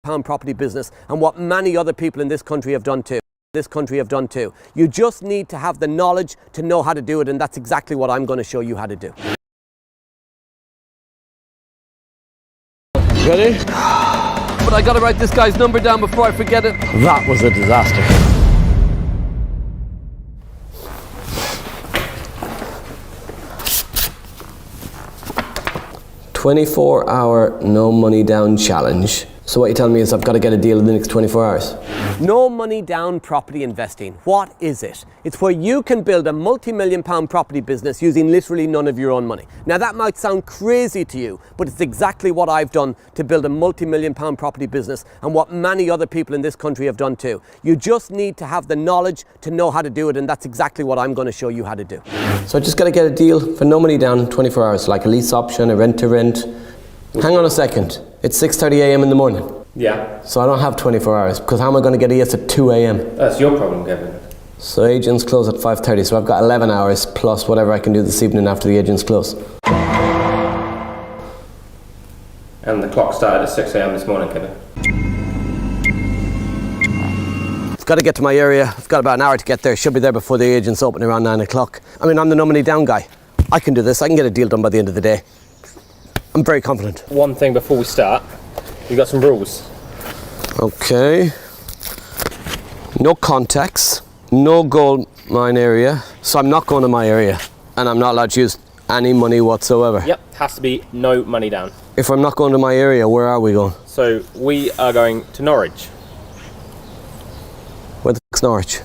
pound property business and what many other people in this country have done too. You just need to have the knowledge to know how to do it, and that's exactly what I'm going to show you how to do. Ready? But I got to write this guy's number down before I forget it. That was a disaster. "24-hour no money down challenge." So what you're telling me is I've got to get a deal in the next 24 hours. No money down property investing. What is it? It's where you can build a multi-million-pound property business using literally none of your own money. Now that might sound crazy to you, but it's exactly what I've done to build a multi-million-pound property business and what many other people in this country have done too. You just need to have the knowledge to know how to do it, and that's exactly what I'm going to show you how to do. So I just got to get a deal for no money down 24 hours, like a lease option, a rent to rent. Hang on a second. It's 6:30 a.m. in the morning. Yeah. So I don't have 24 hours, because how am I going to get a yes at 2 a.m? That's your problem, Kevin. So agents close at 5:30, so I've got 11 hours plus whatever I can do this evening after the agents close. And the clock started at 6 a.m. this morning, Kevin. I've got to get to my area. I've got about an hour to get there. Should be there before the agents open around 9 o'clock. I mean, I'm the no money down guy. I can do this. I can get a deal done by the end of the day. I'm very confident. One thing before we start, we've got some rules. Okay. No contacts, no gold mine area. So I'm not going to my area, and I'm not allowed to use any money whatsoever. Yep, has to be no money down. If I'm not going to my area, where are we going? So we are going to Norwich. Where the fuck's Norwich?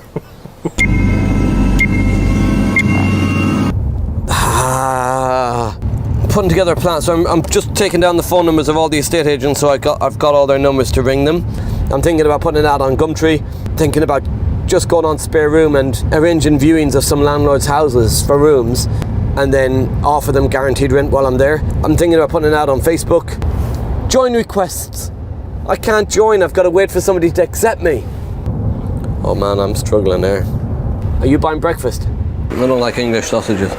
Putting together a plan, so I'm just taking down the phone numbers of all the estate agents, so I've got all their numbers to ring them. I'm thinking about putting it out on Gumtree, thinking about just going on Spare Room and arranging viewings of some landlords' houses for rooms and then offer them guaranteed rent while I'm there. I'm thinking about putting it out on Facebook. Join requests. I can't join, I've got to wait for somebody to accept me. Oh man, I'm struggling there. Are you buying breakfast? I don't like English sausages.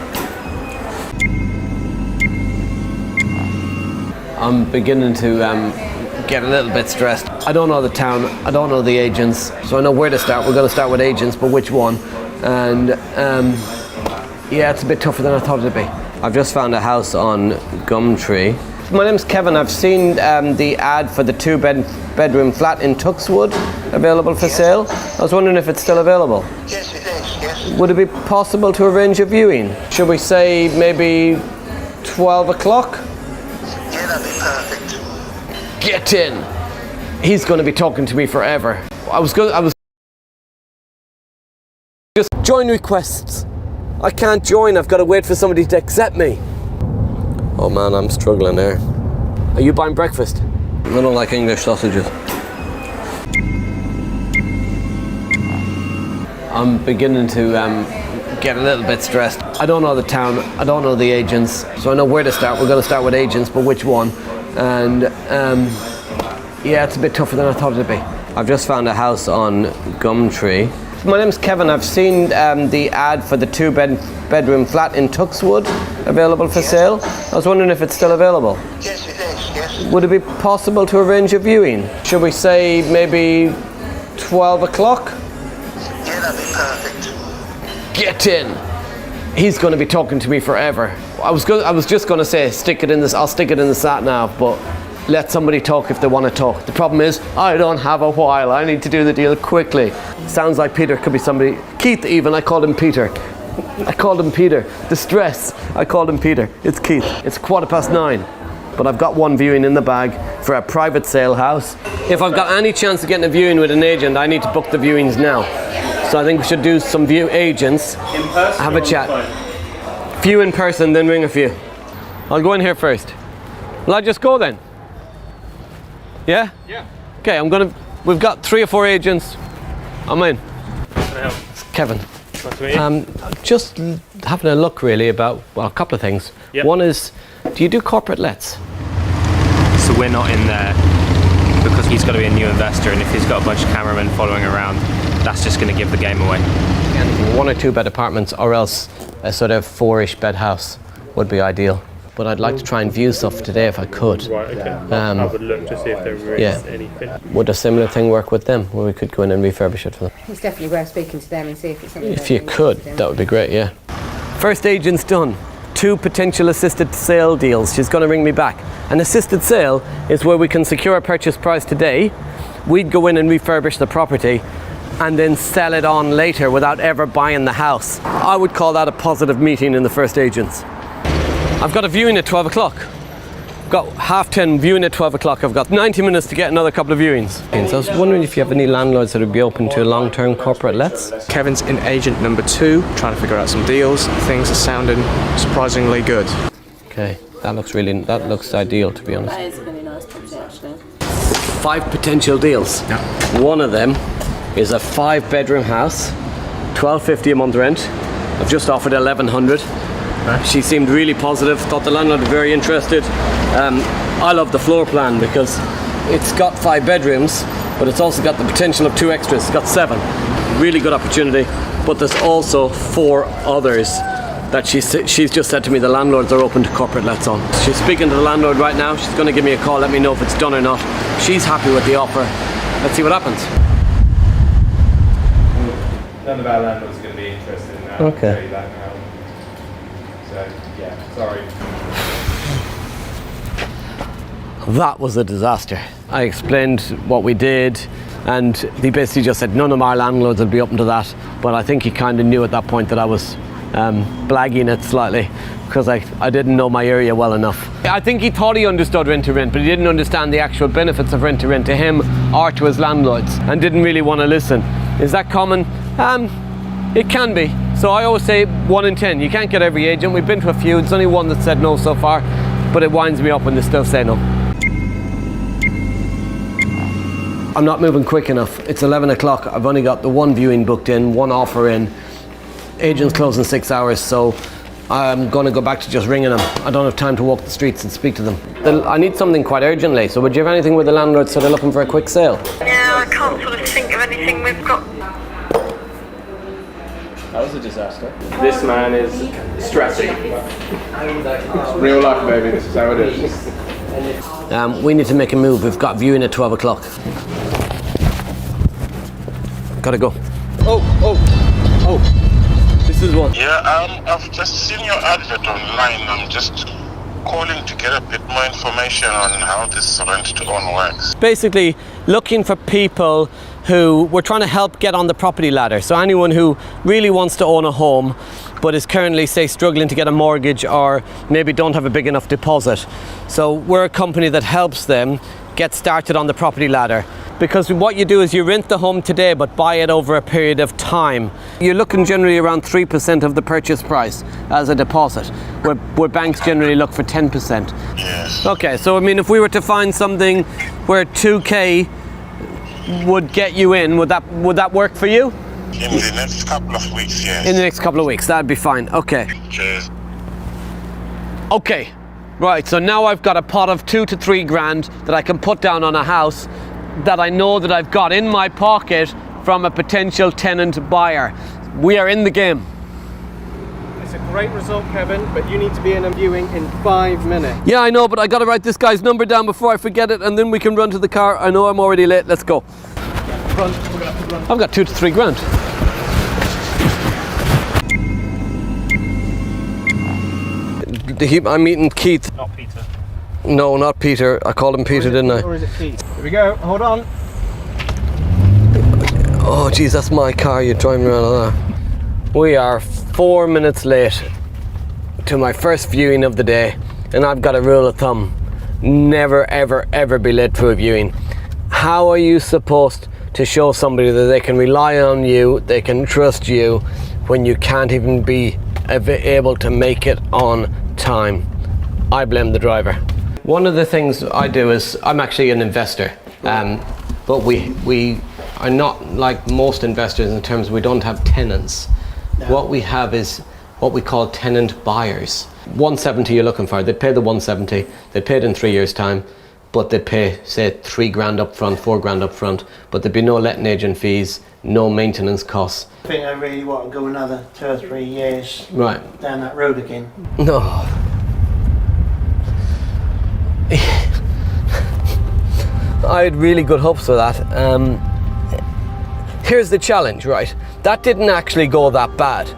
I'm beginning to get a little bit stressed. I don't know the town, I don't know the agents, so I know where to start. We're going to start with agents, but which one? And yeah, it's a bit tougher than I thought it'd be. I've just found a house on Gumtree. My name's Kevin. I've seen the ad for the two-bedroom flat in Tuxwood available for sale. I was wondering if it's still available. Yes, it is, yes. Would it be possible to arrange a viewing? Should we say maybe 12 o'clock? Yeah, that'd be perfect. Get in. He's going to be talking to me forever. I was just join requests. I can't join. I've got to wait for somebody to accept me. Oh man, I'm struggling there. Are you buying breakfast? I don't like English sausages. I'm beginning to get a little bit stressed. I don't know the town, I don't know the agents, so I know where to start. We're going to start with agents, but which one? And yeah, it's a bit tougher than I thought it'd be. I've just found a house on Gumtree. My name's Kevin. I've seen the ad for the two-bedroom flat in Tuxwood available for sale. I was wondering if it's still available. Yes, it is, yes. Would it be possible to arrange a viewing? Should we say maybe 12 o'clock? Yeah, that'd be perfect. Get in. He's going to be talking to me forever. I was just going to say I'll stick it in the sat nav, but let somebody talk if they want to talk. The problem is I don't have a while. I need to do the deal quickly. Sounds like Peter could be somebody. Keith even, I called him Peter. The stress, I called him Peter. It's Keith. It's 9:15, but I've got one viewing in the bag for a private sale house. If I've got any chance of getting a viewing with an agent, I need to book the viewings now. So I think we should do some agents, In person have a chat. Few in person, then ring a few. I'll go in here first. Will I just go then? Yeah? Yeah. Okay, we've got 3 or 4 agents. I'm in. It's Kevin. Nice to meet you. Just having a look really about, well, a couple of things. Yep. One is, do you do corporate lets? So we're not in there because he's got to be a new investor, and if he's got a bunch of cameramen following around, that's just going to give the game away. Anything, 1 or 2 bed apartments, or else a sort of 4-ish bed house would be ideal. but I'd like to try and view stuff today if I could. Right, okay. I would look to see if there is Yeah. anything. Would a similar thing work with them, where we could go in and refurbish it for them? It's definitely worth speaking to them and see if it's something If they're you could, interested in. that would be great, yeah. First agent's done. 2 potential assisted sale deals. She's going to ring me back. An assisted sale is where we can secure a purchase price today. We'd go in and refurbish the property and then sell it on later without ever buying the house. I would call that a positive meeting in the first agents. I've got a viewing at 12 o'clock. Got 10:30 viewing at 12 o'clock. I've got 90 minutes to get another couple of viewings. So I was wondering if you have any landlords that would be open to long-term corporate lets? Kevin's in agent number 2, trying to figure out some deals. Things are sounding surprisingly good. Okay, that looks ideal, to be honest. That is a really nice property actually. 5 potential deals. Yeah. One of them is a 5-bedroom house, $1,250 a month rent. I've just offered $1,100. She seemed really positive, thought the landlord was very interested. I love the floor plan because it's got 5 bedrooms, but it's also got the potential of 2 extras. It's got 7. Really good opportunity, but there's also 4 others that she's just said to me the landlords are open to corporate lets on. She's speaking to the landlord right now. She's going to give me a call, let me know if it's done or not. She's happy with the offer. Let's see what happens. None of our landlords are going to be interested in that. Okay. I'll tell you that now. So, yeah, sorry. That was a disaster. I explained what we did, and he basically just said none of our landlords would be open to that. But I think he kind of knew at that point that I was blagging it slightly because I didn't know my area well enough. I think he thought he understood rent to rent, but he didn't understand the actual benefits of rent to him or to his landlords, and didn't really want to listen. Is that common? It can be. So I always say 1 in 10. You can't get every agent. We've been to a few. There's only one that said no so far, but it winds me up when they still say no. I'm not moving quick enough. It's 11 o'clock. I've only got the 1 viewing booked in, 1 offer in. Agents close in 6 hours, so I'm going to go back to just ringing them. I don't have time to walk the streets and speak to them. I need something quite urgently, so would you have anything with the landlords that are looking for a quick sale? Yeah, I can't sort of think of anything we've got. That was a disaster. This man is stressing. Real life, baby. This is how it is. We need to make a move. We've got viewing at 12 o'clock. Gotta go. Oh. This is one. Yeah, I've just seen your advert online. I'm just calling to get a bit more information on how this rent to own works. Basically, looking for people who we're trying to help get on the property ladder. So anyone who really wants to own a home but is currently, say, struggling to get a mortgage or maybe don't have a big enough deposit. So we're a company that helps them get started on the property ladder. Because what you do is you rent the home today but buy it over a period of time. You're looking generally around 3% of the purchase price as a deposit, where banks generally look for 10%. Yes. Okay, so I mean, if we were to find something where 2K would get you in, would that work for you? In the next couple of weeks, yes. In the next couple of weeks, that'd be fine. Okay. Cheers. Okay. Right, so now I've got a pot of 2 to 3 grand that I can put down on a house that I know that I've got in my pocket from a potential tenant buyer. We are in the game. It's a great result, Kevin, but you need to be in a viewing in 5 minutes. Yeah, I know, but I gotta write this guy's number down before I forget it, and then we can run to the car. I know I'm already late. Let's go. Run. I've got 2 to 3 grand. I'm meeting Keith. Not Peter. No, not Peter. I called him Peter, didn't I? Or is it Pete? Here we go. Hold on. Oh, geez, that's my car. You're driving around on that. We are 4 minutes late to my first viewing of the day, and I've got a rule of thumb: never, ever, ever be late for a viewing. How are you supposed to show somebody that they can rely on you, they can trust you, when you can't even be able to make it on time? I blame the driver. One of the things I do is, I'm actually an investor, but we are not like most investors in terms of we don't have tenants. No. What we have is what we call tenant buyers. 170 you're looking for, they'd pay the 170, they'd pay it in 3 years time, but they'd pay, say, 3 grand up front, 4 grand up front, but there'd be no letting agent fees, no maintenance costs. I think I really want to go another 2 or 3 years right down that road again. No. I had really good hopes for that. Here's the challenge, right? That didn't actually go that bad.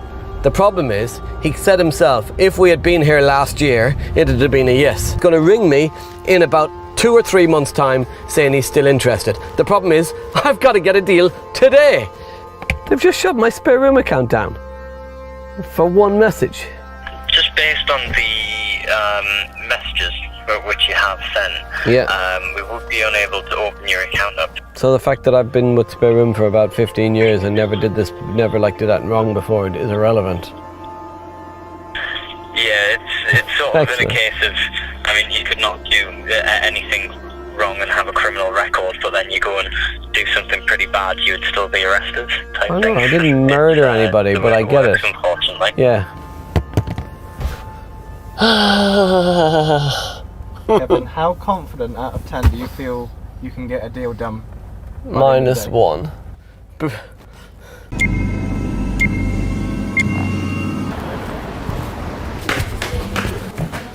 The problem is, he said himself, if we had been here last year, it'd have been a yes. He's gonna ring me in about 2 or 3 months' time saying he's still interested. The problem is, I've got to get a deal today. They've just shut my spare room account down for one message. Just based on the messages which you have sent, we would be unable to open your account up. So the fact that I've been with spare room for about 15 years and never did that wrong before is irrelevant. Yeah, it's sort of in Excellent. a case of, I mean, you could not do anything wrong and have a criminal record, but then you go and do something pretty bad, you would still be arrested type I know, thing. I didn't murder anybody, the but way I get works, it. Unfortunately. Yeah. Kevin, how confident out of 10 do you feel you can get a deal done? -1.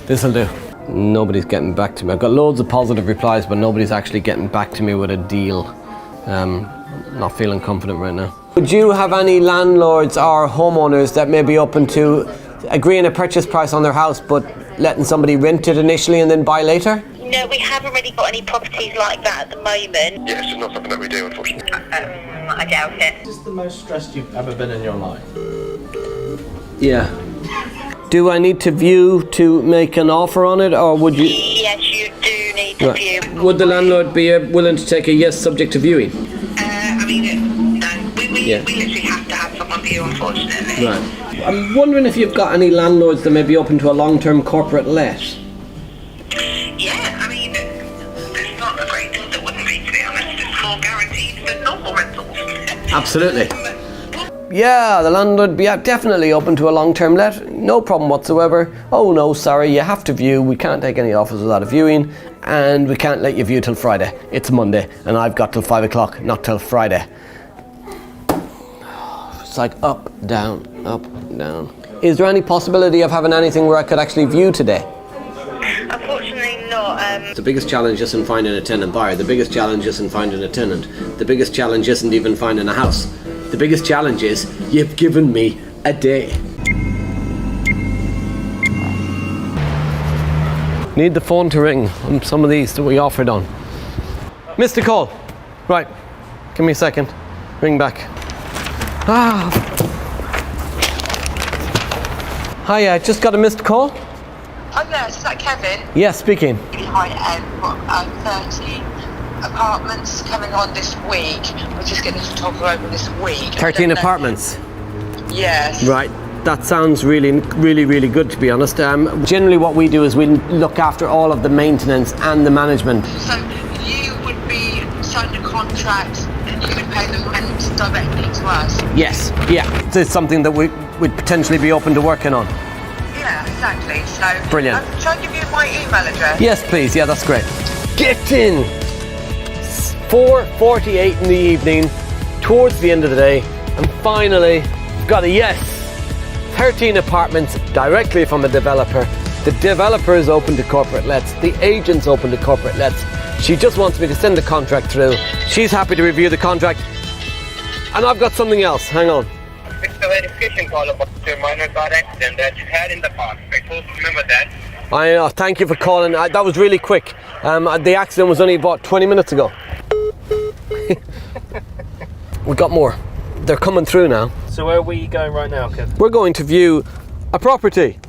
This'll do. Nobody's getting back to me. I've got loads of positive replies, but nobody's actually getting back to me with a deal. Not feeling confident right now. Would you have any landlords or homeowners that may be open to agreeing a purchase price on their house, but letting somebody rent it initially and then buy later? No, we haven't really got any properties like that at the moment. Yeah, it's just not something that we do, unfortunately. I doubt it. What is the most stressed you've ever been in your life? Yeah. Do I need to view to make an offer on it, or would you? Yes, you do need to view. Would the landlord be willing to take a yes subject to viewing? I mean, no, we literally have to have someone view, unfortunately. Right. I'm wondering if you've got any landlords that may be open to a long-term corporate let. Yeah, I mean, there's not a great deal that wouldn't be, to be honest. It's full guaranteed for normal rentals. Absolutely. Yeah, the landlord would be definitely open to a long-term let. No problem whatsoever. Oh no, sorry, you have to view. We can't take any offers without a viewing, and we can't let you view till Friday. It's Monday, and I've got till 5 o'clock, not till Friday. It's like up, down, up, down. Is there any possibility of having anything where I could actually view today? Unfortunately not. The biggest challenge isn't finding a tenant buyer. The biggest challenge isn't finding a tenant. The biggest challenge isn't even finding a house. The biggest challenge is you've given me a day. Need the phone to ring on some of these that we offered on. Missed a call. Right, give me a second. Ring back. Hi, I just got a missed call. Oh yes, is that Kevin? Yes, speaking. Hi, got 30 apartments coming on this week. We're just getting the photographer over this week. 13 apartments. Yes. Right. That sounds really good, to be honest. Generally what we do is we look after all of the maintenance and the management. So you would be signing a contract and you would pay the rent directly to us? Yes, yeah. It's something that we would potentially be open to working on. Yeah, exactly. So Brilliant. Shall I give you my email address? Yes, please. Yeah, that's great. Get in! 4:48 in the evening, towards the end of the day, and finally got a yes. 13 apartments directly from the developer. The developer is open to corporate lets. The agent's open to corporate lets. She just wants me to send the contract through. She's happy to review the contract. And I've got something else. Hang on. It's a verification call about a minor car accident that you had in the past. I hope you remember that. I know. Thank you for calling. That was really quick. The accident was only about 20 minutes ago. We got more. They're coming through now. So where are we going right now, Kev? We're going to view a property.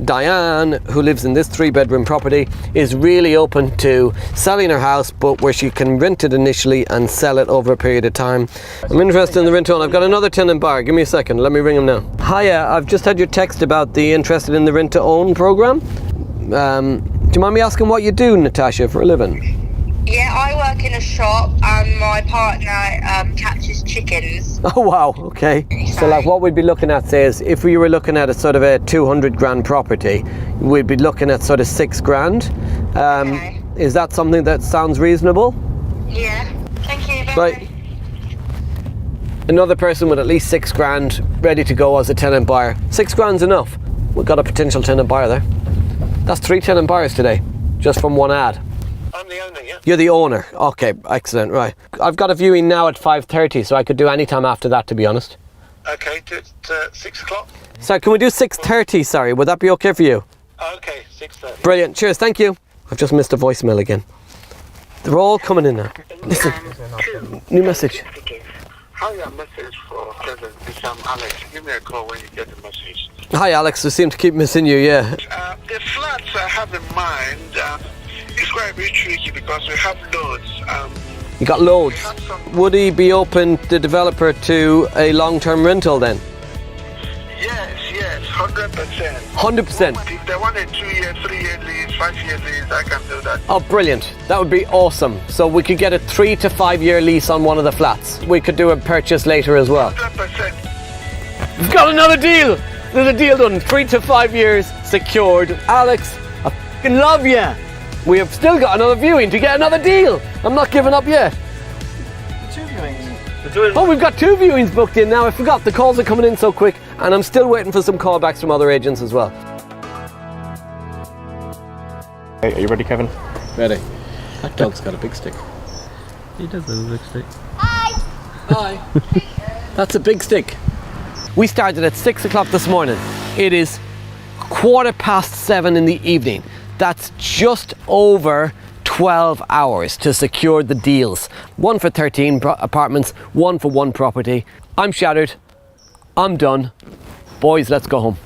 Diane, who lives in this 3-bedroom property, is really open to selling her house, but where she can rent it initially and sell it over a period of time. I'm interested in the rent to own. I've got another tenant buyer. Give me a second. Let me ring him now. Hiya, I've just had your text about the interested in the rent to own program. Do you mind me asking what you do, Natasha, for a living? Yeah, I work in a shop and my partner catches chickens. Oh wow, okay. So like what we'd be looking at, say, is if we were looking at a sort of a 200 grand property, we'd be looking at sort of 6 grand. Okay. Is that something that sounds reasonable? Yeah. Thank you very Right. Another person with at least 6 grand ready to go as a tenant buyer. 6 grand's enough. We've got a potential tenant buyer there. That's 3 tenant buyers today, just from one ad. I'm the owner, yeah. You're the owner. Okay, excellent. Right. I've got a viewing now at 5:30, so I could do any time after that, to be honest. Okay, do it 6 o'clock. Sorry, can we do 6:30? Sorry, would that be okay for you? Okay, 6:30. Brilliant. Cheers. Thank you. I've just missed a voicemail again. They're all coming in now. Listen. New message. Hi, a message for President Sam Alex. Give me a call when you get the message. Hi, Alex. I seem to keep missing you. Yeah. The flats I have in mind, it's going to be tricky because we have loads. You got loads. Would he be open, the developer, to a long-term rental then? Yes, 100%. 100%. If they want a 2-year, 3-year lease, 5-year lease, I can do that. Oh, brilliant. That would be awesome. So we could get a 3 to 5 year lease on one of the flats. We could do a purchase later as well. 100%. We've got another deal. There's a deal done. 3 to 5 years secured. Alex, I fucking love you. We have still got another viewing to get another deal. I'm not giving up yet. 2 viewings. Oh, we've got 2 viewings booked in now. I forgot. The calls are coming in so quick. And I'm still waiting for some callbacks from other agents as well. Hey, are you ready, Kevin? Ready. That dog's got a big stick. He does have a big stick. Hi. That's a big stick. We started at 6 o'clock this morning. It is 7:15 in the evening. That's just over 12 hours to secure the deals. One for 13 apartments, one for one property. I'm shattered. I'm done. Boys, let's go home.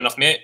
off mute.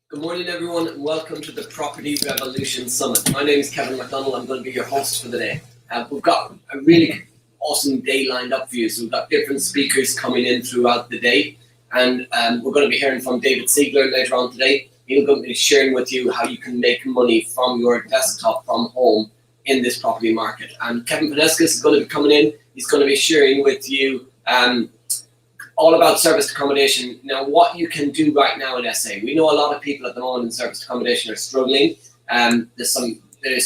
Good morning, everyone, and welcome to the Property Revolution Summit. My name is Kevin McDonald. I'm going to be your host for the day. We've got a really awesome day lined up for you. So we've got different speakers coming in throughout the day, and we're going to be hearing from David Siegler later on today. He's going to be sharing with you how you can make money from your desktop from home in this property market. And Kevin Panescas is going to be coming in. He's going to be sharing with you all about serviced accommodation. Now, what you can do right now in SA. We know a lot of people at the moment in serviced accommodation are struggling. There's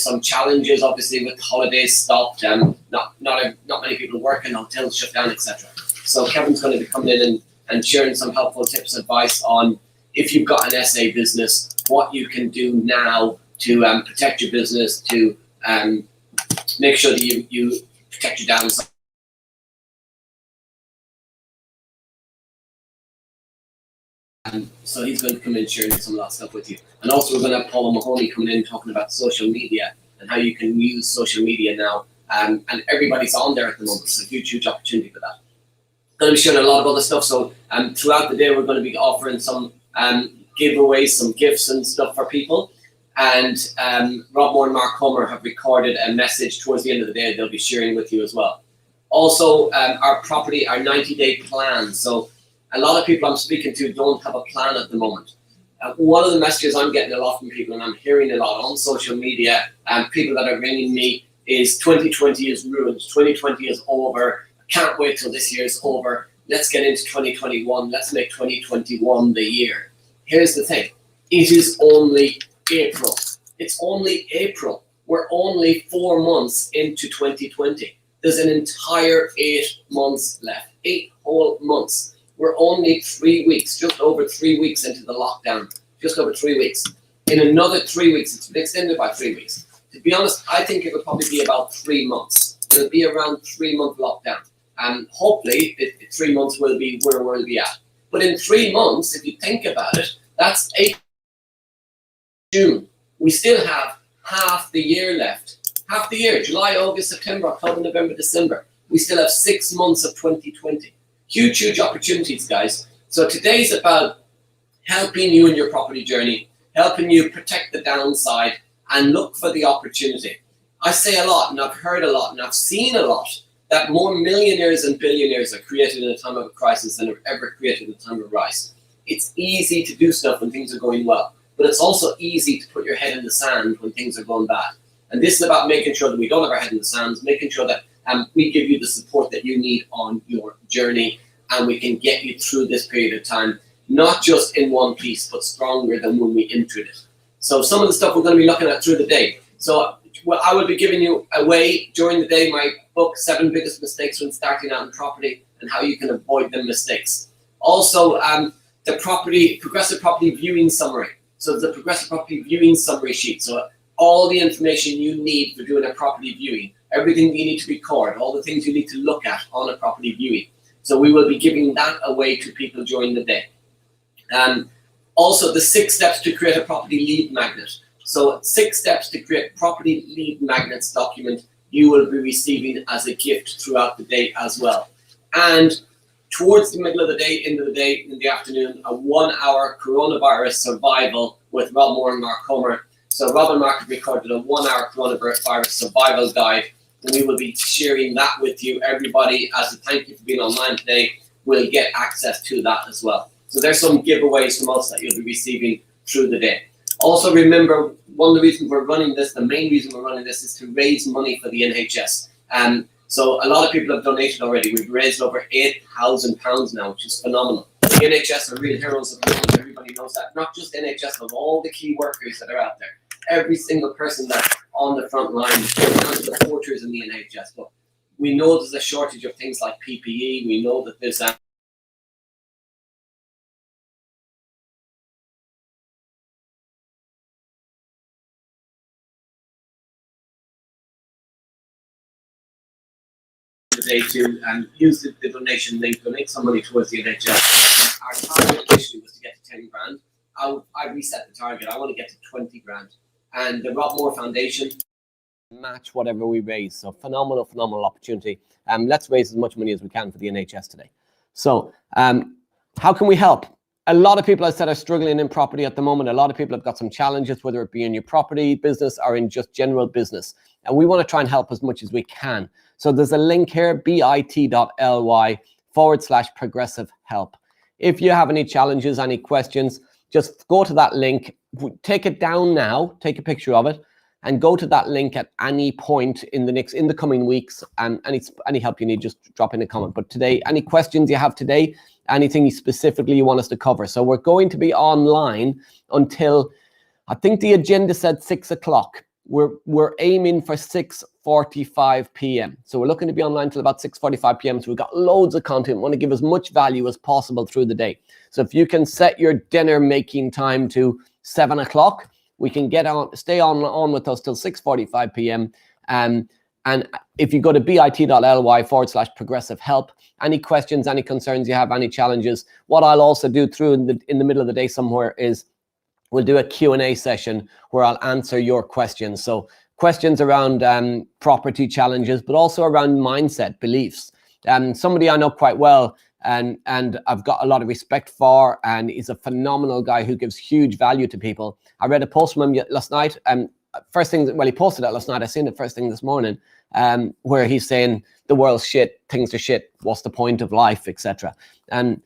some challenges, obviously, with the holidays stopped. Not many people working, hotels shut down, etc. So Kevin's going to be coming in and sharing some helpful tips and advice on if you've got an SA business, what you can do now to protect your business, to make sure that you protect your downside. So he's going to come in sharing some of that stuff with you. And also we're going to have Paul Mahoney coming in talking about social media and how you can use social media now. And everybody's on there at the moment. It's a huge opportunity for that. Going to be sharing a lot of other stuff. So throughout the day, we're going to be offering some giveaways, some gifts and stuff for people. And Rob Moore and Mark Homer have recorded a message towards the end of the day they'll be sharing with you as well. Also, our 90-day plan. So a lot of people I'm speaking to don't have a plan at the moment. One of the messages I'm getting a lot from people, and I'm hearing a lot on social media, and people that are ringing me, is 2020 is ruined. 2020 is over. I can't wait till this year is over. Let's get into 2021. Let's make 2021 the year. Here's the thing. It is only April. It's only April. We're only 4 months into 2020. There's an entire 8 months left. 8 whole months. We're only 3 weeks, just over 3 weeks into the lockdown. Just over 3 weeks. In another 3 weeks, it's been extended by 3 weeks. To be honest, I think it would probably be about 3 months. It'll be around 3 month lockdown. And hopefully, 3 months will be where we'll be at. But in 3 months, if you think about it, that's June. We still have half the year left. Half the year, July, August, September, October, November, December. We still have 6 months of 2020. Huge opportunities, guys. So today's about helping you in your property journey, helping you protect the downside and look for the opportunity. I say a lot, and I've heard a lot, and I've seen a lot, that more millionaires and billionaires are created in a time of a crisis than are ever created in a time of rise. It's easy to do stuff when things are going well, but it's also easy to put your head in the sand when things are going bad. And this is about making sure that we don't have our head in the sand, making sure that we give you the support that you need on your journey, and we can get you through this period of time, not just in one piece, but stronger than when we entered it. So some of the stuff we're going to be looking at through the day. So I will be giving you away during the day my book, 7 Biggest Mistakes When Starting Out in Property, and how you can avoid them mistakes. Also, the progressive property viewing summary. So the progressive property viewing summary sheet. So all the information you need for doing a property viewing, everything you need to record, all the things you need to look at on a property viewing. So we will be giving that away to people during the day. Also, the 6 steps to create a property lead magnet. So 6 steps to create property lead magnets document you will be receiving as a gift throughout the day as well. And towards the middle of the day, end of the day, in the afternoon, a 1-hour coronavirus survival with Rob Moore and Mark Homer. So Rob and Mark have recorded a 1-hour coronavirus survival guide. And we will be sharing that with you. Everybody, as a thank you for being online today, will get access to that as well. So there's some giveaways from us that you'll be receiving through the day. Also remember, one of the reasons we're running this, the main reason we're running this, is to raise money for the NHS. So a lot of people have donated already. We've raised over £8,000 now, which is phenomenal. The NHS are real heroes of the moment. Everybody knows that. Not just NHS, but all the key workers that are out there. Every single person that's on the front line, down to the porters in the NHS. But we know there's a shortage of things like PPE. We know that there's today to use the donation link, donate some money towards the NHS. Our target initially was to get to 10 grand. I reset the target. I want to get to 20 grand. And the Rob Moore Foundation match whatever we raise. So phenomenal opportunity. Let's raise as much money as we can for the NHS today. So how can we help? A lot of people, I said, are struggling in property at the moment. A lot of people have got some challenges, whether it be in your property business or in just general business. And we want to try and help as much as we can. So there's a link here, bit.ly/progressive help. If you have any challenges, any questions, just go to that link, take it down now, take a picture of it, and go to that link at any point in the coming weeks. And any help you need, just drop in a comment. But today, any questions you have today, anything specifically you want us to cover. So we're going to be online until, I think the agenda said 6 o'clock. We're aiming for 6:45 p.m. So we're looking to be online till about 6:45 p.m. So we've got loads of content. We want to give as much value as possible through the day. So if you can set your dinner making time to 7 o'clock, we can stay on with us till 6:45 p.m. And if you go to bit.ly/progressive help, any questions, any concerns you have, any challenges, what I'll also do through in the middle of the day somewhere is we'll do a Q&A session where I'll answer your questions. So questions around property challenges, but also around mindset, beliefs. Somebody I know quite well and I've got a lot of respect for, and he's a phenomenal guy who gives huge value to people. I read a post from him last night, and he posted it last night. I seen it first thing this morning, where he's saying the world's shit, things are shit, what's the point of life, etc. And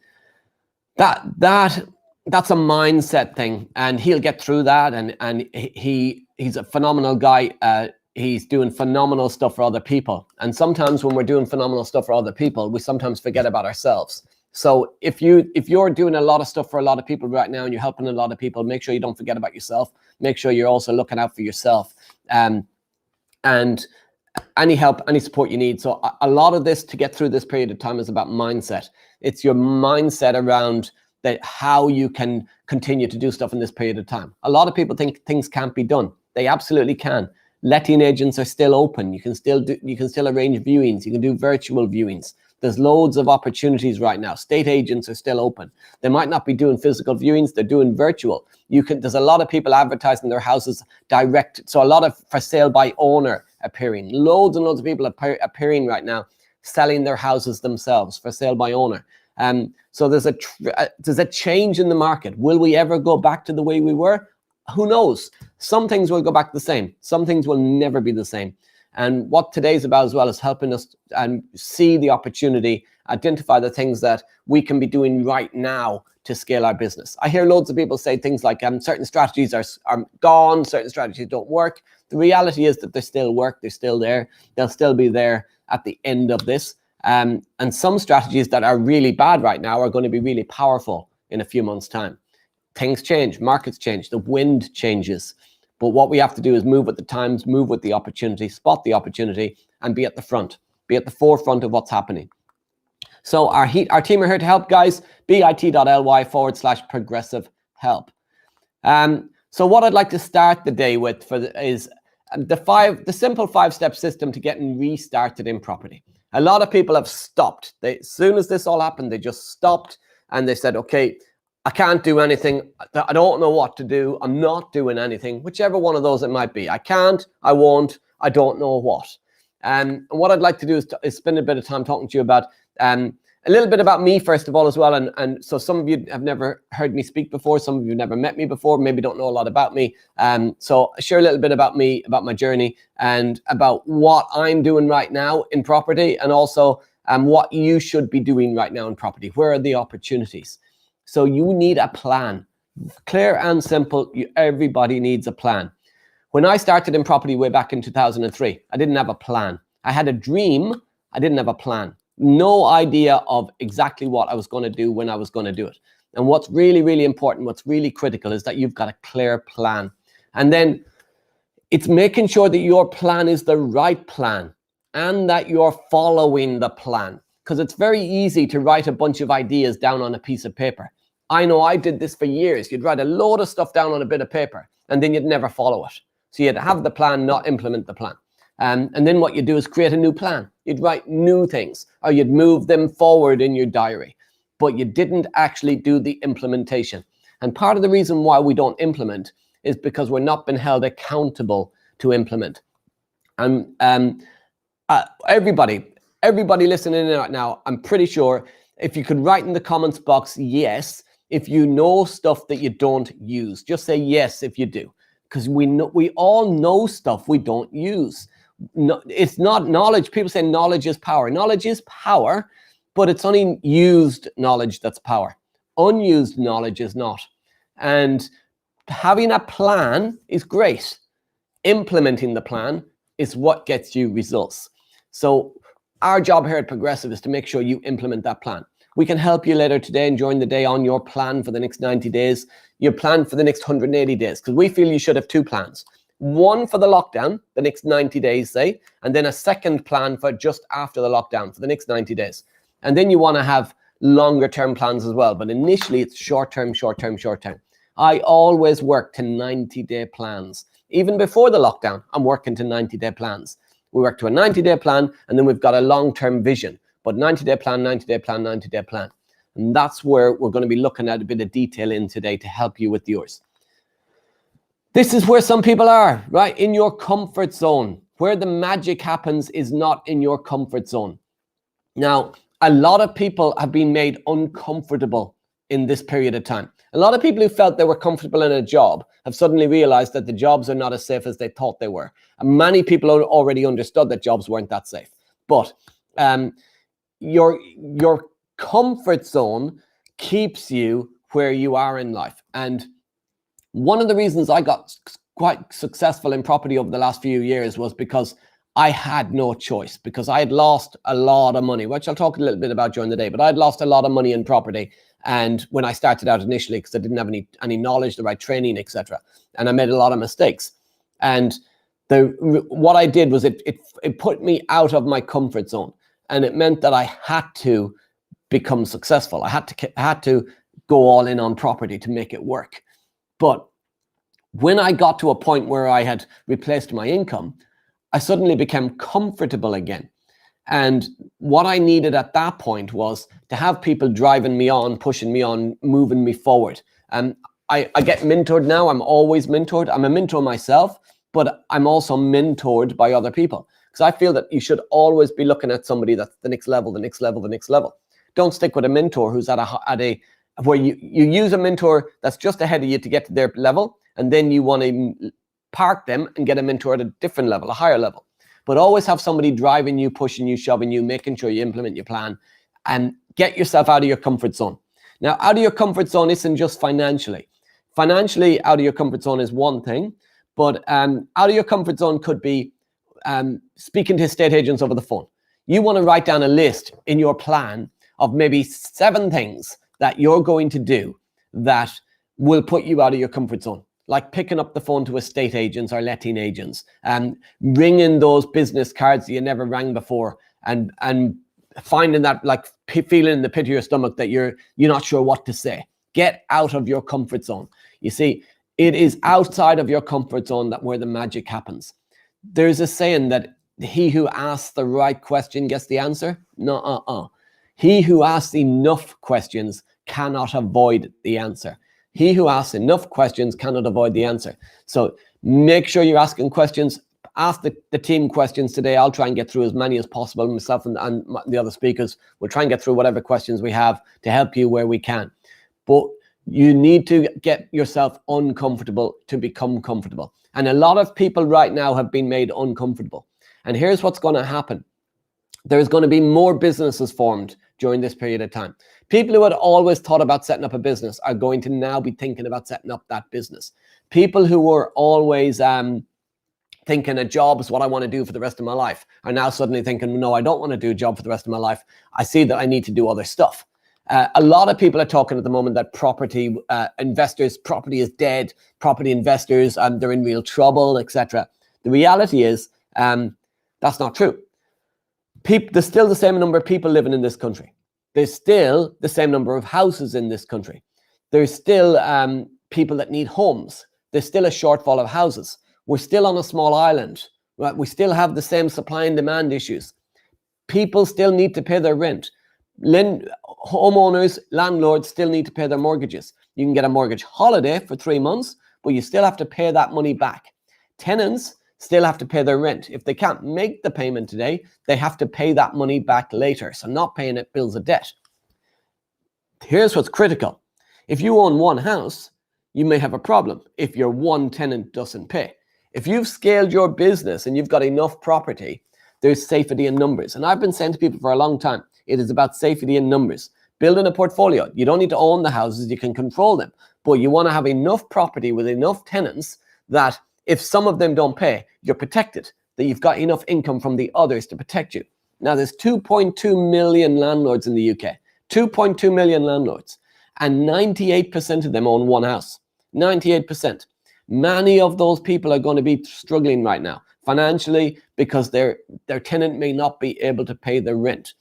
that's a mindset thing, and he'll get through that. And he's a phenomenal guy. He's doing phenomenal stuff for other people. And sometimes when we're doing phenomenal stuff for other people, we sometimes forget about ourselves. So if you're doing a lot of stuff for a lot of people right now and you're helping a lot of people, make sure you don't forget about yourself. Make sure you're also looking out for yourself. And any help, any support you need. So a lot of this to get through this period of time is about mindset. It's your mindset around how you can continue to do stuff in this period of time. A lot of people think things can't be done. They absolutely can. Letting agents are still open. You can still arrange viewings. You can do virtual viewings. There's loads of opportunities right now. State agents are still open. They might not be doing physical viewings. They're doing virtual. There's a lot of people advertising their houses direct. So a lot of for sale by owner appearing. Loads and loads of people appearing right now, selling their houses themselves for sale by owner. So there's a change in the market. Will we ever go back to the way we were? Who knows? Some things will go back the same. Some things will never be the same. And what today's about as well is helping us see the opportunity, identify the things that we can be doing right now to scale our business. I hear loads of people say things like certain strategies are gone, certain strategies don't work. The reality is that they still work, they're still there, they'll still be there at the end of this. And some strategies that are really bad right now are going to be really powerful in a few months' time. Things change, markets change, the wind changes. But what we have to do is move with the times, move with the opportunity, spot the opportunity, and be at the front, be at the forefront of what's happening. So our team are here to help, guys. bit.ly/progressive help. So what I'd like to start the day with is the simple 5-step system to getting restarted in property. A lot of people have stopped. As soon as this all happened, they just stopped and they said, okay, I can't do anything. I don't know what to do. I'm not doing anything, whichever one of those it might be. I can't, I won't, I don't know what. And what I'd like to do is spend a bit of time talking to you about a little bit about me, first of all, as well. And so some of you have never heard me speak before. Some of you have never met me before, maybe don't know a lot about me. So I share a little bit about me, about my journey, and about what I'm doing right now in property, and also what you should be doing right now in property. Where are the opportunities? So you need a plan, clear and simple. Everybody needs a plan. When I started in property way back in 2003, I didn't have a plan. I had a dream. I didn't have a plan. No idea of exactly what I was going to do when I was going to do it. And what's really, really important, what's really critical is that you've got a clear plan. And then it's making sure that your plan is the right plan and that you're following the plan. Because it's very easy to write a bunch of ideas down on a piece of paper. I know I did this for years. You'd write a load of stuff down on a bit of paper and then you'd never follow it. So you'd have the plan, not implement the plan. And then what you do is create a new plan. You'd write new things, or you'd move them forward in your diary, but you didn't actually do the implementation. And part of the reason why we don't implement is because we're not been held accountable to implement. And everybody listening in right now, I'm pretty sure if you could write in the comments box, yes, if you know stuff that you don't use, just say yes if you do, because we all know stuff we don't use. No, it's not knowledge. People say knowledge is power. Knowledge is power, but it's only used knowledge that's power. Unused knowledge is not. And having a plan is great. Implementing the plan is what gets you results. So our job here at Progressive is to make sure you implement that plan. We can help you later today and during the day on your plan for the next 90 days, your plan for the next 180 days, because we feel you should have two plans. One for the lockdown, the next 90 days, say, and then a second plan for just after the lockdown for the next 90 days. And then you want to have longer term plans as well. But initially it's short term. I always work to 90-day plans. Even before the lockdown, I'm working to 90-day plans. We work to a 90-day plan, and then we've got a long-term vision. But 90-day plan, 90-day plan, 90-day plan. And that's where we're going to be looking at a bit of detail in today to help you with yours. This is where some people are, right? In your comfort zone. Where the magic happens is not in your comfort zone. Now, a lot of people have been made uncomfortable in this period of time. A lot of people who felt they were comfortable in a job have suddenly realized that the jobs are not as safe as they thought they were. And many people already understood that jobs weren't that safe. But your comfort zone keeps you where you are in life. And one of the reasons I got quite successful in property over the last few years was because I had no choice, because I had lost a lot of money, which I'll talk a little bit about during the day, but I'd lost a lot of money in property. And when I started out initially, because I didn't have any knowledge, the right training, etc., and I made a lot of mistakes. And what I did was it put me out of my comfort zone, and it meant that I had to become successful. I had to go all in on property to make it work. But when I got to a point where I had replaced my income, I suddenly became comfortable again. And what I needed at that point was to have people driving me on, pushing me on, moving me forward. And I get mentored now. I'm always mentored. I'm a mentor myself, but I'm also mentored by other people, because I feel that you should always be looking at somebody that's the next level, the next level, the next level. Don't stick with a mentor who's at a where you use a mentor that's just ahead of you to get to their level, and then you want to park them and get a mentor at a different level, a higher level. But always have somebody driving you, pushing you, shoving you, making sure you implement your plan, and get yourself out of your comfort zone. Now, out of your comfort zone isn't just financially. Financially, out of your comfort zone is one thing, but out of your comfort zone could be speaking to estate agents over the phone. You want to write down a list in your plan of maybe 7 things that you're going to do that will put you out of your comfort zone. Like picking up the phone to estate agents or letting agents, and ringing those business cards that you never rang before, and finding that, like, feeling in the pit of your stomach that you're not sure what to say. Get out of your comfort zone. You see, it is outside of your comfort zone that where the magic happens. There's a saying that he who asks the right question gets the answer. No, He who asks enough questions cannot avoid the answer. He who asks enough questions cannot avoid the answer. So make sure you're asking questions. Ask the team questions today. I'll try and get through as many as possible. Myself and the other speakers will try and get through whatever questions we have to help you where we can. But you need to get yourself uncomfortable to become comfortable. And a lot of people right now have been made uncomfortable. And here's what's going to happen. There's going to be more businesses formed during this period of time. People who had always thought about setting up a business are going to now be thinking about setting up that business. People who were always thinking a job is what I want to do for the rest of my life are now suddenly thinking, no, I don't want to do a job for the rest of my life. I see that I need to do other stuff. A lot of people are talking at the moment that property investors, property is dead, property investors, they're in real trouble, etc. The reality is that's not true. There's still the same number of people living in this country. There's still the same number of houses in this country. There's still people that need homes. There's still a shortfall of houses. We're still on a small island, right? We still have the same supply and demand issues. People still need to pay their rent. Homeowners, landlords still need to pay their mortgages. You can get a mortgage holiday for 3 months, but you still have to pay that money back. Tenants still have to pay their rent. If they can't make the payment today, they have to pay that money back later. So not paying it builds a debt. Here's what's critical. If you own one house, you may have a problem if your one tenant doesn't pay. If you've scaled your business and you've got enough property, there's safety in numbers. And I've been saying to people for a long time, it is about safety in numbers. Building a portfolio. You don't need to own the houses, you can control them. But you want to have enough property with enough tenants that if some of them don't pay, you're protected, that you've got enough income from the others to protect you. Now, there's 2.2 million landlords in the UK. 2.2 million landlords. And 98% of them own one house. 98%. Many of those people are going to be struggling right now financially because their tenant may not be able to pay their rent.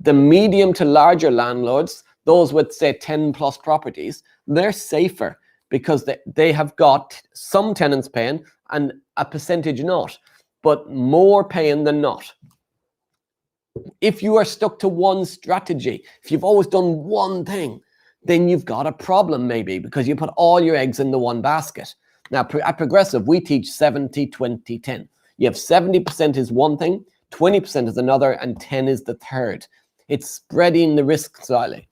The medium to larger landlords, those with say 10 plus properties, they're safer because they have got some tenants paying and a percentage not, but more paying than not. If you are stuck to one strategy, if you've always done one thing, then you've got a problem maybe because you put all your eggs in the one basket. Now, at Progressive, we teach 70, 20, 10. You have 70% is one thing, 20% is another, and 10 is the third. It's spreading the risk slightly.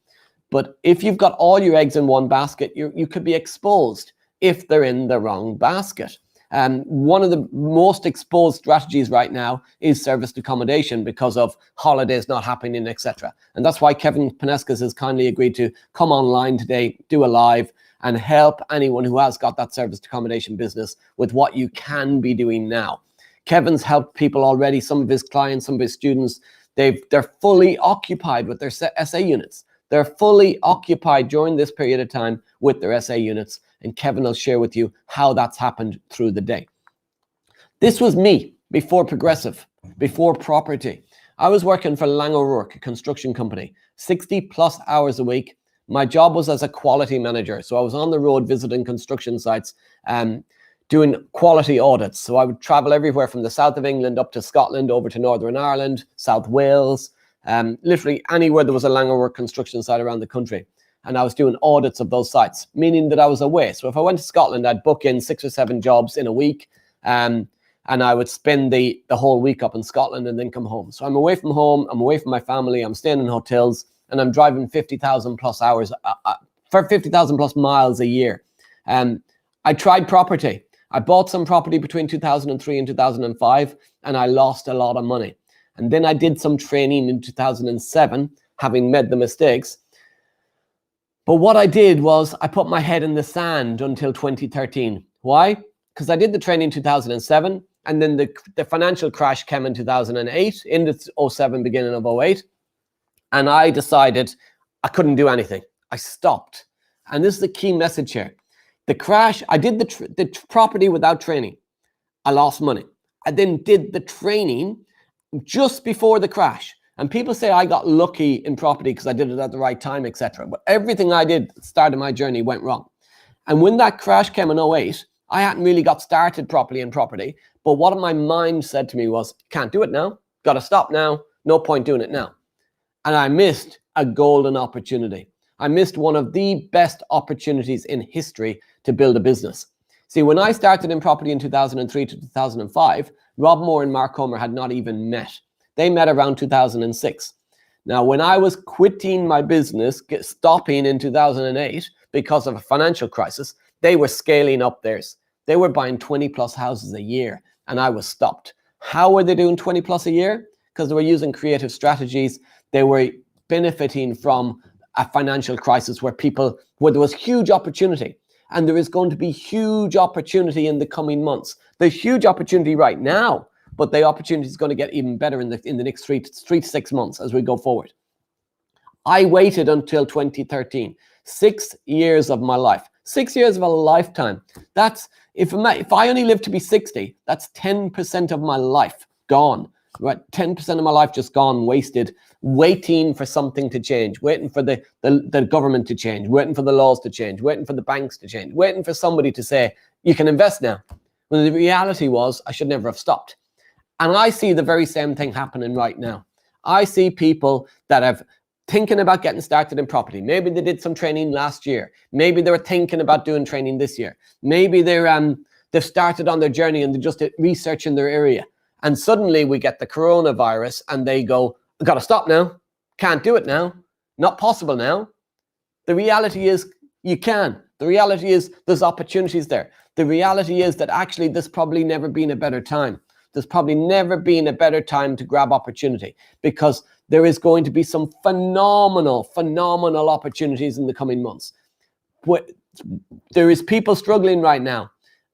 But if you've got all your eggs in one basket, you could be exposed if they're in the wrong basket. One of the most exposed strategies right now is serviced accommodation because of holidays not happening, etc. And that's why Kevin Paneskas has kindly agreed to come online today, do a live, and help anyone who has got that serviced accommodation business with what you can be doing now. Kevin's helped people already, some of his clients, some of his students, they're fully occupied with their SA units. They're fully occupied during this period of time with their SA units, and Kevin will share with you how that's happened through the day. This was me before Progressive, before property. I was working for Lang O'Rourke, a construction company, 60 plus hours a week. My job was as a quality manager. So I was on the road visiting construction sites, doing quality audits. So I would travel everywhere from the south of England up to Scotland, over to Northern Ireland, South Wales, literally anywhere there was a Lang O'Rourke construction site around the country. And I was doing audits of those sites, meaning that I was away. So if I went to Scotland, I'd book in 6 or 7 jobs in a week, and I would spend the whole week up in Scotland and then come home. So I'm away from home, I'm away from my family, I'm staying in hotels, and I'm driving 50,000 plus hours, for 50,000 plus miles a year. I tried property. I bought some property between 2003 and 2005, and I lost a lot of money. And then I did some training in 2007, having made the mistakes. But what I did was I put my head in the sand until 2013. Why? Because I did the training in 2007, and then the financial crash came in 2008, into 07, beginning of 08. And I decided I couldn't do anything. I stopped. And this is the key message here. The crash, I did the property without training. I lost money. I then did the training just before the crash. And people say I got lucky in property because I did it at the right time, etc. But everything I did at the start of my journey went wrong. And when that crash came in 08, I hadn't really got started properly in property. But what my mind said to me was, can't do it now. Got to stop now. No point doing it now. And I missed a golden opportunity. I missed one of the best opportunities in history to build a business. See, when I started in property in 2003 to 2005, Rob Moore and Mark Homer had not even met. They met around 2006. Now, when I was quitting my business, stopping in 2008 because of a financial crisis, they were scaling up theirs. They were buying 20 plus houses a year, and I was stopped. How were they doing 20 plus a year? Because they were using creative strategies. They were benefiting from a financial crisis where there was huge opportunity. And there is going to be huge opportunity in the coming months. There's huge opportunity right now, but the opportunity is going to get even better in the next 3 to 6 months as we go forward. I waited until 2013, 6 years of my life, 6 years of a lifetime. That's, if I only live to be 60, that's 10% of my life gone, right? 10% of my life just gone, wasted, waiting for something to change, waiting for the government to change, waiting for the laws to change, waiting for the banks to change, waiting for somebody to say, you can invest now. When the reality was, I should never have stopped. And I see the very same thing happening right now. I see people that have thinking about getting started in property. Maybe they did some training last year. Maybe they were thinking about doing training this year. Maybe they're They've started on their journey and they're just research in their area. And suddenly we get the coronavirus and they go, I've got to stop now. Can't do it now. Not possible now. The reality is you can. The reality is there's opportunities there. The reality is that actually there's probably never been a better time. There's probably never been a better time to grab opportunity, because there is going to be some phenomenal opportunities in the coming months. There is people struggling right now.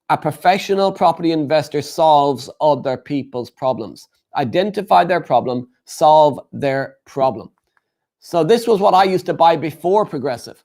A professional property investor solves other people's problems. Identify their problem, solve their problem. So this was what I used to buy before Progressive.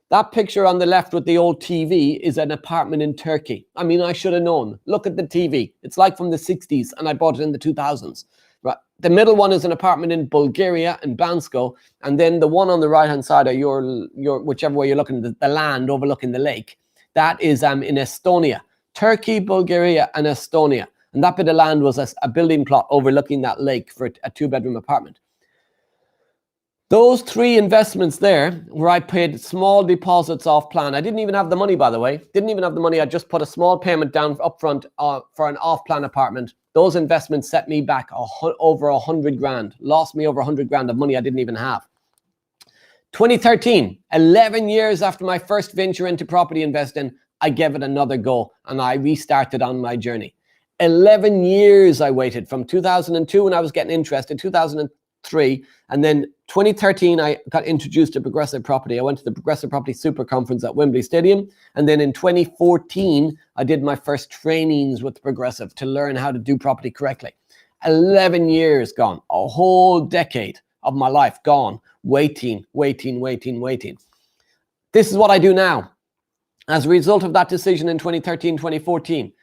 That picture on the left with the old TV is an apartment in Turkey. I mean, I should have known. Look at the TV. It's like from the 60s, and I bought it in the 2000s. Right. The middle one is an apartment in Bulgaria, in Bansko, and then the one on the right-hand side of your whichever way you're looking, the land overlooking the lake, that is in Estonia. Turkey, Bulgaria, and Estonia. And that bit of land was a building plot overlooking that lake for a 2-bedroom apartment. Those 3 investments there, where I paid small deposits off plan. I didn't even have the money, by the way. Didn't even have the money. I just put a small payment down up front for an off-plan apartment. Those investments set me back over 100 grand. Lost me over 100 grand of money I didn't even have. 2013, 11 years after my first venture into property investing, I gave it another go and I restarted on my journey. 11 years I waited from 2002 when I was getting interested, 2003, and then 2013 I got introduced to Progressive Property. I went to the Progressive Property Super Conference at Wembley Stadium, and then in 2014 I did my first trainings with Progressive to learn how to do property correctly. 11 years gone, a whole decade of my life gone, waiting. This is what I do now. As a result of that decision in 2013, 2014,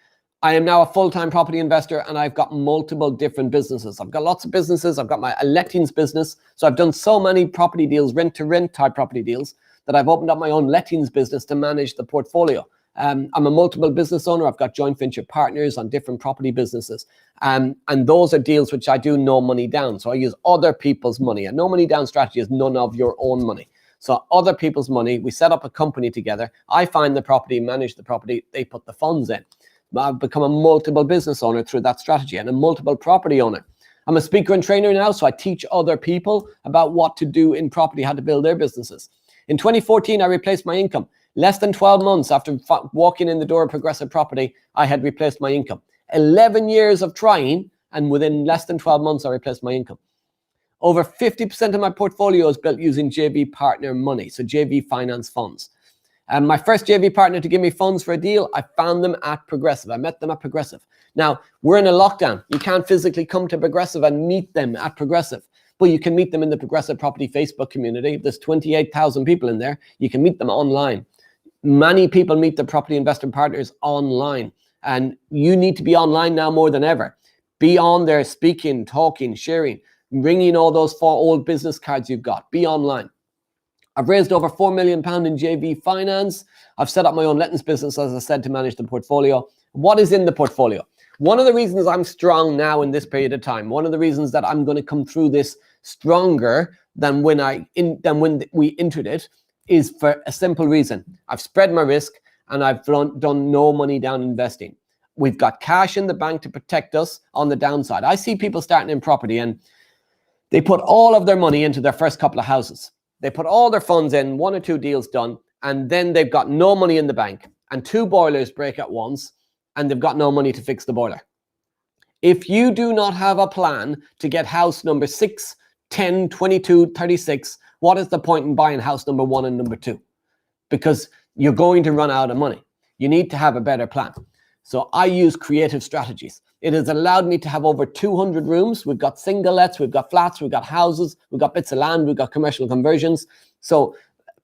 I am now a full-time property investor, and I've got multiple different businesses. I've got lots of businesses. I've got my lettings business. So I've done so many property deals, rent-to-rent type property deals, that I've opened up my own lettings business to manage the portfolio. I'm a multiple business owner. I've got joint venture partners on different property businesses. And those are deals which I do no money down. So I use other people's money. A no money down strategy is none of your own money. So other people's money, we set up a company together. I find the property, manage the property, they put the funds in. I've become a multiple business owner through that strategy, and a multiple property owner. I'm a speaker and trainer now, so I teach other people about what to do in property, how to build their businesses. In 2014, I replaced my income. Less than 12 months after walking in the door of Progressive Property, I had replaced my income. 11 years of trying, and within less than 12 months, I replaced my income. Over 50% of my portfolio is built using JV partner money, so JV finance funds. And my first JV partner to give me funds for a deal, I found them at Progressive. I met them at Progressive. Now, we're in a lockdown. You can't physically come to Progressive and meet them at Progressive, but you can meet them in the Progressive Property Facebook community. There's 28,000 people in there. You can meet them online. Many people meet their property investment partners online, and you need to be online now more than ever. Be on there speaking, talking, sharing, ringing all those 4 old business cards you've got. Be online. I've raised over £4 million in JV finance. I've set up my own lettings business, as I said, to manage the portfolio. What is in the portfolio? One of the reasons I'm strong now in this period of time, one of the reasons that I'm going to come through this stronger than when we entered it, is for a simple reason. I've spread my risk, and I've done no money down investing. We've got cash in the bank to protect us on the downside. I see people starting in property, and they put all of their money into their first couple of houses. They put all their funds in, 1 or 2 deals done, and then they've got no money in the bank, and 2 boilers break at once, and they've got no money to fix the boiler. If you do not have a plan to get house number 6, 10, 22, 36, what is the point in buying house number 1 and number 2? Because you're going to run out of money. You need to have a better plan. So I use creative strategies. It has allowed me to have over 200 rooms. We've got single lets, we've got flats, we've got houses, we've got bits of land, we've got commercial conversions. So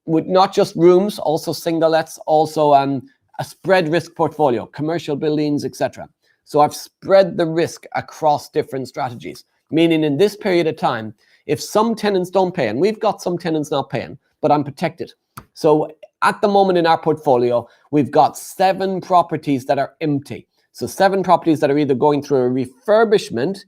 with not just rooms, also single lets, also a spread risk portfolio, commercial buildings, etc. So I've spread the risk across different strategies, meaning in this period of time, if some tenants don't pay, and we've got some tenants not paying, but I'm protected. So at the moment in our portfolio, we've got 7 properties that are empty. So 7 properties that are either going through a refurbishment,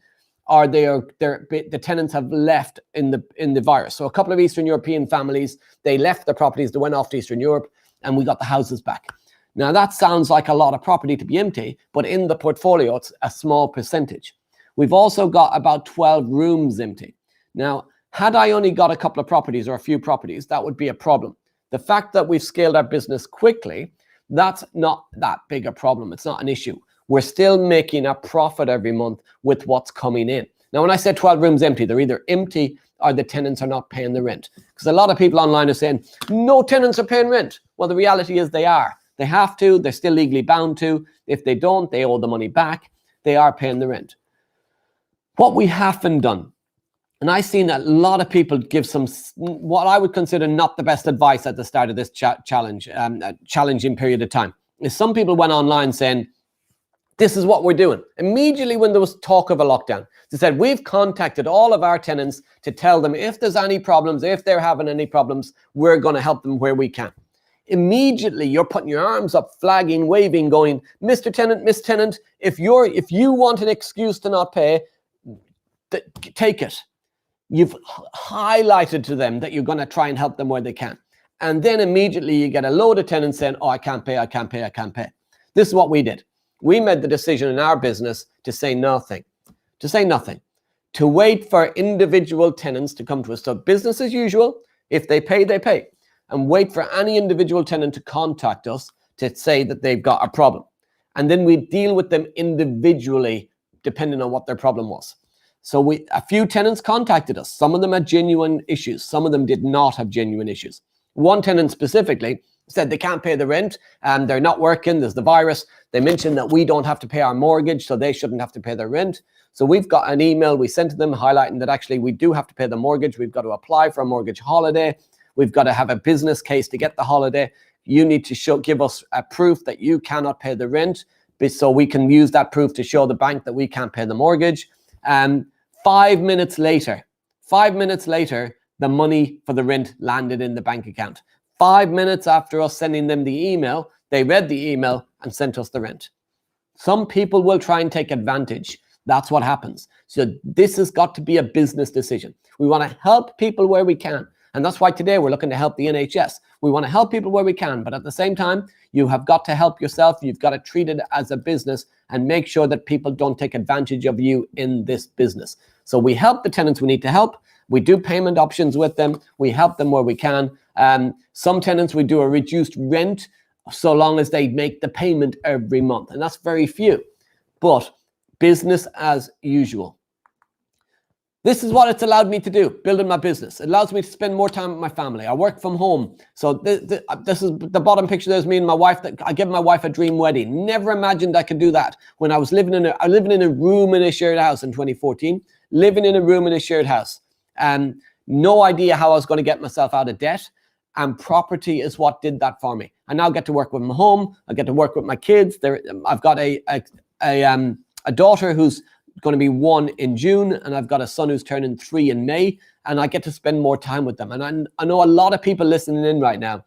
or the tenants have left in the virus. So a couple of Eastern European families, they left their properties, they went off to Eastern Europe, and we got the houses back. Now that sounds like a lot of property to be empty, but in the portfolio, it's a small percentage. We've also got about 12 rooms empty. Now, had I only got a couple of properties or a few properties, that would be a problem. The fact that we've scaled our business quickly, that's not that big a problem. It's not an issue. We're still making a profit every month with what's coming in. Now, when I say 12 rooms empty, they're either empty or the tenants are not paying the rent. Because a lot of people online are saying, no tenants are paying rent. Well, the reality is they are. They have to. They're still legally bound to. If they don't, they owe the money back. They are paying the rent. What we haven't done, and I've seen a lot of people give some, what I would consider not the best advice at the start of this challenging period of time, is some people went online saying, this is what we're doing. Immediately when there was talk of a lockdown, they said, we've contacted all of our tenants to tell them if there's any problems, if they're having any problems, we're going to help them where we can. Immediately you're putting your arms up, flagging, waving, going, Mr. Tenant, Miss Tenant, if you want an excuse to not pay, take it. You've highlighted to them that you're going to try and help them where they can. And then immediately you get a load of tenants saying, oh, I can't pay, I can't pay, I can't pay. This is what we did. We made the decision in our business to say nothing, to wait for individual tenants to come to us. So business as usual, if they pay, they pay. And wait for any individual tenant to contact us to say that they've got a problem. And then we deal with them individually, depending on what their problem was. So a few tenants contacted us. Some of them had genuine issues. Some of them did not have genuine issues. One tenant specifically said they can't pay the rent and they're not working. There's the virus. They mentioned that we don't have to pay our mortgage, so they shouldn't have to pay their rent. So we've got an email we sent to them highlighting that actually we do have to pay the mortgage. We've got to apply for a mortgage holiday. We've got to have a business case to get the holiday. You need to give us a proof that you cannot pay the rent, so we can use that proof to show the bank that we can't pay the mortgage. 5 minutes later, the money for the rent landed in the bank account. 5 minutes after us sending them the email, they read the email and sent us the rent. Some people will try and take advantage. That's what happens. So this has got to be a business decision. We want to help people where we can. And that's why today we're looking to help the NHS. We want to help people where we can, but at the same time, you have got to help yourself. You've got to treat it as a business and make sure that people don't take advantage of you in this business. So we help the tenants we need to help. We do payment options with them. We help them where we can. Some tenants, we do a reduced rent so long as they make the payment every month. And that's very few, but business as usual. This is what it's allowed me to do, building my business. It allows me to spend more time with my family. I work from home. So this is the bottom picture. There's me and my wife. I gave my wife a dream wedding. Never imagined I could do that when I was living in a room in a shared house in 2014. Living in a room in a shared house. No idea how I was going to get myself out of debt. And property is what did that for me. I now get to work with my home. I get to work with my kids. I've got a daughter who's going to be 1 in June, and I've got a son who's turning 3 in May, and I get to spend more time with them. And I know a lot of people listening in right now,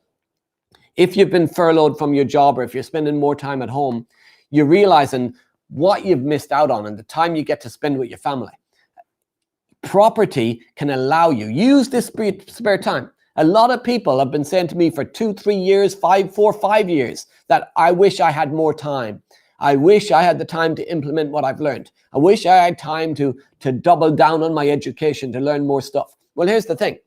if you've been furloughed from your job or if you're spending more time at home, you're realizing what you've missed out on and the time you get to spend with your family. Property can allow you, use this spare time. A lot of people have been saying to me for 2, 3 years, 5 years, that I wish I had more time. I wish I had the time to implement what I've learned. I wish I had time to double down on my education, to learn more stuff. Well, here's the thing.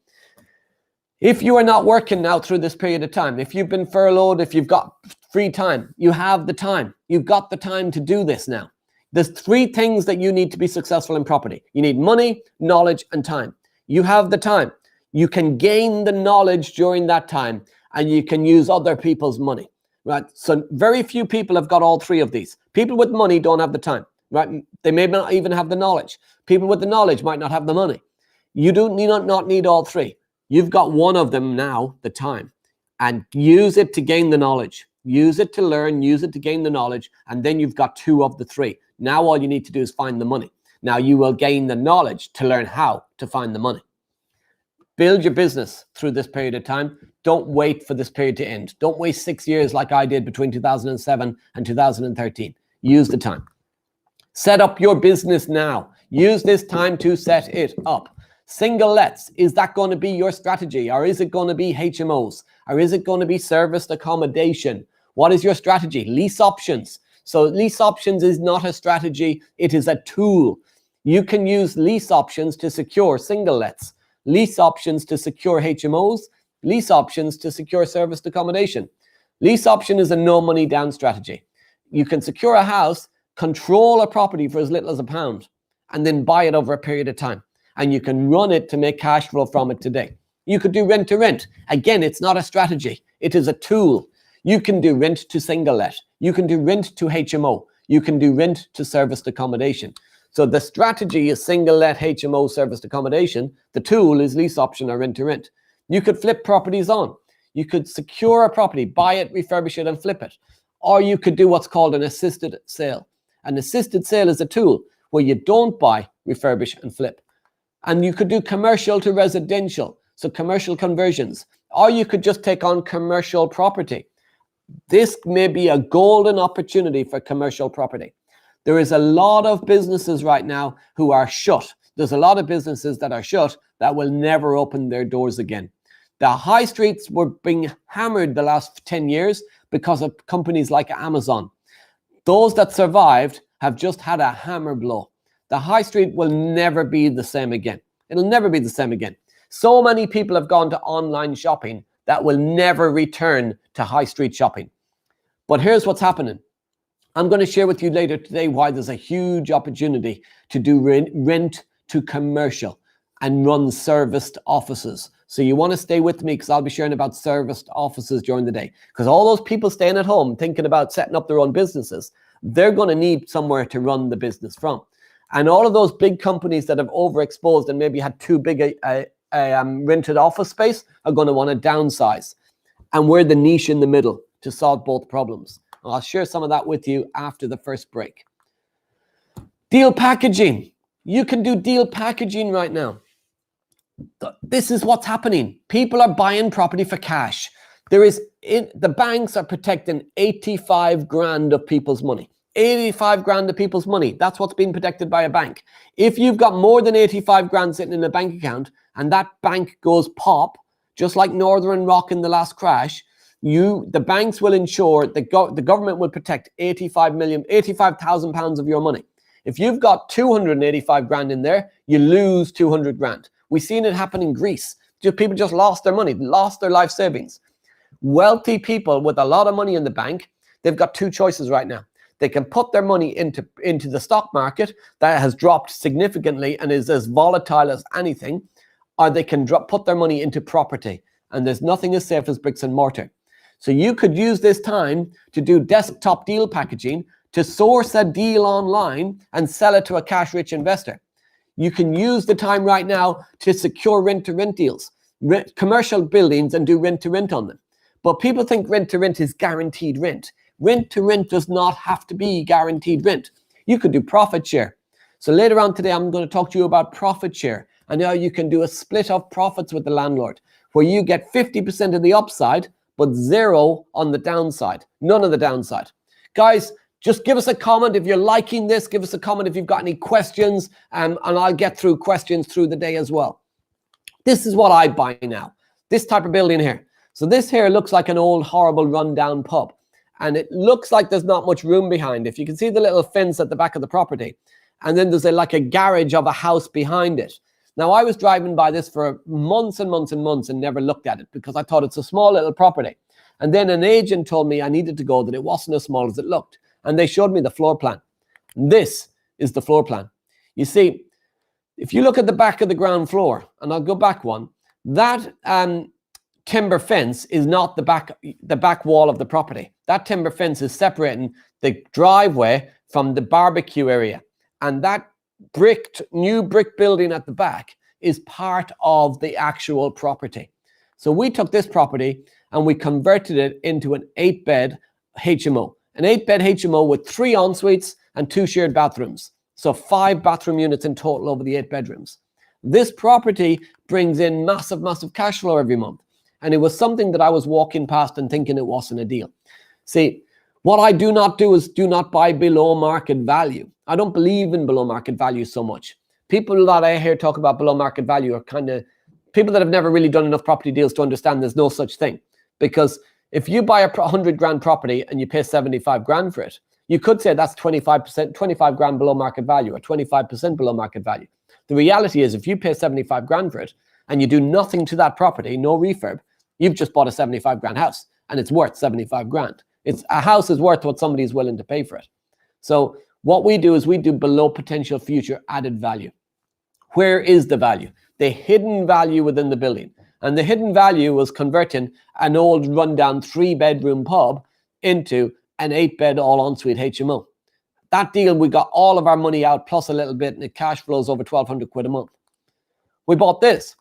If you are not working now through this period of time, if you've been furloughed, if you've got free time, you have the time. You've got the time to do this now. There's 3 things that you need to be successful in property. You need money, knowledge, and time. You have the time. You can gain the knowledge during that time, and you can use other people's money. Right, so very few people have got all 3 of these. People with money don't have the time, right? They may not even have the knowledge. People with the knowledge might not have the money. You do not need all 3. You've got one of them now, the time, and use it to gain the knowledge. Use it to learn, use it to gain the knowledge, and then you've got 2 of the 3. Now all you need to do is find the money. Now you will gain the knowledge to learn how to find the money. Build your business through this period of time. Don't wait for this period to end. Don't waste 6 years like I did between 2007 and 2013. Use the time. Set up your business now. Use this time to set it up. Single lets, is that going to be your strategy? Or is it going to be HMOs? Or is it going to be serviced accommodation? What is your strategy? Lease options. So lease options is not a strategy, it is a tool. You can use lease options to secure single lets, lease options to secure HMOs, lease options to secure serviced accommodation. Lease option is a no money down strategy. You can secure a house, control a property for as little as £1, and then buy it over a period of time. And you can run it to make cash flow from it today. You could do rent to rent. Again, it's not a strategy, it is a tool. You can do rent to single let. You can do rent to HMO. You can do rent to serviced accommodation. So the strategy is single let, HMO, serviced accommodation. The tool is lease option or rent to rent. You could flip properties on. You could secure a property, buy it, refurbish it, and flip it. Or you could do what's called an assisted sale. An assisted sale is a tool where you don't buy, refurbish, and flip. And you could do commercial to residential, so commercial conversions. Or you could just take on commercial property. This may be a golden opportunity for commercial property. There is a lot of businesses right now who are shut. There's a lot of businesses that are shut that will never open their doors again. The high streets were being hammered the last 10 years because of companies like Amazon. Those that survived have just had a hammer blow. The high street will never be the same again. It'll never be the same again. So many people have gone to online shopping that will never return to high street shopping. But here's what's happening. I'm going to share with you later today why there's a huge opportunity to do rent to commercial and run serviced offices. So you want to stay with me because I'll be sharing about serviced offices during the day. Because all those people staying at home thinking about setting up their own businesses, they're going to need somewhere to run the business from. And all of those big companies that have overexposed and maybe had too big a rented office space are going to want to downsize. And we're the niche in the middle to solve both problems. I'll share some of that with you after the first break. Deal packaging. You can do deal packaging right now. This is what's happening. People are buying property for cash. The banks are protecting 85 grand of people's money. 85 grand of people's money. That's what's being protected by a bank. If you've got more than 85 grand sitting in a bank account and that bank goes pop, just like Northern Rock in the last crash, the banks will ensure the government will protect 85,000 pounds of your money. If you've got 285 grand in there, you lose 200 grand. We've seen it happen in Greece. People just lost their money, lost their life savings. Wealthy people with a lot of money in the bank, they've got two choices right now. They can put their money into the stock market that has dropped significantly and is as volatile as anything, or they can put their money into property. And there's nothing as safe as bricks and mortar. So you could use this time to do desktop deal packaging, to source a deal online and sell it to a cash-rich investor. You can use the time right now to secure rent-to-rent deals, commercial buildings, and do rent-to-rent on them. But people think rent-to-rent is guaranteed rent. Rent-to-rent does not have to be guaranteed rent. You could do profit share. So later on today, I'm going to talk to you about profit share and how you can do a split of profits with the landlord, where you get 50% of the upside, but zero on the downside, none of the downside. Guys, just give us a comment if you're liking this. Give us a comment if you've got any questions, and I'll get through questions through the day as well. This is what I buy now, this type of building here. So this here looks like an old, horrible, rundown pub, and it looks like there's not much room behind. If you can see the little fence at the back of the property, and then there's like a garage of a house behind it. Now, I was driving by this for months and months and months and never looked at it because I thought it's a small little property. And then an agent told me I needed to go, that it wasn't as small as it looked. And they showed me the floor plan. This is the floor plan. You see, if you look at the back of the ground floor, and I'll go back one, that timber fence is not the back wall of the property. That timber fence is separating the driveway from the barbecue area. And that new brick building at the back is part of the actual property. So we took this property and we converted it into an 8-bed HMO. An 8-bed HMO with 3 en-suites and 2 shared bathrooms. So 5 bathroom units in total over the 8 bedrooms. This property brings in massive, massive cash flow every month. And it was something that I was walking past and thinking it wasn't a deal. See, what I do not do is do not buy below market value. I don't believe in below market value so much. People that I hear talk about below market value are kind of people that have never really done enough property deals to understand there's no such thing. Because If you buy a 100 grand property and you pay 75 grand for it, you could say that's 25%, 25 grand below market value or 25% below market value. The reality is if you pay 75 grand for it and you do nothing to that property, no refurb, you've just bought a 75 grand house and it's worth 75 grand. A house is worth what somebody is willing to pay for it. So what we do is we do below potential future added value. Where is the value? The hidden value within the building. And the hidden value was converting an old rundown 3-bedroom pub into an 8-bed all-ensuite HMO. That deal, we got all of our money out plus a little bit, and it cash flows over 1,200 quid a month. We bought this.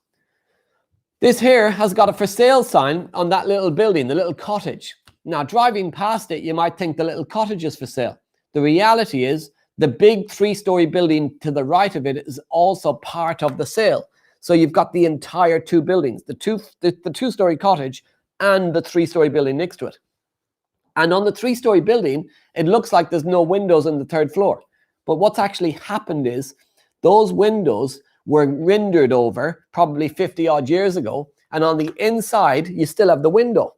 This here has got a for sale sign on that little building, the little cottage. Now, driving past it, you might think the little cottage is for sale. The reality is the big 3-story building to the right of it is also part of the sale. So you've got the entire 2 buildings, the 2-story cottage and the 3-story building next to it. And on the 3-story building, it looks like there's no windows on the 3rd floor. But what's actually happened is those windows were rendered over probably 50 odd years ago. And on the inside, you still have the window.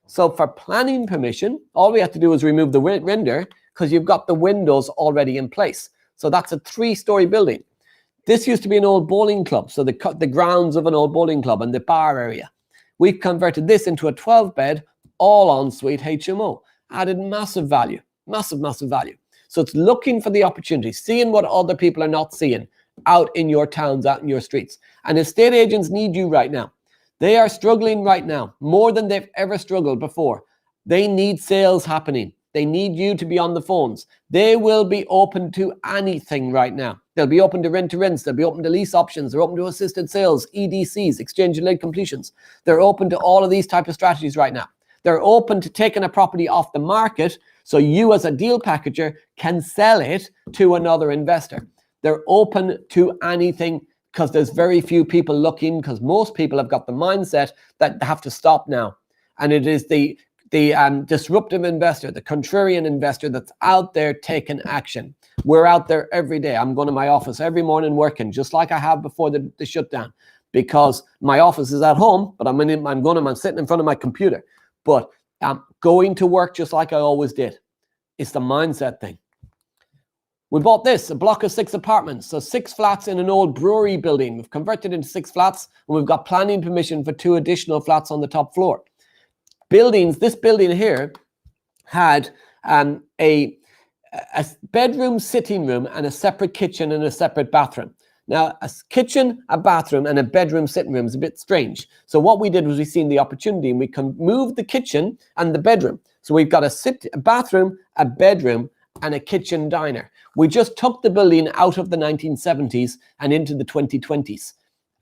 So for planning permission, all we have to do is remove the render because you've got the windows already in place. So that's a 3-story building. This used to be an old bowling club, so the grounds of an old bowling club and the bar area. We've converted this into a 12-bed, all-ensuite HMO. Added massive value, massive value. So it's looking for the opportunity, seeing what other people are not seeing out in your towns, out in your streets. And estate agents need you right now. They are struggling right now, more than they've ever struggled before. They need sales happening. They need you to be on the phones. They will be open to anything right now. They'll be open to rent-to-rents. They'll be open to lease options. They're open to assisted sales, EDCs, exchange and late completions. They're open to all of these type of strategies right now. They're open to taking a property off the market so you as a deal packager can sell it to another investor. They're open to anything because there's very few people looking, because most people have got the mindset that they have to stop now. And it is the disruptive investor, the contrarian investor that's out there taking action. We're out there every day. I'm going to my office every morning working, just like I have before the shutdown, because my office is at home, but I'm sitting in front of my computer. But I'm going to work just like I always did. It's the mindset thing. We bought this, a block of 6 apartments, so 6 flats in an old brewery building. We've converted into 6 flats, and we've got planning permission for 2 additional flats on the top floor. Buildings, this building here had a bedroom, sitting room, and a separate kitchen and a separate bathroom. Now, a kitchen, a bathroom, and a bedroom, sitting room is a bit strange. So what we did was we seen the opportunity, and we can move the kitchen and the bedroom. So we've got a bathroom, a bedroom, and a kitchen diner. We just took the building out of the 1970s and into the 2020s,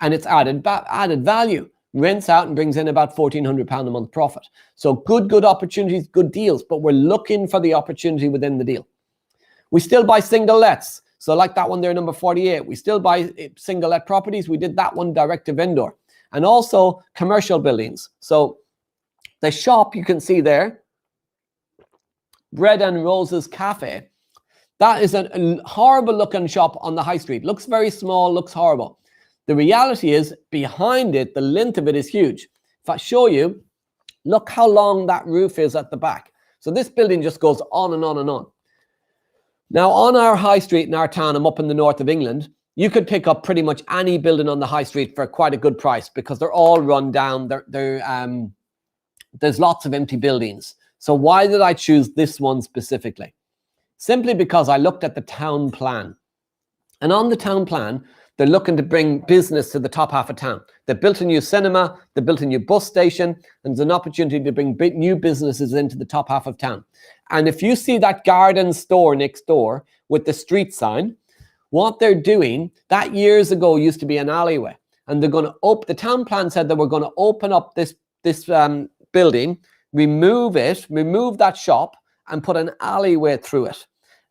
and it's added value. Rents out and brings in about £1,400 a month profit. So good opportunities, good deals, but we're looking for the opportunity within the deal. We still buy single lets. So like that one there, number 48, we still buy single let properties. We did that one direct to vendor, and also commercial buildings. So the shop you can see there, Bread and Roses Cafe, that is a horrible looking shop on the high street. Looks very small, looks horrible. The reality is behind it, the length of it is huge. If I show you, look how long that roof is at the back. So this building just goes on and on and on. Now on our high street in our town, I'm up in the north of England, you could pick up pretty much any building on the high street for quite a good price because they're all run down. There's lots of empty buildings. So why did I choose this one specifically? Simply because I looked at the town plan. And on the town plan, they're looking to bring business to the top half of town. They built a new cinema, they built a new bus station, and there's an opportunity to bring new businesses into the top half of town. And if you see that garden store next door with the street sign, what they're doing, that years ago used to be an alleyway. And they're going to open, the town plan said they were going to open up this building, remove that shop, and put an alleyway through it.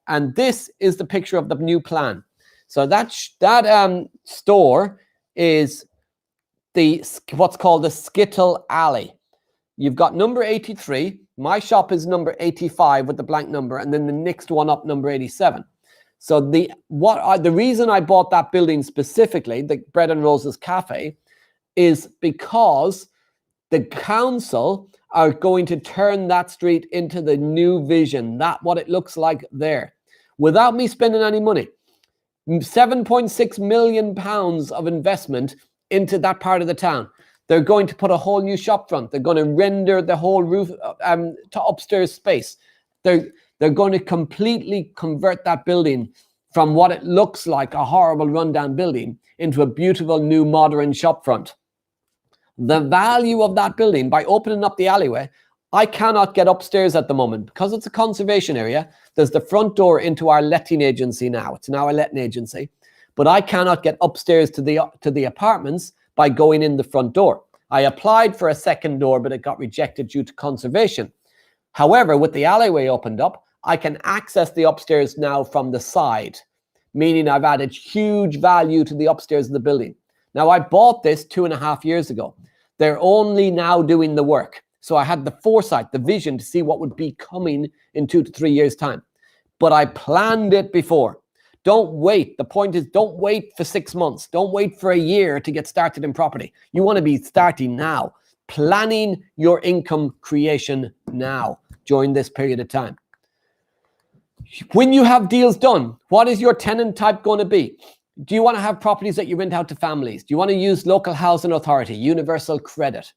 And this is the picture of the new plan. So that store is what's called the Skittle Alley. You've got number 83. My shop is number 85 with the blank number, and then the next one up, number 87. So the reason I bought that building specifically, the Bread and Roses Cafe, is because the council are going to turn that street into the new vision, that what it looks like there, without me spending any money. 7.6 million pounds of investment into that part of the town. They're going to put a whole new shop front. They're going to render the whole roof to upstairs space. They're going to completely convert that building from what it looks like, a horrible rundown building, into a beautiful new modern shop front. The value of that building, by opening up the alleyway, I cannot get upstairs at the moment because it's a conservation area. There's the front door into our letting agency now. It's now a letting agency, but I cannot get upstairs to the apartments by going in the front door. I applied for a second door, but it got rejected due to conservation. However, with the alleyway opened up, I can access the upstairs now from the side, meaning I've added huge value to the upstairs of the building. Now, I bought this 2.5 years ago. They're only now doing the work. So I had the foresight, the vision to see what would be coming in 2 to 3 years' time. But I planned it before. Don't wait. The point is, don't wait for 6 months. Don't wait for a year to get started in property. You want to be starting now, planning your income creation now during this period of time. When you have deals done, what is your tenant type going to be? Do you want to have properties that you rent out to families? Do you want to use local housing authority, universal credit?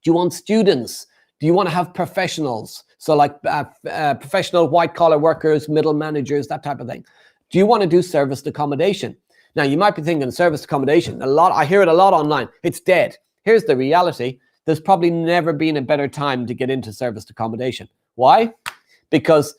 Do you want students? Do you want to have professionals? So like professional white collar workers, middle managers, that type of thing. Do you want to do serviced accommodation? Now you might be thinking serviced accommodation, I hear it a lot online. It's dead. Here's the reality. There's probably never been a better time to get into serviced accommodation. Why? Because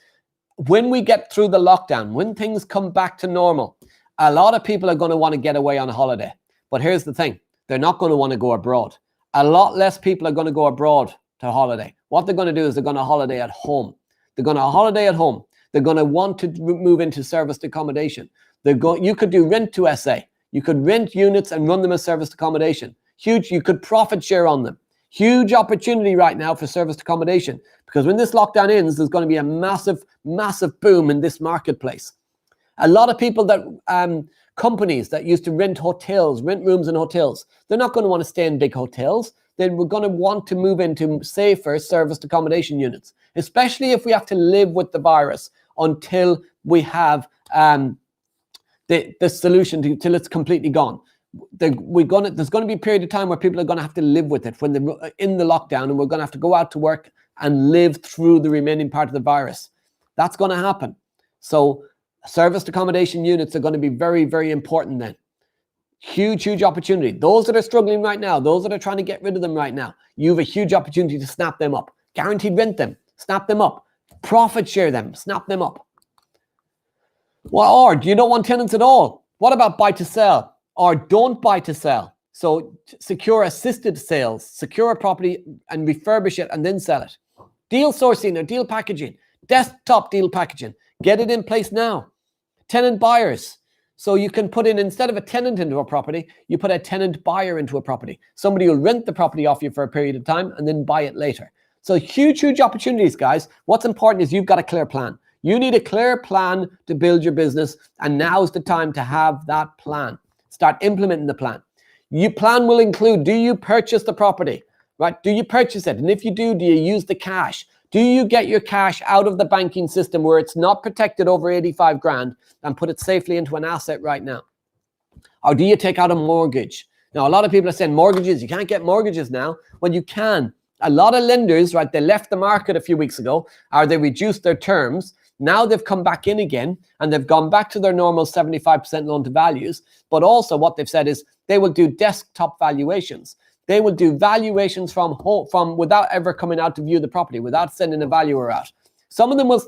when we get through the lockdown, when things come back to normal, a lot of people are going to want to get away on holiday. But here's the thing. They're not going to want to go abroad. A lot less people are going to go abroad to holiday. What they're going to do is they're going to holiday at home. They're going to holiday at home. They're going to want to move into serviced accommodation. You could do rent to SA. You could rent units and run them as serviced accommodation. Huge. You could profit share on them. Huge opportunity right now for serviced accommodation, because when this lockdown ends, there's going to be a massive, massive boom in this marketplace. A lot of people that companies that used to rent hotels, rent rooms in hotels, they're not going to want to stay in big hotels. They're going to want to move into safer serviced accommodation units, especially if we have to live with the virus until we have the solution till it's completely gone. There's going to be a period of time where people are going to have to live with it when they're in the lockdown, and we're going to have to go out to work and live through the remaining part of the virus. That's going to happen. So serviced accommodation units are going to be very, very important then. Huge, huge opportunity. Those that are struggling right now, those that are trying to get rid of them right now, you have a huge opportunity to snap them up. Guaranteed rent them, snap them up. Profit share them, snap them up. Well, or do you don't want tenants at all? What about buy to sell? Or don't buy to sell. So secure assisted sales, secure a property and refurbish it and then sell it. Deal sourcing or deal packaging, desktop deal packaging. Get it in place now. Tenant buyers. So you can put in, instead of a tenant into a property, you put a tenant buyer into a property. Somebody will rent the property off you for a period of time and then buy it later. So huge, huge opportunities, guys. What's important is you've got a clear plan. You need a clear plan to build your business, and now's the time to have that plan. Start implementing the plan. Your plan will include, do you purchase the property, right? Do you purchase it? And if you do you use the cash? Do you get your cash out of the banking system where it's not protected over 85 grand and put it safely into an asset right now? Or do you take out a mortgage? Now, a lot of people are saying mortgages, you can't get mortgages now. Well, you can. A lot of lenders, right, they left the market a few weeks ago, or they reduced their terms. Now they've come back in again and they've gone back to their normal 75% loan to values. But also what they've said is they will do desktop valuations. They will do valuations from without ever coming out to view the property, without sending a valuer out. Some of them will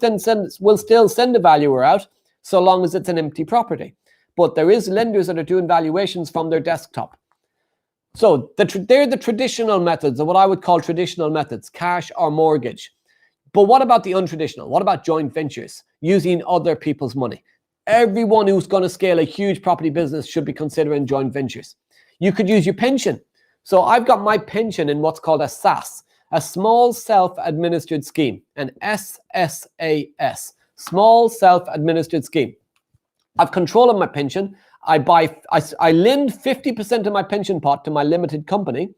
still send a valuer out so long as it's an empty property. But there is lenders that are doing valuations from their desktop. So they're the traditional methods, or what I would call traditional methods, cash or mortgage. But what about the untraditional? What about joint ventures, using other people's money? Everyone who's going to scale a huge property business should be considering joint ventures. You could use your pension. So I've got my pension in what's called a SAS, a small self-administered scheme, an SSAS, small self-administered scheme. I've control of my pension. I lend 50% of my pension pot to my limited company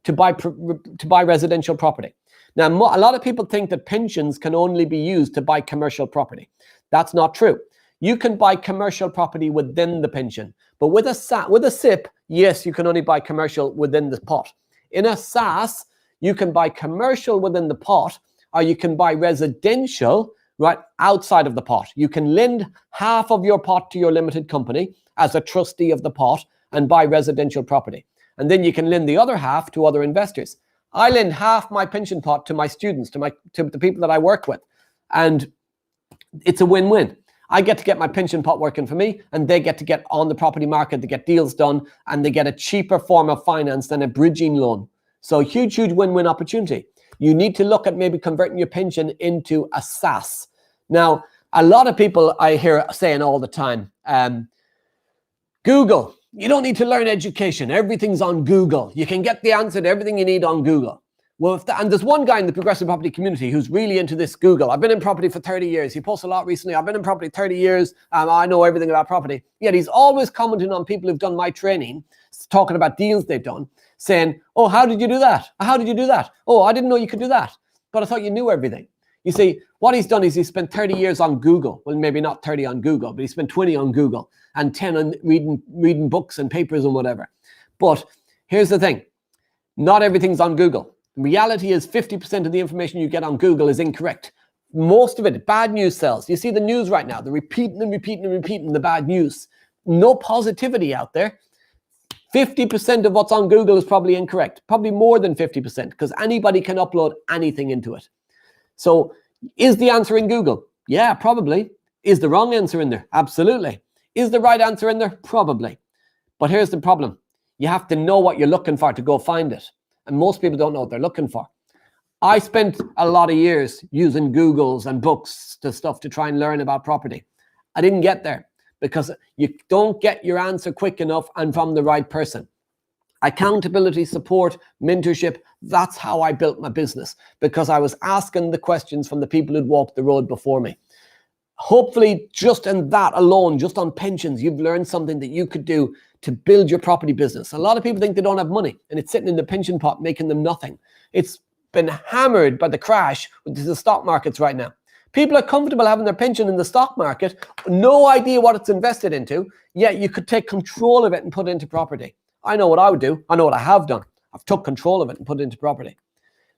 to buy residential property. Now, a lot of people think that pensions can only be used to buy commercial property. That's not true. You can buy commercial property within the pension, but with a SIP, yes, you can only buy commercial within the pot. In a SAS, you can buy commercial within the pot, or you can buy residential right outside of the pot. You can lend half of your pot to your limited company as a trustee of the pot and buy residential property. And then you can lend the other half to other investors. I lend half my pension pot to my students, to the people that I work with. And it's a win-win. I get to get my pension pot working for me, and they get to get on the property market, they get deals done, and they get a cheaper form of finance than a bridging loan. So huge, huge win-win opportunity. You need to look at maybe converting your pension into a SAS. Now, a lot of people I hear saying all the time, Google, you don't need to learn education. Everything's on Google. You can get the answer to everything you need on Google. Well, and there's one guy in the progressive property community who's really into this Google. I've been in property for 30 years. He posts a lot recently. I've been in property 30 years. I know everything about property. Yet he's always commenting on people who've done my training, talking about deals they've done, saying, oh, how did you do that? How did you do that? Oh, I didn't know you could do that. But I thought you knew everything. You see, what he's done is he's spent 30 years on Google. Well, maybe not 30 on Google, but he spent 20 on Google and 10 on reading books and papers and whatever. But here's the thing. Not everything's on Google. The reality is 50% of the information you get on Google is incorrect. Most of it, bad news sells. You see the news right now. They're repeating and repeating and repeating the bad news. No positivity out there. 50% of what's on Google is probably incorrect. Probably more than 50% because anybody can upload anything into it. So is the answer in Google? Yeah, probably. Is the wrong answer in there? Absolutely. Is the right answer in there? Probably. But here's the problem. You have to know what you're looking for to go find it. And most people don't know what they're looking for. I spent a lot of years using Googles and books to try and learn about property. I didn't get there because you don't get your answer quick enough and from the right person. Accountability, support, mentorship, that's how I built my business because I was asking the questions from the people who'd walked the road before me. Hopefully, just in that alone, just on pensions, you've learned something that you could do to build your property business. A lot of people think they don't have money and it's sitting in the pension pot making them nothing. It's been hammered by the crash with the stock markets right now. People are comfortable having their pension in the stock market, no idea what it's invested into, yet you could take control of it and put it into property. I know what I would do. I know what I have done. I've took control of it and put it into property.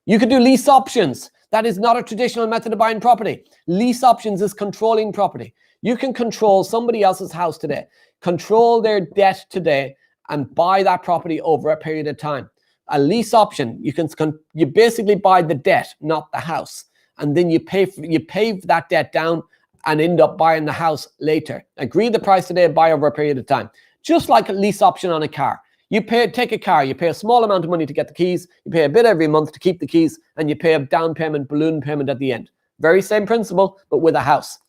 You could do lease options. That is not a traditional method of buying property. Lease options is controlling property. You can control somebody else's house today, control their debt today, and buy that property over a period of time. A lease option, you basically buy the debt, not the house, and then you pay that debt down and end up buying the house later. Agree the price today, buy over a period of time. Just like a lease option on a car. You take a car, you pay a small amount of money to get the keys, you pay a bit every month to keep the keys, and you pay a down payment, balloon payment at the end. Very same principle, but with a house.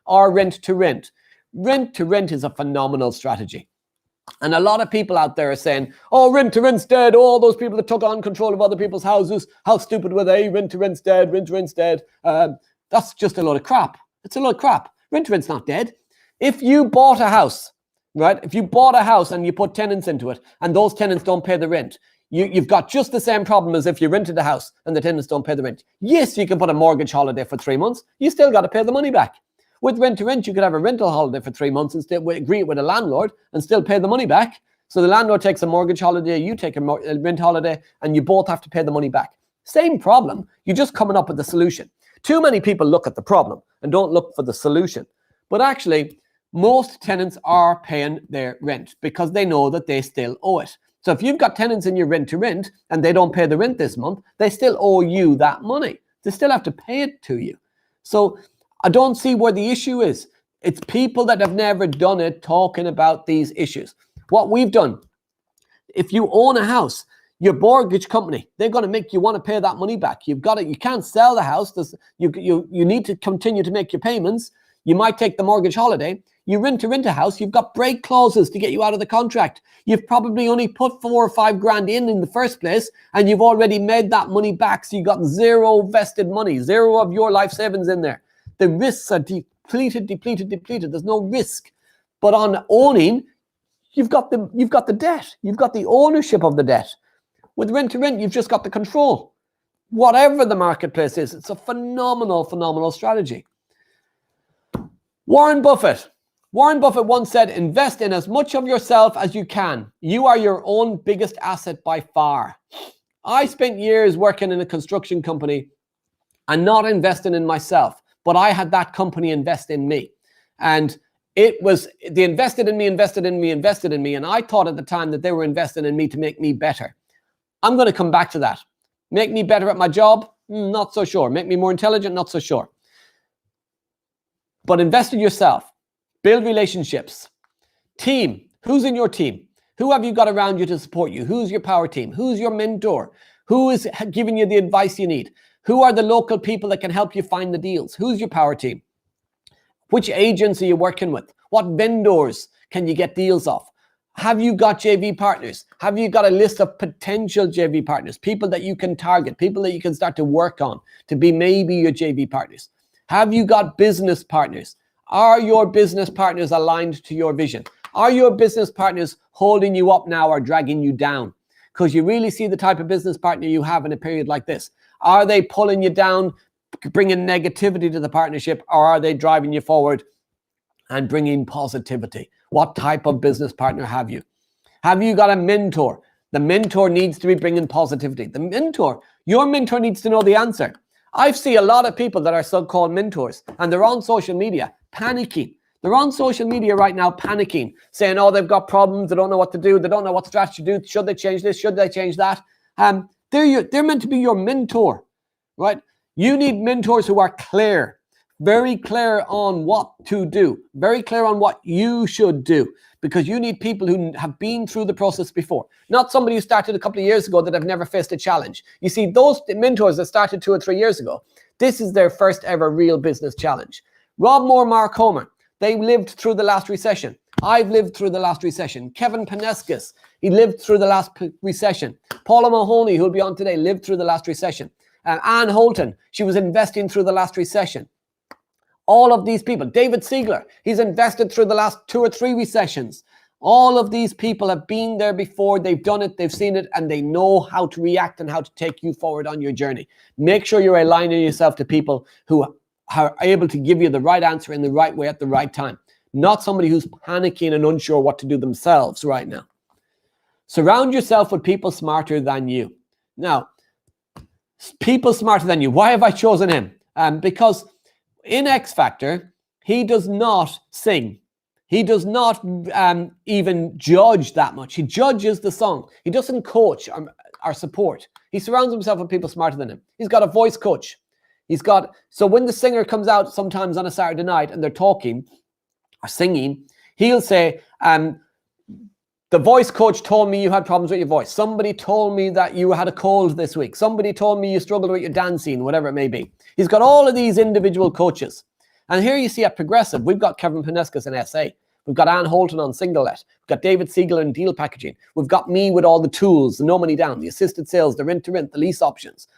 Or rent to rent. Rent to rent is a phenomenal strategy. And a lot of people out there are saying, oh, rent to rent's dead. All those people that took on control of other people's houses, how stupid were they? Rent to rent's dead, rent to rent's dead. That's just a load of crap. It's a load of crap. Rent to rent's not dead. If you bought a house, right? If you bought a house and you put tenants into it and those tenants don't pay the rent, you've got just the same problem as if you rented a house and the tenants don't pay the rent. Yes, you can put a mortgage holiday for 3 months. You still got to pay the money back. With rent to rent, you could have a rental holiday for 3 months and still agree it with a landlord and still pay the money back. So the landlord takes a mortgage holiday, you take a rent holiday, and you both have to pay the money back. Same problem. You're just coming up with the solution. Too many people look at the problem and don't look for the solution. But actually, most tenants are paying their rent because they know that they still owe it. So if you've got tenants in your rent to rent and they don't pay the rent this month, they still owe you that money. They still have to pay it to you. So I don't see where the issue is. It's people that have never done it talking about these issues. What we've done, if you own a house, your mortgage company, they're going to make you want to pay that money back. You've got it. You can't sell the house. You need to continue to make your payments. You might take the mortgage holiday. You rent a house. You've got break clauses to get you out of the contract. You've probably only put 4 or 5 grand in the first place, and you've already made that money back. So you got zero vested money, zero of your life savings in there. The risks are depleted. There's no risk. But on owning, you've got the debt. You've got the ownership of the debt. With rent to rent, you've just got the control. whatever the marketplace is. It's a phenomenal, phenomenal strategy. Warren Buffett. Warren Buffett once said, invest in as much of yourself as you can. You are your own biggest asset by far. I spent years working in a construction company and not investing in myself, but I had that company invest in me. And it was, they invested in me, and I thought at the time that they were investing in me to make me better. I'm going to come back to that. Make me better at my job? Not so sure. Make me more intelligent? Not so sure. But invest in yourself. Build relationships. Team. Who's in your team? Who have you got around you to support you? Who's your power team? Who's your mentor? Who is giving you the advice you need? Who are the local people that can help you find the deals? Who's your power team? Which agents are you working with? What vendors can you get deals off? Have you got JV partners? Have you got a list of potential JV partners? People that you can target, people that you can start to work on to be maybe your JV partners. Have you got business partners? Are your business partners aligned to your vision? Are your business partners holding you up now or dragging you down? Because you really see the type of business partner you have in a period like this. Are they pulling you down, bringing negativity to the partnership, or are they driving you forward and bringing positivity? What type of business partner have you? Have you got a mentor? The mentor needs to be bringing positivity. Your mentor needs to know the answer. I see a lot of people that are so-called mentors, and they're on social media panicking. They're on social media right now panicking, saying, oh, they've got problems, they don't know what to do, they don't know what strategy to do, should they change this, should they change that? They're meant to be your mentor, right? You need mentors who are clear, very clear on what to do, very clear on what you should do, because you need people who have been through the process before, not somebody who started a couple of years ago that have never faced a challenge. You see, those mentors that started 2 or 3 years ago, this is their first ever real business challenge. Rob Moore, Mark Homer, they lived through the last recession. I've lived through the last recession. Kevin Paneskis, he lived through the last recession. Paula Mahoney, who'll be on today, lived through the last recession. Ann Holton, she was investing through the last recession. All of these people. David Siegler, he's invested through the last 2 or 3 recessions. All of these people have been there before. They've done it, they've seen it, and they know how to react and how to take you forward on your journey. Make sure you're aligning yourself to people who are able to give you the right answer in the right way at the right time. Not somebody who's panicking and unsure what to do themselves right now. Surround yourself with people smarter than you. Now, people smarter than you. Why have I chosen him? Because in X Factor, he does not sing. He does not even judge that much. He judges the song. He doesn't coach or support. He surrounds himself with people smarter than him. He's got a voice coach. So when the singer comes out sometimes on a Saturday night and they're talking or singing, he'll say, the voice coach told me you had problems with your voice. Somebody told me that you had a cold this week. Somebody told me you struggled with your dancing, whatever it may be. He's got all of these individual coaches. And here you see at Progressive, we've got Kevin Paneskis in SA. We've got Ann Holton on Singlet. We've got David Siegler in deal packaging. We've got me with all the tools, the no money down, the assisted sales, the rent to rent, the lease options.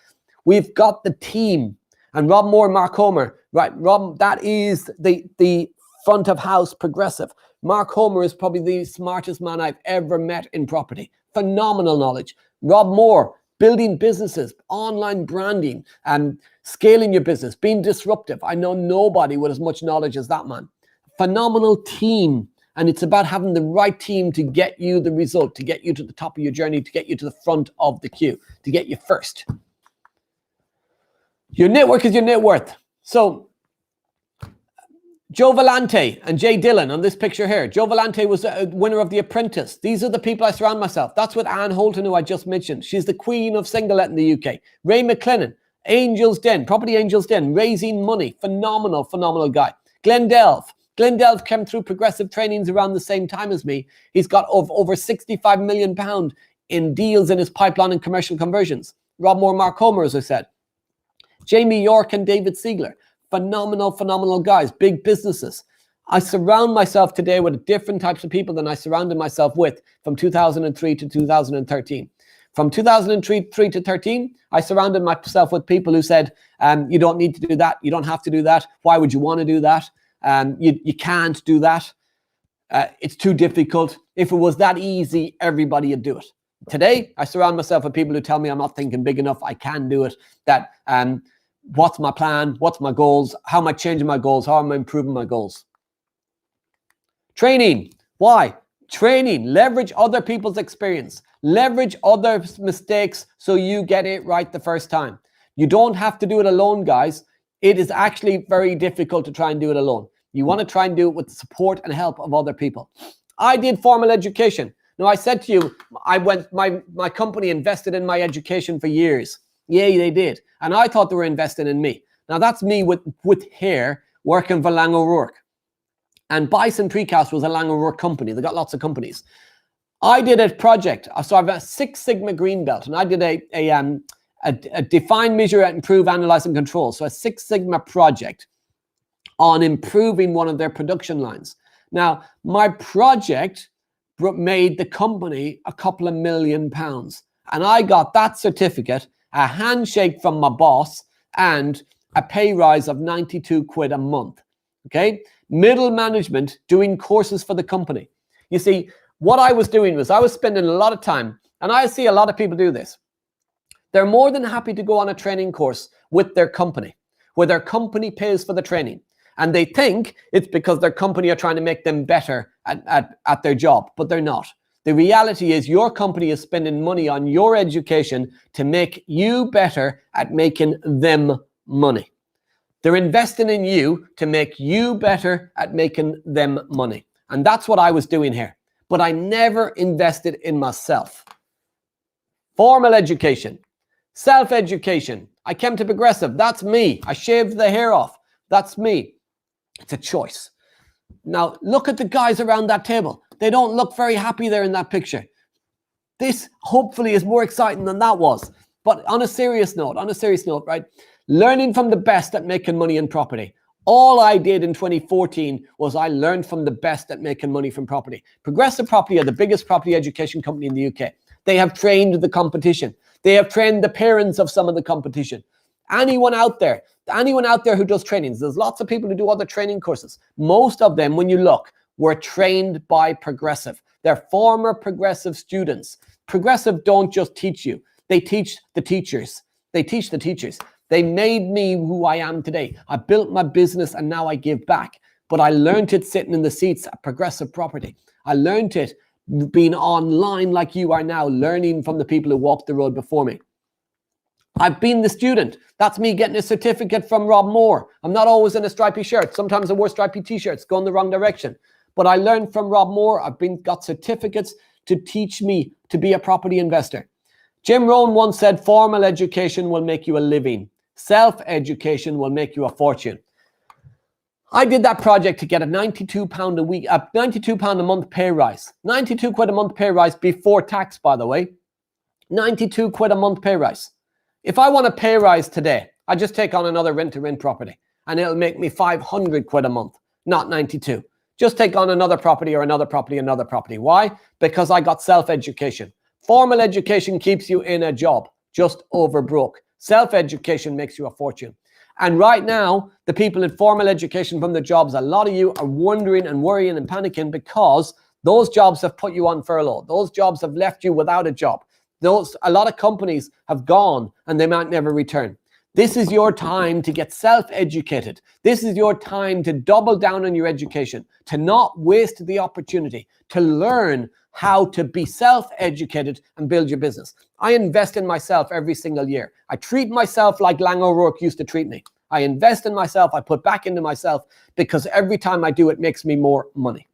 We've got the team. And Rob Moore, Mark Homer, right? Rob, that is the front of house Progressive. Mark Homer is probably the smartest man I've ever met in property. Phenomenal knowledge. Rob Moore, building businesses, online branding, scaling your business, being disruptive. I know nobody with as much knowledge as that man. Phenomenal team. And it's about having the right team to get you the result, to get you to the top of your journey, to get you to the front of the queue, to get you first. Your network is your net worth. So Joe Vellante and Jay Dillon on this picture here. Joe Vellante was a winner of The Apprentice. These are the people I surround myself. That's with Ann Holton, who I just mentioned. She's the queen of Singlet in the UK. Ray McLennan, Angels Den, Property Angels Den, raising money. Phenomenal, phenomenal guy. Glenn Delve. Glenn Delve came through Progressive trainings around the same time as me. He's got over £65 million in deals in his pipeline and commercial conversions. Rob Moore, Mark Homer, as I said. Jamie York and David Siegler. Phenomenal, phenomenal guys, big businesses. I surround myself today with different types of people than I surrounded myself with from 2003 to 2013. From 2003 to 13, I surrounded myself with people who said, you don't need to do that. You don't have to do that. Why would you want to do that? You can't do that. It's too difficult. If it was that easy, everybody would do it. Today, I surround myself with people who tell me I'm not thinking big enough, I can do it, that what's my plan, what's my goals, how am I changing my goals, how am I improving my goals. Training. Why? Training. Leverage other people's experience. Leverage other mistakes so you get it right the first time. You don't have to do it alone, guys. It is actually very difficult to try and do it alone. You want to try and do it with the support and help of other people. I did formal education. Now, I said to you, my company invested in my education for years. Yeah, they did. And I thought they were investing in me. Now, that's me with hair working for Lang O'Rourke. And Bison Precast was a Lang O'Rourke company. They got lots of companies. I did a project. So I have a 6 Sigma green belt, and I did a define, measure, improve, analyze, and control. So a 6 Sigma project on improving one of their production lines. Now, my project made the company a couple of £1 million. And I got that certificate, a handshake from my boss, and a pay rise of 92 quid a month. Okay? Middle management doing courses for the company. You see, what I was doing was I was spending a lot of time, and I see a lot of people do this. They're more than happy to go on a training course with their company, where their company pays for the training. And they think it's because their company are trying to make them better at their job, but they're not. The reality is your company is spending money on your education to make you better at making them money. They're investing in you to make you better at making them money. And that's what I was doing here. But I never invested in myself. Formal education, self-education. I came to Progressive. That's me. I shaved the hair off. That's me. It's a choice. Now, look at the guys around that table. They don't look very happy there in that picture. This hopefully is more exciting than that was. But on a serious note, right? Learning from the best at making money in property. All I did in 2014 was I learned from the best at making money from property. Progressive Property are the biggest property education company in the UK. They have trained the competition. They have trained the parents of some of the competition. Anyone out there who does trainings, there's lots of people who do other training courses. Most of them, when you look, were trained by Progressive. They're former Progressive students. Progressive don't just teach you. They teach the teachers. They made me who I am today. I built my business and now I give back. But I learned it sitting in the seats at Progressive Property. I learned it being online like you are now, learning from the people who walked the road before me. I've been the student. That's me getting a certificate from Rob Moore. I'm not always in a stripy shirt. Sometimes I wore stripy t-shirts, going the wrong direction. But I learned from Rob Moore. I've got certificates to teach me to be a property investor. Jim Rohn once said, formal education will make you a living. Self-education will make you a fortune. I did that project to get a £92 a week, a £92 a month pay rise. 92 quid a month pay rise before tax, by the way. 92 quid a month pay rise. If I want a pay rise today, I just take on another rent-to-rent property and it'll make me 500 quid a month, not 92. Just take on another property or another property. Why? Because I got self-education. Formal education keeps you in a job, just over broke. Self-education makes you a fortune. And right now, the people in formal education from the jobs, a lot of you are wondering and worrying and panicking because those jobs have put you on furlough. Those jobs have left you without a job. A lot of companies have gone and they might never return. This is your time to get self-educated. This is your time to double down on your education, to not waste the opportunity, to learn how to be self-educated and build your business. I invest in myself every single year. I treat myself like Lang O'Rourke used to treat me. I invest in myself. I put back into myself because every time I do, it makes me more money.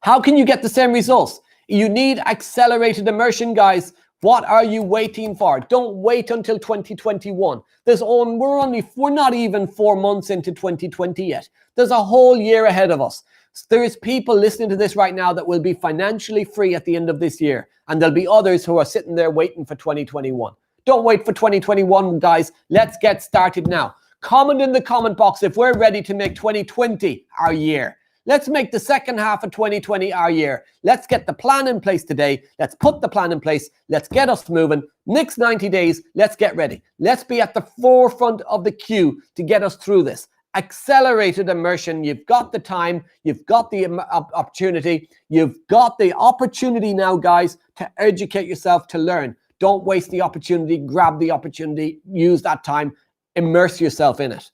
How can you get the same results? You need accelerated immersion, guys. What are you waiting for? Don't wait until 2021. We're not even 4 months into 2020 yet. There's a whole year ahead of us. There's people listening to this right now that will be financially free at the end of this year. And there'll be others who are sitting there waiting for 2021. Don't wait for 2021, guys. Let's get started now. Comment in the comment box if we're ready to make 2020 our year. Let's make the second half of 2020 our year. Let's get the plan in place today. Let's put the plan in place. Let's get us moving. Next 90 days, let's get ready. Let's be at the forefront of the queue to get us through this. accelerated immersion. You've got the time, you've got the opportunity, you've got the opportunity now, guys, to educate yourself, to learn. Don't waste the opportunity, grab the opportunity, use that time, immerse yourself in it.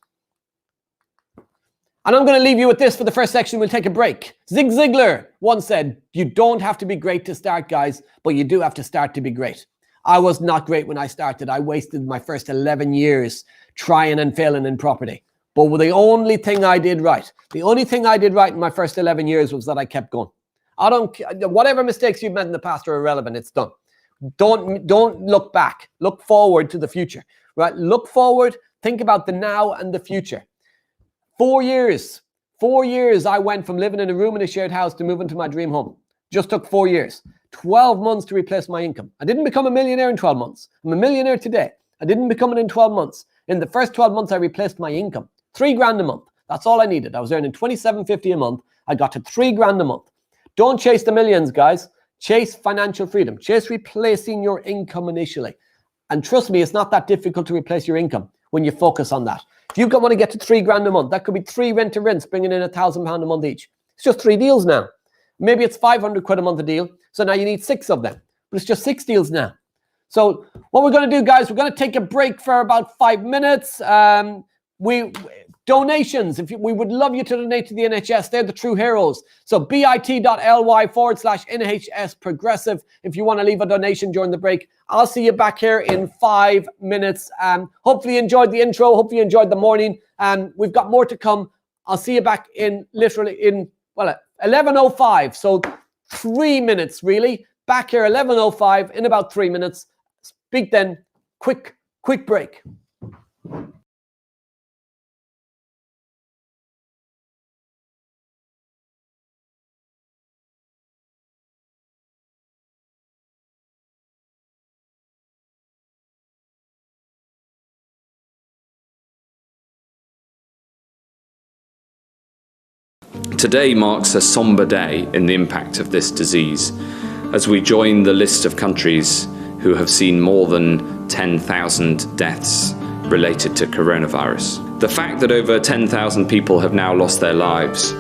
And I'm going to leave you with this for the first section. We'll take a break. Zig Ziglar once said, you don't have to be great to start, guys, but you do have to start to be great. I was not great when I started. I wasted my first 11 years trying and failing in property. But the only thing I did right in my first 11 years was that I kept going. Whatever mistakes you've made in the past are irrelevant. It's done. Don't look back. Look forward to the future, right? Look forward. Think about the now and the future. 4 years I went from living in a room in a shared house to moving to my dream home. Just took 4 years. 12 months to replace my income. I didn't become a millionaire in 12 months. I'm a millionaire today. I didn't become it in 12 months. In the first 12 months, I replaced my income. $3,000 a month. That's all I needed. I was earning $27.50 a month. I got to $3,000 a month. Don't chase the millions, guys. Chase financial freedom. Chase replacing your income initially. And trust me, it's not that difficult to replace your income when you focus on that. If you want to get to $3,000 a month, that could be 3 rent-to-rents, bringing in £1,000 a month each. It's just 3 deals now. Maybe it's 500 quid a month a deal. So now you need 6 of them, but it's just 6 deals now. So what we're going to do, guys, we're going to take a break for about 5 minutes. Donations, we would love you to donate to the NHS. They're the true heroes. So bit.ly/NHS Progressive if you want to leave a donation during the break. I'll see you back here in 5 minutes. Hopefully you enjoyed the intro. Hopefully you enjoyed the morning. We've got more to come. I'll see you back in 11:05. So 3 minutes, really. Back here 11:05 in about 3 minutes. Speak then. Quick break. Today marks a somber day in the impact of this disease, as we join the list of countries who have seen more than 10,000 deaths related to coronavirus. The fact that over 10,000 people have now lost their lives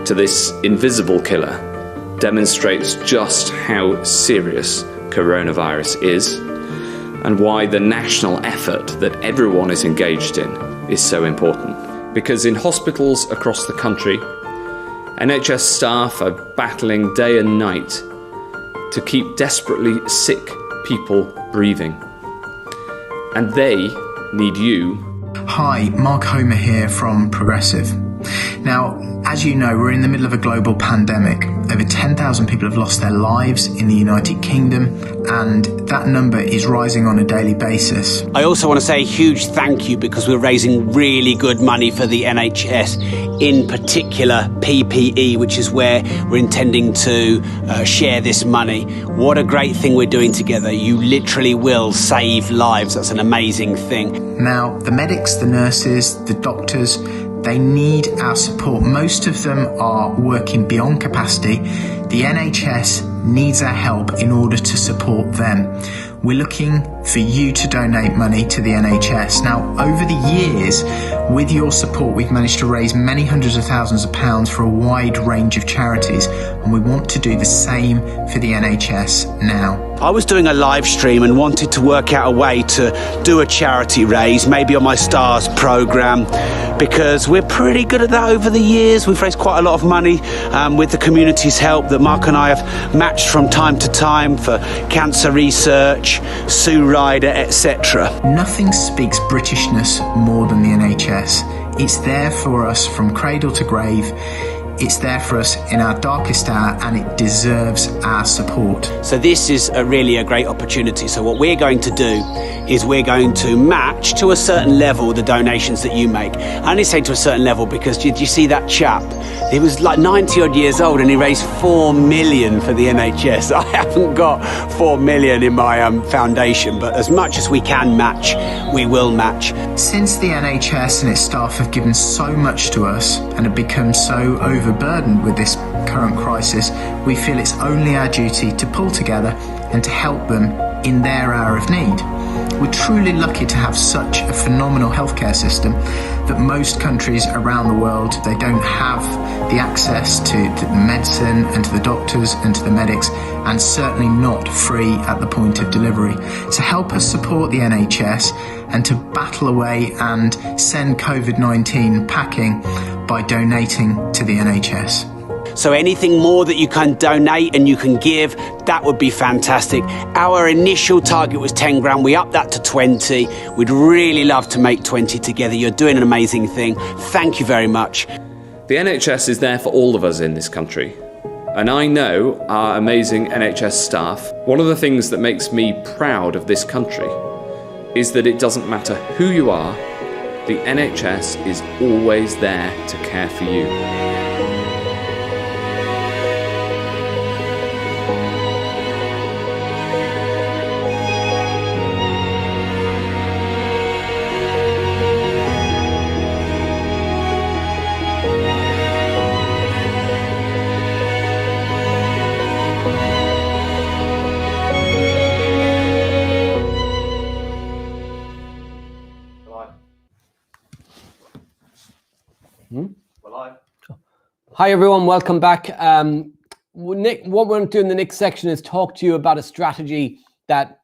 to this invisible killer demonstrates just how serious coronavirus is and why the national effort that everyone is engaged in is so important. Because in hospitals across the country, NHS staff are battling day and night to keep desperately sick people breathing. And they need you. Hi, Mark Homer here from Progressive. Now, as you know, we're in the middle of a global pandemic. Over 10,000 people have lost their lives in the United Kingdom, and that number is rising on a daily basis. I also want to say a huge thank you because we're raising really good money for the NHS, in particular PPE, which is where we're intending to share this money. What a great thing we're doing together. You literally will save lives. That's an amazing thing. Now, the medics, the nurses, the doctors, they need our support. Most of them are working beyond capacity. The NHS needs our help in order to support them. We're looking for you to donate money to the NHS. Now, over the years, with your support, we've managed to raise many hundreds of thousands of pounds for a wide range of charities, and we want to do the same for the NHS now. I was doing a live stream and wanted to work out a way to do a charity raise, maybe on my Stars programme, because we're pretty good at that over the years. We've raised quite a lot of money with the community's help that Mark and I have matched from time to time for cancer research, Sue Ryder, etc. Nothing speaks Britishness more than the NHS. It's there for us from cradle to grave. It's there for us in our darkest hour, and it deserves our support. So this is really a great opportunity. So what we're going to do is we're going to match to a certain level the donations that you make. I only say to a certain level because did you see that chap? He was like 90 odd years old and he raised 4 million for the NHS. I haven't got 4 million in my foundation, but as much as we can match, we will match. Since the NHS and its staff have given so much to us and have become so overburdened with this current crisis, we feel it's only our duty to pull together and to help them in their hour of need. We're truly lucky to have such a phenomenal healthcare system that most countries around the world, they don't have the access to the medicine and to the doctors and to the medics, and certainly not free at the point of delivery. So help us support the NHS and to battle away and send COVID-19 packing by donating to the NHS. So anything more that you can donate and you can give, that would be fantastic. Our initial target was 10 grand. We upped that to 20. We'd really love to make 20 together. You're doing an amazing thing. Thank you very much. The NHS is there for all of us in this country. And I know our amazing NHS staff. One of the things that makes me proud of this country is that it doesn't matter who you are, the NHS is always there to care for you. Hi everyone, welcome back. Nick, what we're going to do in the next section is talk to you about a strategy that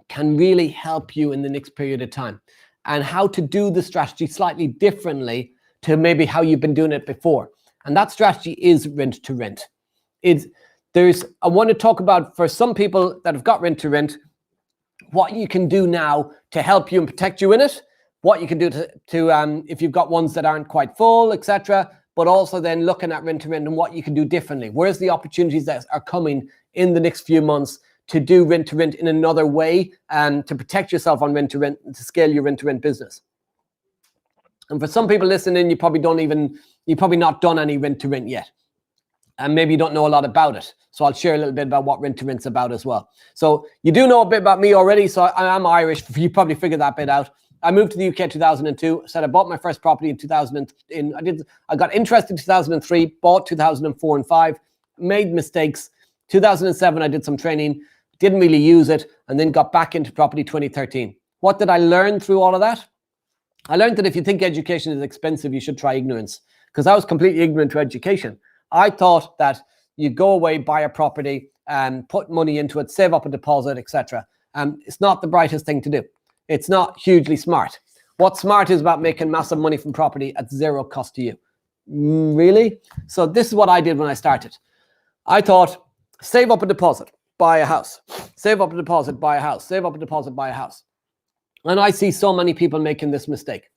can really help you in the next period of time, and how to do the strategy slightly differently to maybe how you've been doing it before. And that strategy is rent to rent. I want to talk about, for some people that have got rent to rent, what you can do now to help you and protect you in it, what you can do to if you've got ones that aren't quite full, etc., but also then looking at rent to rent and what you can do differently. Where's the opportunities that are coming in the next few months to do rent to rent in another way, and to protect yourself on rent to rent and to scale your rent to rent business. And for some people listening, you've probably not done any rent to rent yet. And maybe you don't know a lot about it. So I'll share a little bit about what rent to rent's about as well. So you do know a bit about me already. So I am Irish. You probably figured that bit out. I moved to the UK in 2002. Said I bought my first property in 2000. I got interested in 2003. Bought 2004 and 5. Made mistakes. 2007 I did some training. Didn't really use it, and then got back into property 2013. What did I learn through all of that? I learned that if you think education is expensive, you should try ignorance. Because I was completely ignorant to education. I thought that you go away, buy a property, and put money into it, save up a deposit, etc. It's not the brightest thing to do. It's not hugely smart. What's smart is about making massive money from property at zero cost to you. Really? So this is what I did when I started. I thought, save up a deposit, buy a house. Save up a deposit, buy a house. Save up a deposit, buy a house. And I see so many people making this mistake.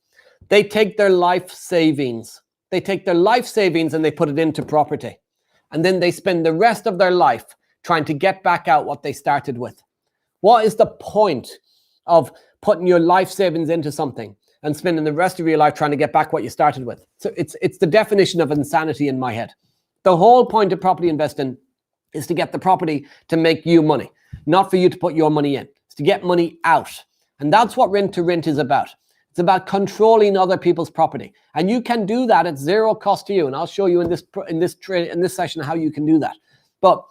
They take their life savings. They take their life savings and they put it into property. And then they spend the rest of their life trying to get back out what they started with. What is the point of putting your life savings into something and spending the rest of your life trying to get back what you started with? So it's the definition of insanity in my head. The whole point of property investing is to get the property to make you money, not for you to put your money in. It's to get money out. And that's what rent to rent is about. It's about controlling other people's property. And you can do that at zero cost to you. And I'll show you in this session how you can do that. But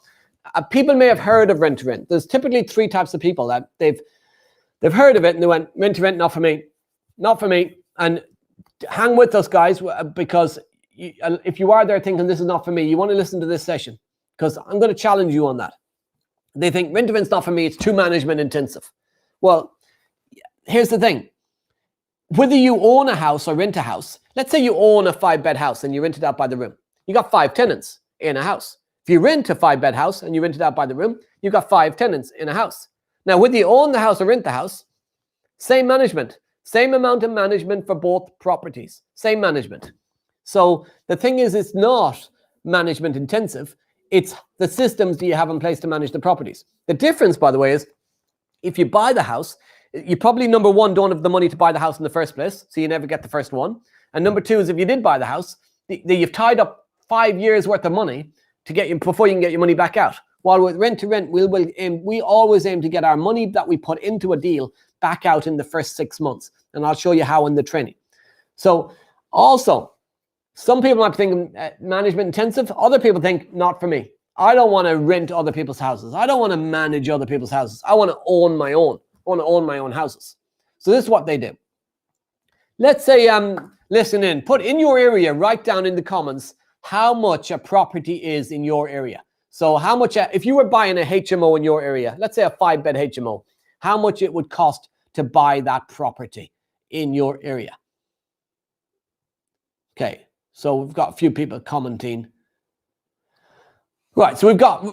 people may have heard of rent to rent. There's typically three types of people that they've heard of it and they went, rent to rent, not for me. Not for me. And hang with us, guys, because if you are there thinking this is not for me, you want to listen to this session, because I'm going to challenge you on that. They think rent to rent's not for me, it's too management intensive. Well, here's the thing. Whether you own a house or rent a house, let's say you own a 5-bed house and you rent it out by the room. You got 5 tenants in a house. If you rent a 5-bed house and you rent it out by the room, you got 5 tenants in a house. Now, whether you own the house or rent the house, same management, same amount of management for both properties, same management. So the thing is, it's not management intensive. It's the systems that you have in place to manage the properties. The difference, by the way, is if you buy the house, you probably, number one, don't have the money to buy the house in the first place, so you never get the first one. And number two is if you did buy the house, you've tied up 5 years worth of money to get you before you can get your money back out. While with rent to rent, we always aim to get our money that we put into a deal back out in the first 6 months. And I'll show you how in the training. So also, some people might be thinking management intensive. Other people think not for me. I don't want to rent other people's houses. I don't want to manage other people's houses. I want to own my own. want to own my own houses. So this is what they do. Let's say, listen in, put in your area, write down in the comments how much a property is in your area. So how much, if you were buying a HMO in your area, let's say a 5-bed HMO, how much it would cost to buy that property in your area. Okay, so we've got a few people commenting. Right, so we've got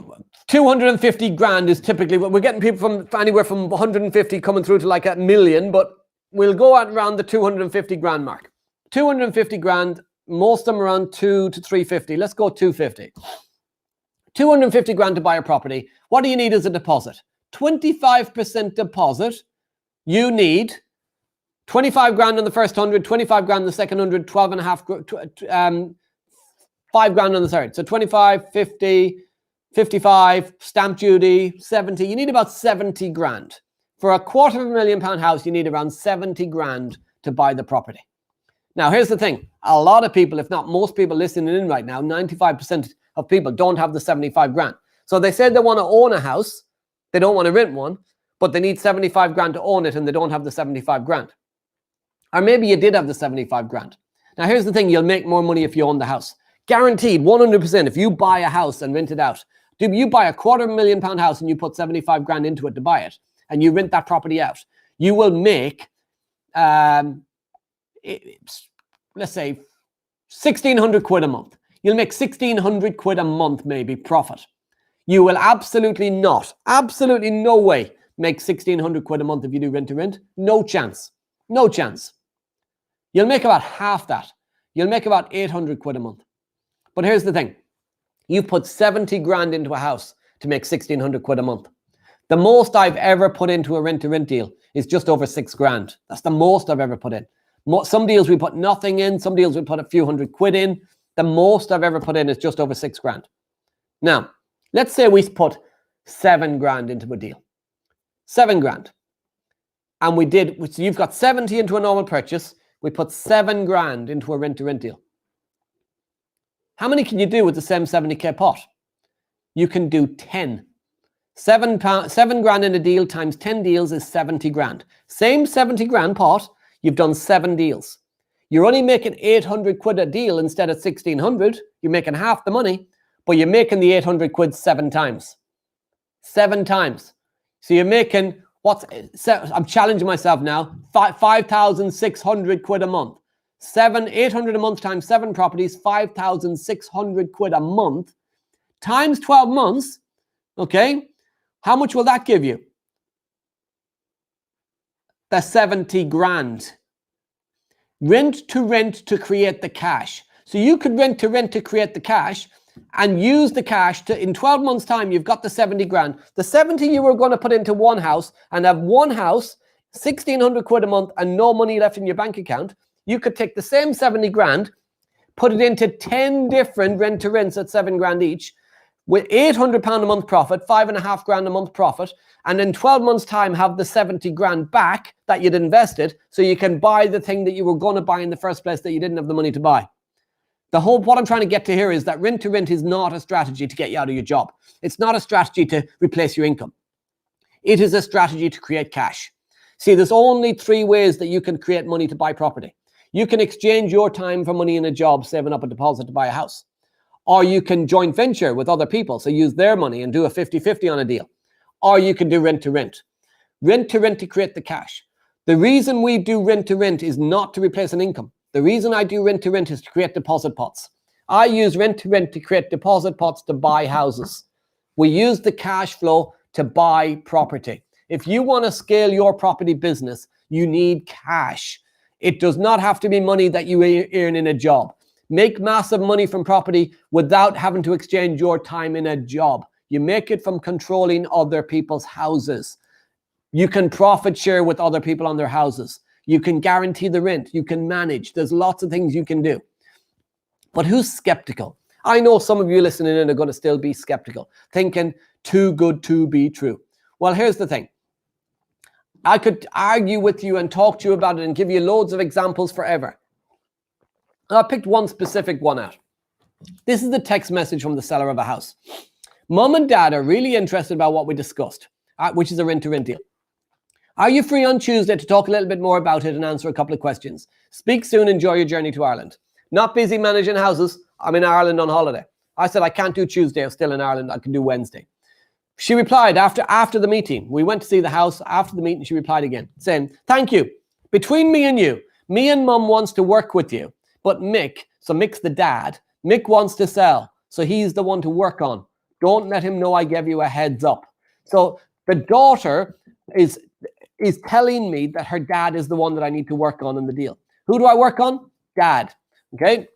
250 grand is typically what we're getting, people from anywhere from 150 coming through to like a million, but we'll go at around the 250 grand mark. 250 grand, most of them around 2 to 350. Let's go 250. 250 grand to buy a property. What do you need as a deposit? 25% deposit. You need 25 grand on the first 100, 25 grand on the second 100, 12 and a half, 5 grand on the third. So 25, 50, 55, stamp duty, 70. You need about 70 grand. For a £250,000 house, you need around 70 grand to buy the property. Now, here's the thing. A lot of people, if not most people listening in right now, 95% of people don't have the 75 grand. So they said they want to own a house. They don't want to rent one, but they need 75 grand to own it and they don't have the 75 grand. Or maybe you did have the 75 grand. Now, here's the thing. You'll make more money if you own the house. Guaranteed, 100%. If you buy a house and rent it out, do you buy a £250,000 house and you put 75 grand into it to buy it and you rent that property out, you will make, let's say, 1,600 quid a month. You'll make 1,600 quid a month, maybe, profit. You will absolutely no way make 1,600 quid a month if you do rent to rent. No chance. No chance. You'll make about half that. You'll make about 800 quid a month. But here's the thing. You've put 70 grand into a house to make 1,600 quid a month. The most I've ever put into a rent-to-rent deal is just over 6 grand. That's the most I've ever put in. Some deals we put nothing in. Some deals we put a few hundred quid in. The most I've ever put in is just over 6 grand. Now, let's say we put 7 grand into a deal. 7 grand. And we did, so you've got 70 into a normal purchase. We put 7 grand into a rent-to-rent deal. How many can you do with the same 70k pot? You can do 10. 7 grand in a deal times 10 deals is 70 grand. Same 70 grand pot, you've done 7 deals. You're only making 800 quid a deal instead of 1,600. You're making half the money, but you're making the 800 quid 7 times. 7 times. So you're making, I'm challenging myself now, 5,600 quid a month. 800 a month times 7 properties, 5,600 quid a month times 12 months. Okay. How much will that give you? The 70 grand. Rent to create the cash. So you could rent to create the cash and use the cash to, in 12 months time, you've got the 70 grand. The 70 you were going to put into one house and have one house, 1,600 quid a month and no money left in your bank account. You could take the same 70 grand, put it into 10 different rent-to-rents at 7 grand each, with £800 a month profit, 5.5 grand a month profit, and in 12 months' time have the 70 grand back that you'd invested so you can buy the thing that you were going to buy in the first place that you didn't have the money to buy. What I'm trying to get to here is that rent-to-rent is not a strategy to get you out of your job. It's not a strategy to replace your income. It is a strategy to create cash. See, there's only 3 ways that you can create money to buy property. You can exchange your time for money in a job, saving up a deposit to buy a house. Or you can joint venture with other people, so use their money and do a 50-50 on a deal. Or you can do rent-to-rent. Rent-to-rent to create the cash. The reason we do rent-to-rent is not to replace an income. The reason I do rent-to-rent is to create deposit pots. I use rent-to-rent to create deposit pots to buy houses. We use the cash flow to buy property. If you want to scale your property business, you need cash. It does not have to be money that you earn in a job. Make massive money from property without having to exchange your time in a job. You make it from controlling other people's houses. You can profit share with other people on their houses. You can guarantee the rent. You can manage. There's lots of things you can do. But who's skeptical? I know some of you listening in are going to still be skeptical, thinking too good to be true. Well, here's the thing. I could argue with you and talk to you about it and give you loads of examples forever. I picked one specific one out. This is the text message from the seller of a house. Mom and dad are really interested about what we discussed, which is a rent-to-rent deal. Are you free on Tuesday to talk a little bit more about it and answer a couple of questions? Speak soon. Enjoy your journey to Ireland. Not busy managing houses. I'm in Ireland on holiday. I said, I can't do Tuesday. I'm still in Ireland. I can do Wednesday. She replied after the meeting. We went to see the house. After the meeting, she replied again, saying, thank you. Between me and you, me and Mum wants to work with you. But Mick, so Mick's the dad, Mick wants to sell. So he's the one to work on. Don't let him know I gave you a heads up. So the daughter is telling me that her dad is the one that I need to work on in the deal. Who do I work on? Dad. Okay.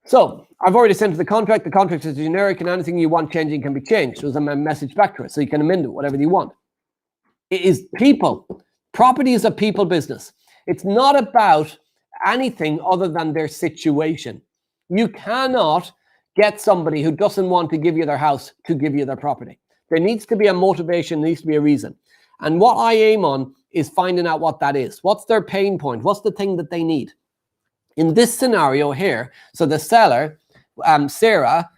So I've already sent her the contract. The contract is generic and anything you want changing can be changed. So there's a message back to her. So you can amend it, whatever you want. It is people. Property is a people business. It's not about anything other than their situation. You cannot get somebody who doesn't want to give you their house to give you their property. There needs to be a motivation, there needs to be a reason. And what I aim on is finding out what that is. What's their pain point? What's the thing that they need? In this scenario here, so the seller, Sarah,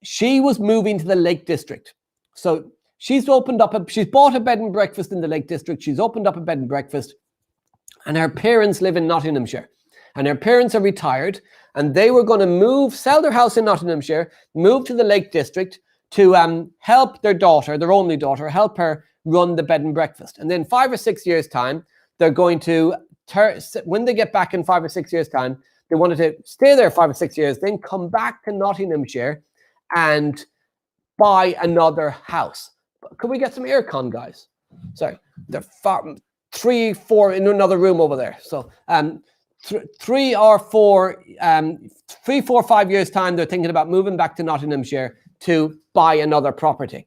she was moving to the Lake District. So she's bought a bed and breakfast in the Lake District. She's opened up a bed and breakfast, and her parents live in Nottinghamshire. And her parents are retired, and they were going to sell their house in Nottinghamshire, move to the Lake District to help their daughter, their only daughter, help her run the bed and breakfast. And then 5 or 6 years' time, they're going to, when they get back in 5 or 6 years' time, they wanted to stay there 5 or 6 years, then come back to Nottinghamshire and buy another house. Could we get some aircon, guys? Sorry, they're 3, 4 in another room over there. So 3, 4, 5 years' time, they're thinking about moving back to Nottinghamshire to buy another property.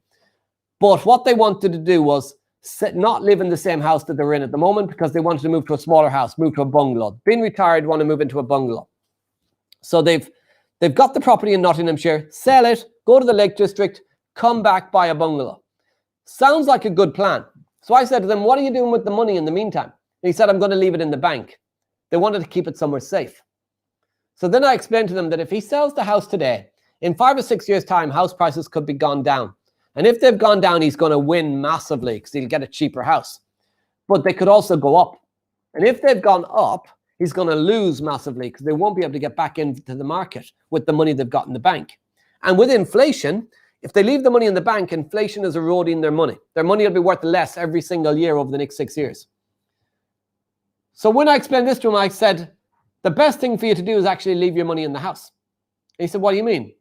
But what they wanted to do was not live in the same house that they're in at the moment, because they wanted to move to a smaller house, move to a bungalow. Been retired, want to move into a bungalow. So they've got the property in Nottinghamshire, sell it, go to the Lake District, come back, buy a bungalow. Sounds like a good plan. So I said to them, what are you doing with the money in the meantime? And he said, I'm going to leave it in the bank. They wanted to keep it somewhere safe. So then I explained to them that if he sells the house today, in 5 or 6 years' time, house prices could be gone down. And if they've gone down, he's going to win massively because he'll get a cheaper house. But they could also go up. And if they've gone up, he's going to lose massively because they won't be able to get back into the market with the money they've got in the bank. And with inflation, if they leave the money in the bank, inflation is eroding their money. Their money will be worth less every single year over the next 6 years. So when I explained this to him, I said, the best thing for you to do is actually leave your money in the house. And he said, what do you mean?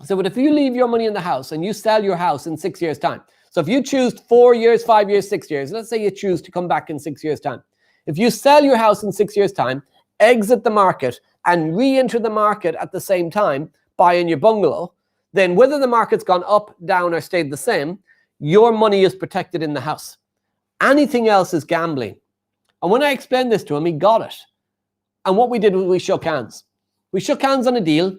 I said, well, if you leave your money in the house and you sell your house in 6 years' time, so if you choose 4 years, 5 years, 6 years, let's say you choose to come back in 6 years' time. If you sell your house in 6 years' time, exit the market and re-enter the market at the same time, buying your bungalow, then whether the market's gone up, down, or stayed the same, your money is protected in the house. Anything else is gambling. And when I explained this to him, he got it. And what we did was we shook hands. We shook hands on a deal.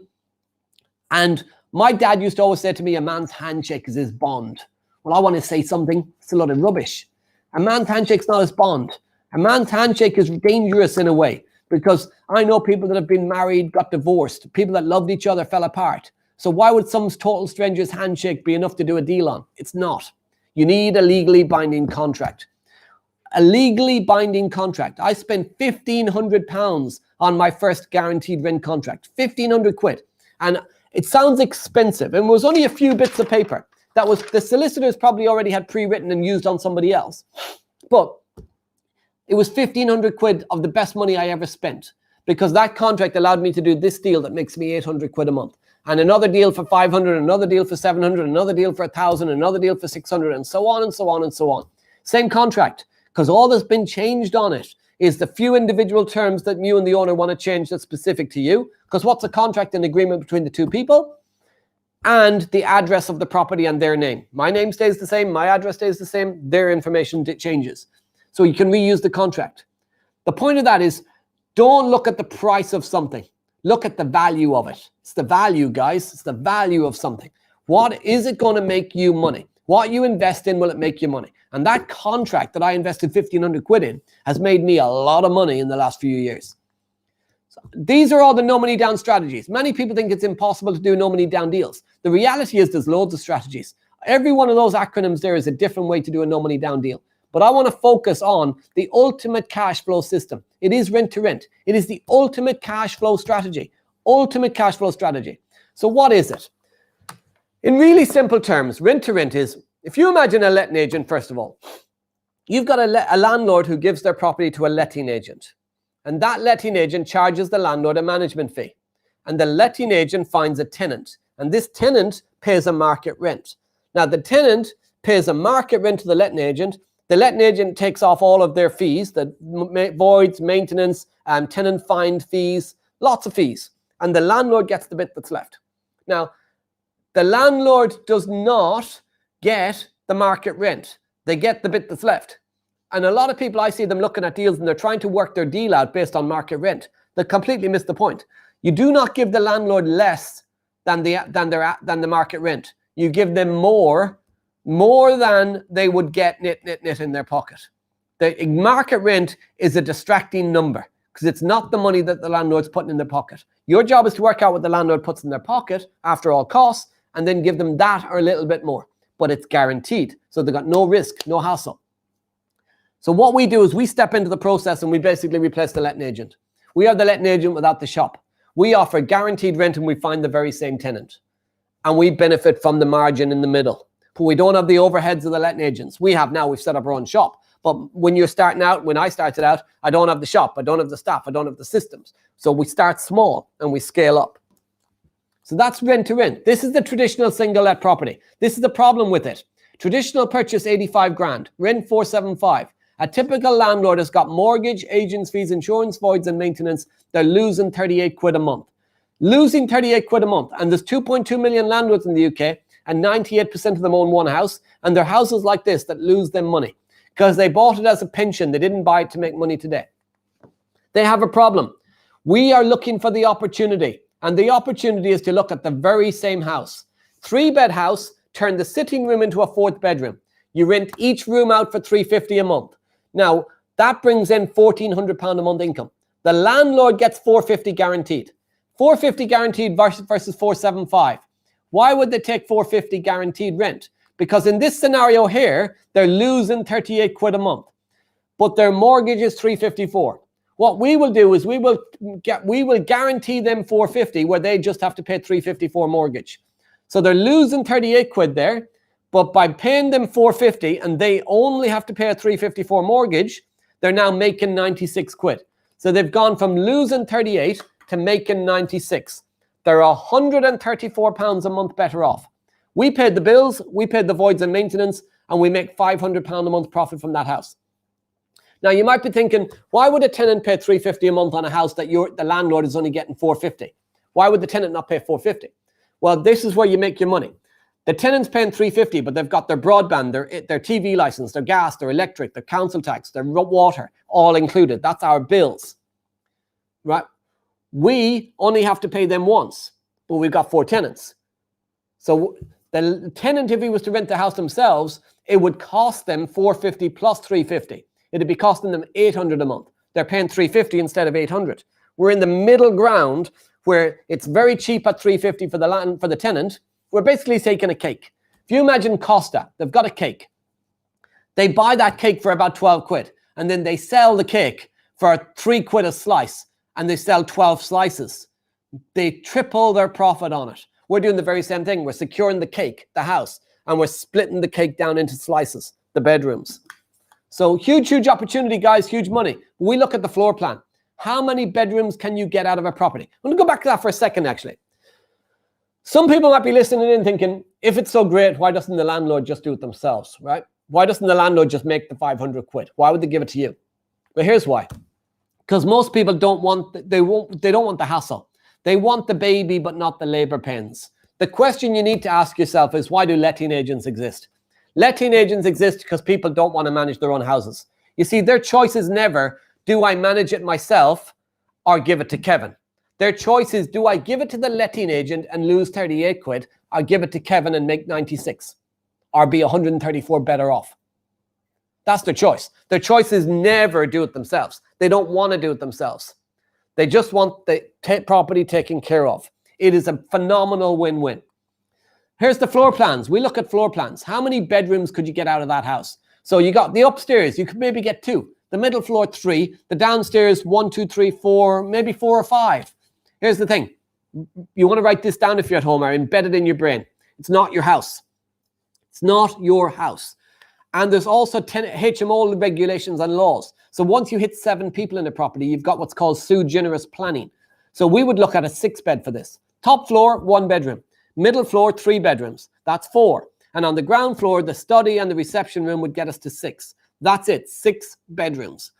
And my dad used to always say to me, a man's handshake is his bond. Well, I want to say something. It's a lot of rubbish. A man's handshake's not his bond. A man's handshake is dangerous in a way, because I know people that have been married, got divorced, people that loved each other fell apart. So why would some total stranger's handshake be enough to do a deal on? It's not. You need a legally binding contract. A legally binding contract. I spent £1,500 on my first guaranteed rent contract. 1,500 quid. And it sounds expensive, and it was only a few bits of paper. That was, the solicitors probably already had pre-written and used on somebody else. But it was 1,500 quid of the best money I ever spent, because that contract allowed me to do this deal that makes me 800 quid a month. And another deal for 500, another deal for 700, another deal for 1,000, another deal for 600, and so on and so on and so on. Same contract, because all that's been changed on it is the few individual terms that you and the owner want to change that's specific to you. Because what's a contract and agreement between the two people? And the address of the property and their name. My name stays the same, my address stays the same, their information changes. So you can reuse the contract. The point of that is, don't look at the price of something. Look at the value of it. It's the value, guys. It's the value of something. What is it going to make you money? What you invest in, will it make you money? And that contract that I invested 1,500 quid in has made me a lot of money in the last few years. So these are all the no money down strategies. Many people think it's impossible to do no money down deals. The reality is there's loads of strategies. Every one of those acronyms there is a different way to do a no money down deal. But I want to focus on the ultimate cash flow system. It is rent to rent. It is the ultimate cash flow strategy. Ultimate cash flow strategy. So what is it? In really simple terms, rent to rent is, if you imagine a letting agent, first of all, you've got a landlord who gives their property to a letting agent. And that letting agent charges the landlord a management fee. And the letting agent finds a tenant. And this tenant pays a market rent. Now, the tenant pays a market rent to the letting agent. The letting agent takes off all of their fees, the voids, maintenance, tenant find fees, lots of fees. And the landlord gets the bit that's left. Now, the landlord does not get the market rent. They get the bit that's left. And a lot of people, I see them looking at deals and they're trying to work their deal out based on market rent. They completely miss the point. You do not give the landlord less than the market rent. You give them more than they would get net in their pocket. The market rent is a distracting number because it's not the money that the landlord's putting in their pocket. Your job is to work out what the landlord puts in their pocket after all costs and then give them that or a little bit more. But it's guaranteed. So they've got no risk, no hassle. So what we do is we step into the process and we basically replace the letting agent. We are the letting agent without the shop. We offer guaranteed rent and we find the very same tenant. And we benefit from the margin in the middle. But we don't have the overheads of the letting agents. We've set up our own shop. But when you're starting out, when I started out, I don't have the shop. I don't have the staff. I don't have the systems. So we start small and we scale up. So that's rent to rent. This is the traditional single let property. This is the problem with it. Traditional purchase 85 grand, rent 475. A typical landlord has got mortgage, agents fees, insurance, voids and maintenance. They're losing 38 quid a month. Losing 38 quid a month. And there's 2.2 million landlords in the UK and 98% of them own one house. And they're houses like this that lose them money because they bought it as a pension. They didn't buy it to make money today. They have a problem. We are looking for the opportunity. And the opportunity is to look at the very same house. 3-bed house, turn the sitting room into a 4th bedroom. You rent each room out for $350 a month. Now, that brings in £1,400 a month income. The landlord gets $450 guaranteed. $450 guaranteed versus $475. Why would they take $450 guaranteed rent? Because in this scenario here, they're losing 38 quid a month. But their mortgage is $354. What we will do is we will guarantee them $450 where they just have to pay $354 mortgage. So they're losing 38 quid there, but by paying them $450 and they only have to pay a $354 mortgage, they're now making 96 quid. So they've gone from losing 38 to making 96. They're £134 a month better off. We paid the bills, we paid the voids and maintenance, and we make £500 a month profit from that house. Now, you might be thinking, why would a tenant pay $350 a month on a house that the landlord is only getting $450? Why would the tenant not pay $450? Well, this is where you make your money. The tenant's paying $350, but they've got their broadband, their TV license, their gas, their electric, their council tax, their water, all included. That's our bills, right? We only have to pay them once, but we've got 4 tenants. So the tenant, if he was to rent the house themselves, it would cost them $450 plus $350. It'd be costing them $800 a month. They're paying $350 instead of $800. We're in the middle ground where it's very cheap at $350 for the tenant. We're basically taking a cake. If you imagine Costa, they've got a cake. They buy that cake for about 12 quid, and then they sell the cake for 3 quid a slice, and they sell 12 slices. They triple their profit on it. We're doing the very same thing. We're securing the cake, the house, and we're splitting the cake down into slices, the bedrooms. So huge, huge opportunity, guys, huge money. We look at the floor plan. How many bedrooms can you get out of a property? I'm going to go back to that for a second, actually. Some people might be listening in thinking, if it's so great, why doesn't the landlord just do it themselves, right? Why doesn't the landlord just make the 500 quid? Why would they give it to you? Well, here's why. Because most people don't want the hassle. They want the baby, but not the labor pains. The question you need to ask yourself is, why do letting agents exist? Letting agents exist because people don't want to manage their own houses. You see, their choice is never, do I manage it myself or give it to Kevin? Their choice is, do I give it to the letting agent and lose 38 quid or give it to Kevin and make 96 or be 134 better off? That's their choice. Their choice is never do it themselves. They don't want to do it themselves. They just want the property taken care of. It is a phenomenal win-win. Here's the floor plans. We look at floor plans. How many bedrooms could you get out of that house? So you got the upstairs, you could maybe get 2. The middle floor, 3. The downstairs, 1, 2, 3, 4, maybe 4 or 5. Here's the thing. You want to write this down if you're at home or embed it in your brain. It's not your house. It's not your house. And there's also HMO regulations and laws. So once you hit 7 people in a property, you've got what's called sui generis planning. So we would look at a 6-bed for this. Top floor, 1 bedroom. Middle floor, 3 bedrooms. That's 4. And on the ground floor, the study and the reception room would get us to 6. That's it, 6 bedrooms.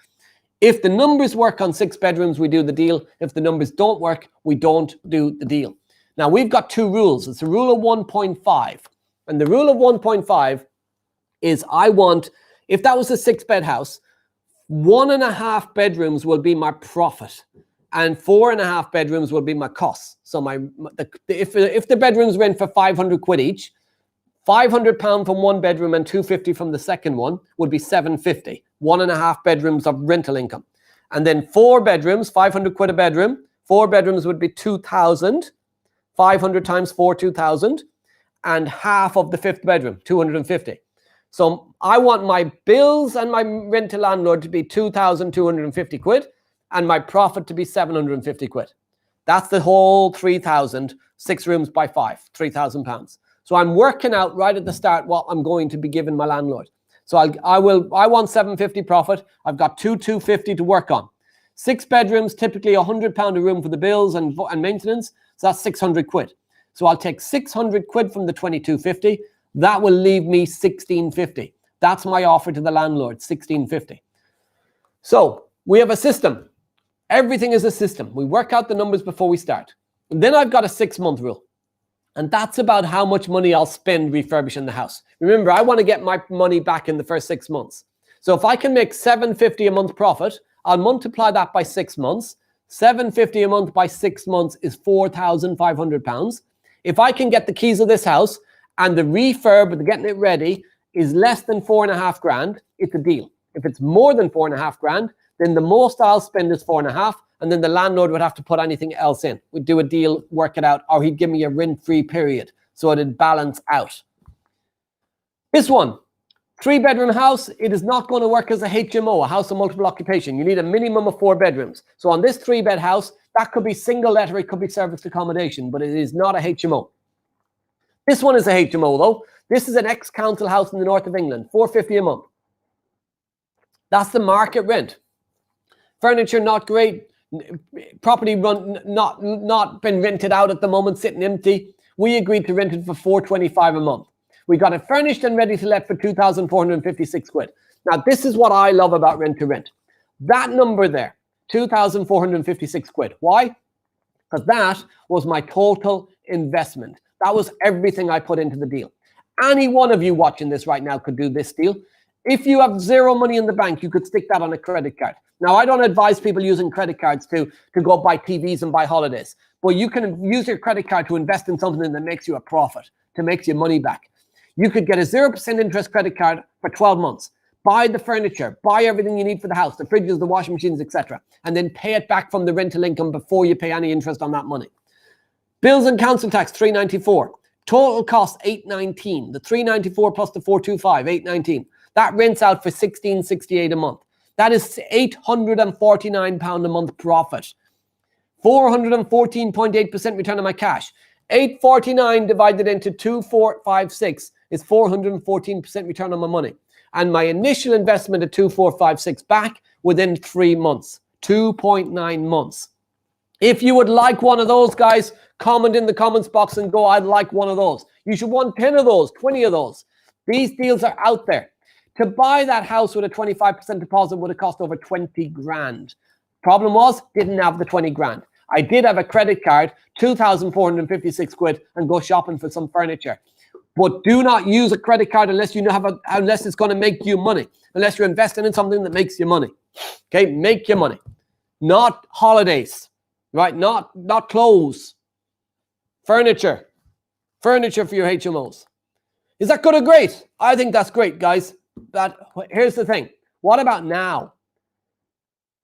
If the numbers work on 6 bedrooms, we do the deal. If the numbers don't work, we don't do the deal. Now, we've got 2 rules. It's a rule of 1.5. And the rule of 1.5 is I want, if that was a 6-bed house, 1.5 bedrooms will be my profit. And 4.5 bedrooms will be my costs. So if the bedrooms rent for 500 quid each, £500 from one bedroom and £250 from the second one would be £750. 1.5 bedrooms of rental income. And then 4 bedrooms, 500 quid a bedroom. 4 bedrooms would be 2,000. 500 times 4, 2,000. And half of the 5th bedroom, 250. So I want my bills and my rent to landlord to be 2,250 quid and my profit to be 750 quid. That's the whole 3,000, 6 rooms by 5, £3,000. So I'm working out right at the start what I'm going to be giving my landlord. So I want 750 profit. I've got 250 to work on. 6 bedrooms, typically £100 a room for the bills and maintenance. So that's 600 quid. So I'll take 600 quid from the 2250. That will leave me 1650. That's my offer to the landlord, 1650. So we have a system. Everything is a system. We work out the numbers before we start. And then I've got a 6-month rule. And that's about how much money I'll spend refurbishing the house. Remember, I want to get my money back in the first 6 months. So if I can make $750 a month profit, I'll multiply that by 6 months. $750 a month by 6 months is £4,500. If I can get the keys of this house and the refurb, the getting it ready, is less than 4.5 grand, it's a deal. If it's more than 4.5 grand, then the most I'll spend is 4.5, and then the landlord would have to put anything else in. We'd do a deal, work it out, or he'd give me a rent-free period, so it'd balance out. This one, 3-bedroom house, it is not going to work as a HMO, a house of multiple occupation. You need a minimum of 4 bedrooms. So on this 3-bed house, that could be single let or it could be serviced accommodation, but it is not a HMO. This one is a HMO though. This is an ex-council house in the north of England, $450 a month. That's the market rent. Furniture not great, property run not been rented out at the moment, sitting empty. We agreed to rent it for $425 a month. We got it furnished and ready to let for 2,456 quid. Now this is what I love about rent to rent. That number there, 2,456 quid. Why? Because that was my total investment. That was everything I put into the deal. Any one of you watching this right now could do this deal. If you have 0 money in the bank, you could stick that on a credit card. Now, I don't advise people using credit cards to go buy TVs and buy holidays. But you can use your credit card to invest in something that makes you a profit, to make your money back. You could get a 0% interest credit card for 12 months. Buy the furniture, buy everything you need for the house, the fridges, the washing machines, etc. And then pay it back from the rental income before you pay any interest on that money. Bills and council tax, $394. Total cost, $819. The $394 plus the $425, $819. That rents out for $1668 a month. That is £849 a month profit. 414.8% return on my cash. 849 divided into 2456 is 414% return on my money. And my initial investment at 2456 back within 3 months, 2.9 months. If you would like one of those, guys, comment in the comments box and go, I'd like one of those. You should want 10 of those, 20 of those. These deals are out there. To buy that house with a 25% deposit would have cost over 20 grand. Problem was, didn't have the 20 grand. I did have a credit card, 2,456 quid, and go shopping for some furniture. But do not use a credit card unless unless it's going to make you money. Unless you're investing in something that makes you money. Okay, make your money. Not holidays, right? Not clothes. Furniture. Furniture for your HMOs. Is that good or great? I think that's great, guys. But here's the thing. What about now?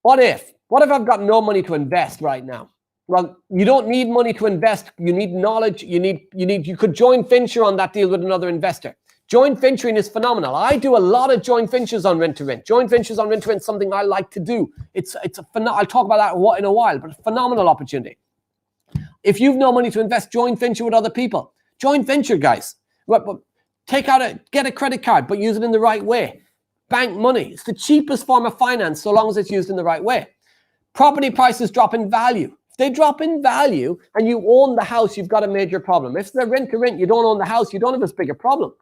What if I've got no money to invest right now? Well, you don't need money to invest. You need knowledge. You could join Fincher on that deal with another investor. Joint venturing is phenomenal. I do a lot of joint ventures on rent to rent. Joint ventures on rent to rent is something I like to do. I'll talk about that in a while, but a phenomenal opportunity. If you've no money to invest, joint venture with other people. Joint venture, guys. Get a credit card, but use it in the right way. Bank money. It's the cheapest form of finance so long as it's used in the right way. Property prices drop in value. If they drop in value and you own the house, you've got a major problem. If they're rent to rent, you don't own the house, you don't have as big a problem.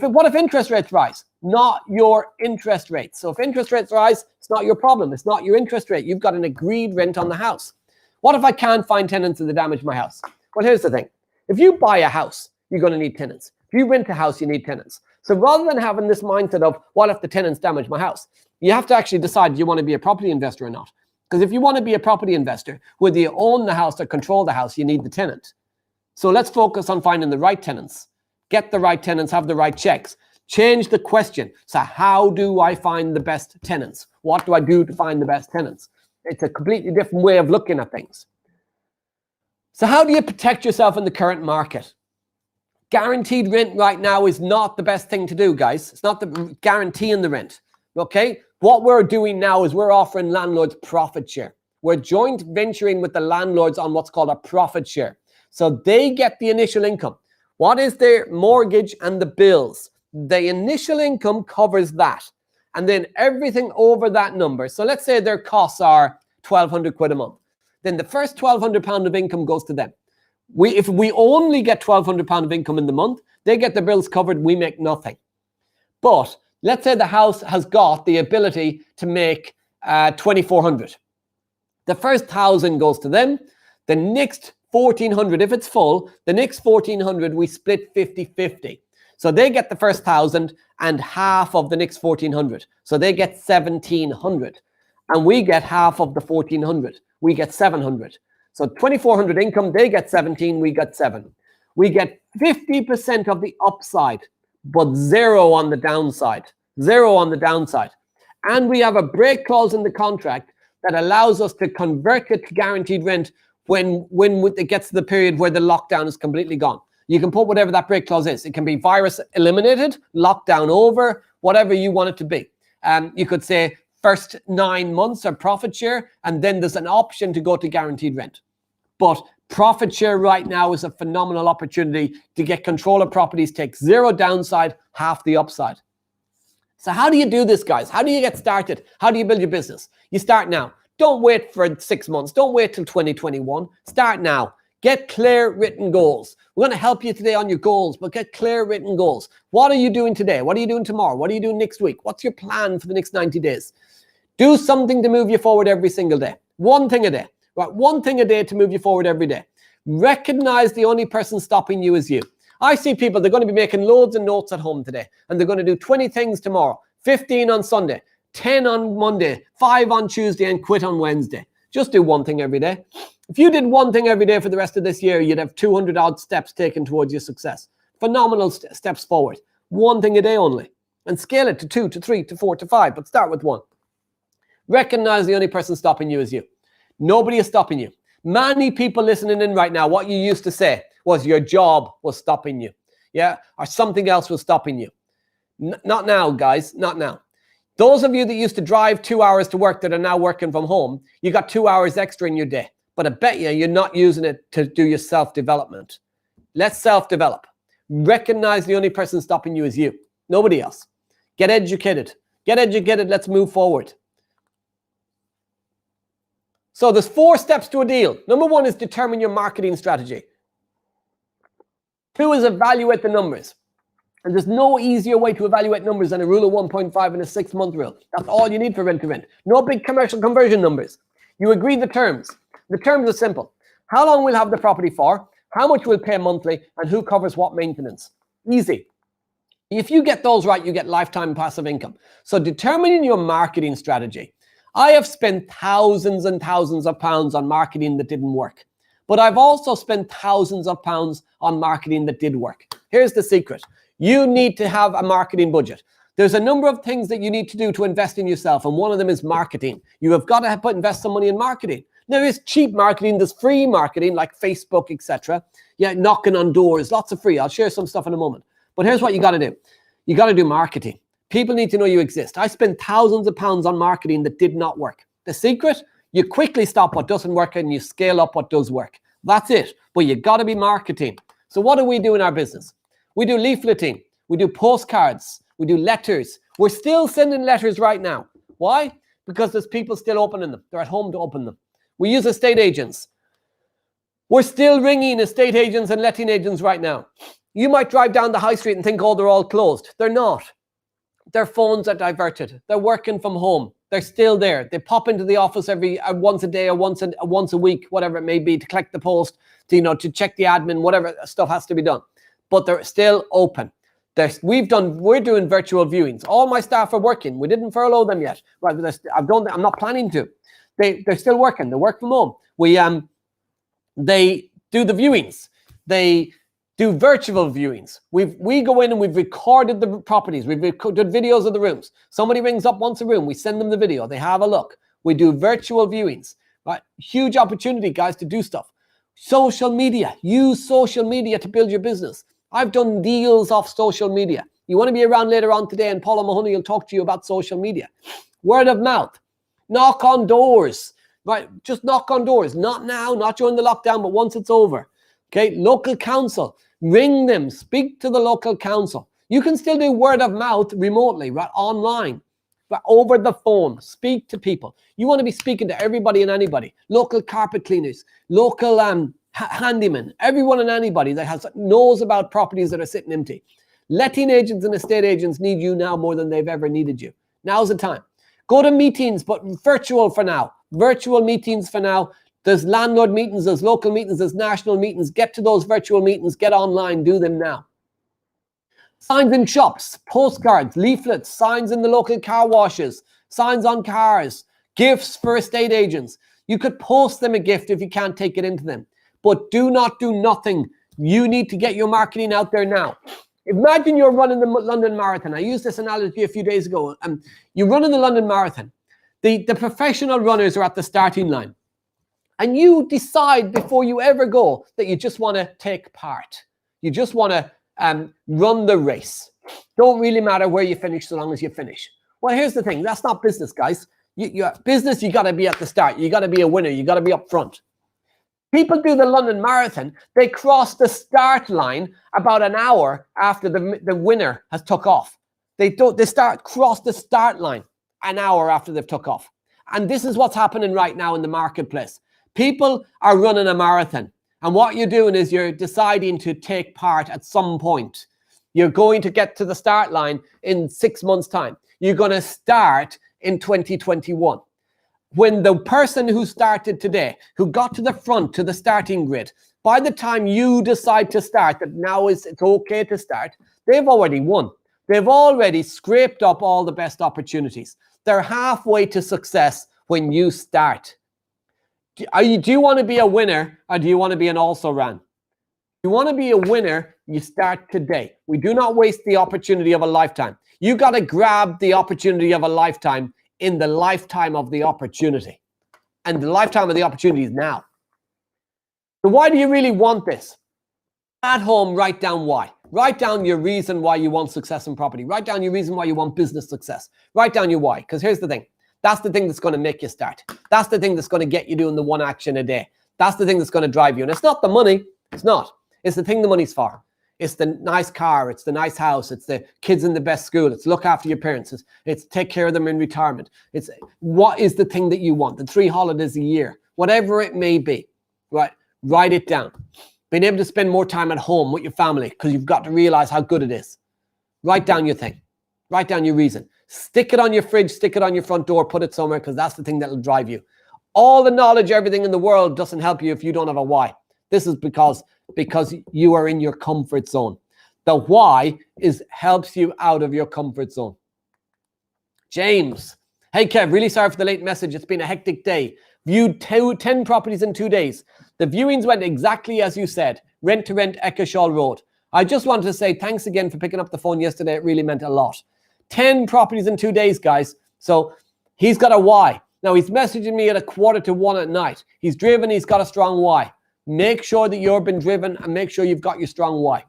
What if interest rates rise? Not your interest rate. So if interest rates rise, it's not your problem. It's not your interest rate. You've got an agreed rent on the house. What if I can't find tenants and they damage my house? Well, here's the thing. If you buy a house, you're going to need tenants. If you rent a house, you need tenants. So rather than having this mindset of, what if the tenants damage my house? You have to actually decide, do you want to be a property investor or not? Because if you want to be a property investor, whether you own the house or control the house, you need the tenant. So let's focus on finding the right tenants. Get the right tenants, have the right checks. Change the question. So how do I find the best tenants? What do I do to find the best tenants? It's a completely different way of looking at things. So how do you protect yourself in the current market? Guaranteed rent right now is not the best thing to do, guys. It's not the guaranteeing the rent, okay? What we're doing now is we're offering landlords profit share. We're joint venturing with the landlords on what's called a profit share. So they get the initial income. What is their mortgage and the bills? The initial income covers that. And then everything over that number. So let's say their costs are 1,200 quid a month. Then the first £1,200 of income goes to them. If we only get £1,200 of income in the month, they get their bills covered, we make nothing. But let's say the house has got the ability to make 2,400. The first 1,000 goes to them. The next 1,400, if it's full, the next 1,400 we split 50-50. So they get the first 1,000 and half of the next 1,400. So they get 1,700. And we get half of the 1,400. We get 700. So 2,400 income, they get 17, we get 7. We get 50% of the upside, but 0 on the downside. 0 on the downside. And we have a break clause in the contract that allows us to convert it to guaranteed rent when it gets to the period where the lockdown is completely gone. You can put whatever that break clause is. It can be virus eliminated, lockdown over, whatever you want it to be. You could say first 9 months are profit share, and then there's an option to go to guaranteed rent. But profit share right now is a phenomenal opportunity to get control of properties, take 0 downside, half the upside. So how do you do this, guys? How do you get started? How do you build your business? You start now. Don't wait for 6 months. Don't wait till 2021. Start now. Get clear written goals. We're going to help you today on your goals, but get clear written goals. What are you doing today? What are you doing tomorrow? What are you doing next week? What's your plan for the next 90 days? Do something to move you forward every single day. One thing a day. Right? One thing a day to move you forward every day. Recognize the only person stopping you is you. I see people, they're going to be making loads of notes at home today, and they're going to do 20 things tomorrow, 15 on Sunday, 10 on Monday, 5 on Tuesday, and quit on Wednesday. Just do one thing every day. If you did one thing every day for the rest of this year, you'd have 200 odd steps taken towards your success. Phenomenal steps forward. One thing a day only. And scale it to 2, to 3, to 4, to 5, but start with 1. Recognize the only person stopping you is you. Nobody is stopping you. Many people listening in right now, what you used to say was your job was stopping you. Yeah, or something else was stopping you. Not now, guys, not now. Those of you that used to drive 2 hours to work that are now working from home, you got 2 hours extra in your day. But I bet you're not using it to do your self-development. Let's self-develop. Recognize the only person stopping you is you. Nobody else. Get educated. Get educated. Let's move forward. So there's 4 steps to a deal. Number 1 is determine your marketing strategy. 2 is evaluate the numbers. And there's no easier way to evaluate numbers than a rule of 1.5 and a 6-month rule. That's all you need for rent to rent. No big commercial conversion numbers. You agree the terms. The terms are simple. How long we'll have the property for, how much we'll pay monthly, and who covers what maintenance. Easy. If you get those right, you get lifetime passive income. So determining your marketing strategy. I have spent thousands and thousands of pounds on marketing that didn't work. But I've also spent thousands of pounds on marketing that did work. Here's the secret. You need to have a marketing budget. There's a number of things that you need to do to invest in yourself, and one of them is marketing. You have got to invest some money in marketing. There is cheap marketing, there's free marketing like Facebook, etc. Yeah, knocking on doors, lots of free. I'll share some stuff in a moment. But here's what you got to do. You got to do marketing. People need to know you exist. I spent thousands of pounds on marketing that did not work. The secret, you quickly stop what doesn't work and you scale up what does work. That's it. But you got to be marketing. So what do we do in our business? We do leafleting. We do postcards. We do letters. We're still sending letters right now. Why? Because there's people still opening them. They're at home to open them. We use estate agents. We're still ringing estate agents and letting agents right now. You might drive down the high street and think, oh, they're all closed. They're not. Their phones are diverted. They're working from home. They're still there. They pop into the office every once a day or once a week, whatever it may be, to collect the post, to check the admin, whatever stuff has to be done. But they're still open. We're doing virtual viewings. All my staff are working. We didn't furlough them yet. Right? I'm not planning to. They're still working. They work from home. They do the viewings. They do virtual viewings. We go in and we've recorded the properties. We've recorded videos of the rooms. Somebody rings up once a room. We send them the video. They have a look. We do virtual viewings. Right? Huge opportunity, guys, to do stuff. Social media. Use social media to build your business. I've done deals off social media. You want to be around later on today, and Paula Mahoney will talk to you about social media. Word of mouth. Knock on doors. Right? Just knock on doors. Not now, not during the lockdown, but once it's over. Okay? Local council. Ring them. Speak to the local council. You can still do word of mouth remotely, right? Online. But over the phone. Speak to people. You want to be speaking to everybody and anybody. Local carpet cleaners. Local handyman. Everyone and anybody that knows about properties that are sitting empty. Letting agents and estate agents need you now more than they've ever needed you. Now's the time. Go to meetings, but virtual for now. Virtual meetings for now. There's landlord meetings, there's local meetings, there's national meetings. Get to those virtual meetings, get online, do them now. Signs in shops, postcards, leaflets, signs in the local car washes, signs on cars, gifts for estate agents. You could post them a gift if you can't take it into them. But do not do nothing. You need to get your marketing out there now. Imagine you're running the London Marathon. I used this analogy a few days ago. You're running the London Marathon. The professional runners are at the starting line. And you decide before you ever go that you just want to take part. You just want to run the race. Don't really matter where you finish so long as you finish. Well, here's the thing. That's not business, guys. Business, you got to be at the start. You got to be a winner. You got to be up front. People do the London Marathon. They cross the start line about an hour after the winner has took off. They cross the start line an hour after they've took off. And this is what's happening right now in the marketplace. People are running a marathon. And what you're doing is you're deciding to take part at some point. You're going to get to the start line in 6 months' time. You're going to start in 2021. When the person who started today, who got to the front, to the starting grid, by the time you decide to start, that now it's okay to start, they've already won. They've already scraped up all the best opportunities. They're halfway to success when you start. Do you want to be a winner, or do you want to be an also-ran? If you want to be a winner, you start today. We do not waste the opportunity of a lifetime. You got to grab the opportunity of a lifetime in the lifetime of the opportunity. And the lifetime of the opportunity is now. So why do you really want this? At home, write down why. Write down your reason why you want success in property. Write down your reason why you want business success. Write down your why, because here's the thing. That's the thing that's going to make you start. That's the thing that's going to get you doing the one action a day. That's the thing that's going to drive you. And it's not the money. It's not. It's the thing the money's for. It's the nice car. It's the nice house. It's the kids in the best school. It's look after your parents. It's take care of them in retirement. It's what is the thing that you want? The 3 holidays a year, whatever it may be, right? Write it down. Being able to spend more time at home with your family because you've got to realize how good it is. Write down your thing. Write down your reason. Stick it on your fridge, stick it on your front door, put it somewhere because that's the thing that will drive you. All the knowledge, everything in the world doesn't help you if you don't have a why. This is because you are in your comfort zone. The why helps you out of your comfort zone. James. Hey, Kev, really sorry for the late message. It's been a hectic day. Viewed 10 properties in 2 days. The viewings went exactly as you said. Rent to rent, Eccleshall Road. I just wanted to say thanks again for picking up the phone yesterday. It really meant a lot. 10 properties in 2 days, guys. So he's got a why. Now, he's messaging me at 1:45 at night. He's driven. He's got a strong why. Make sure that you've been driven and make sure you've got your strong why.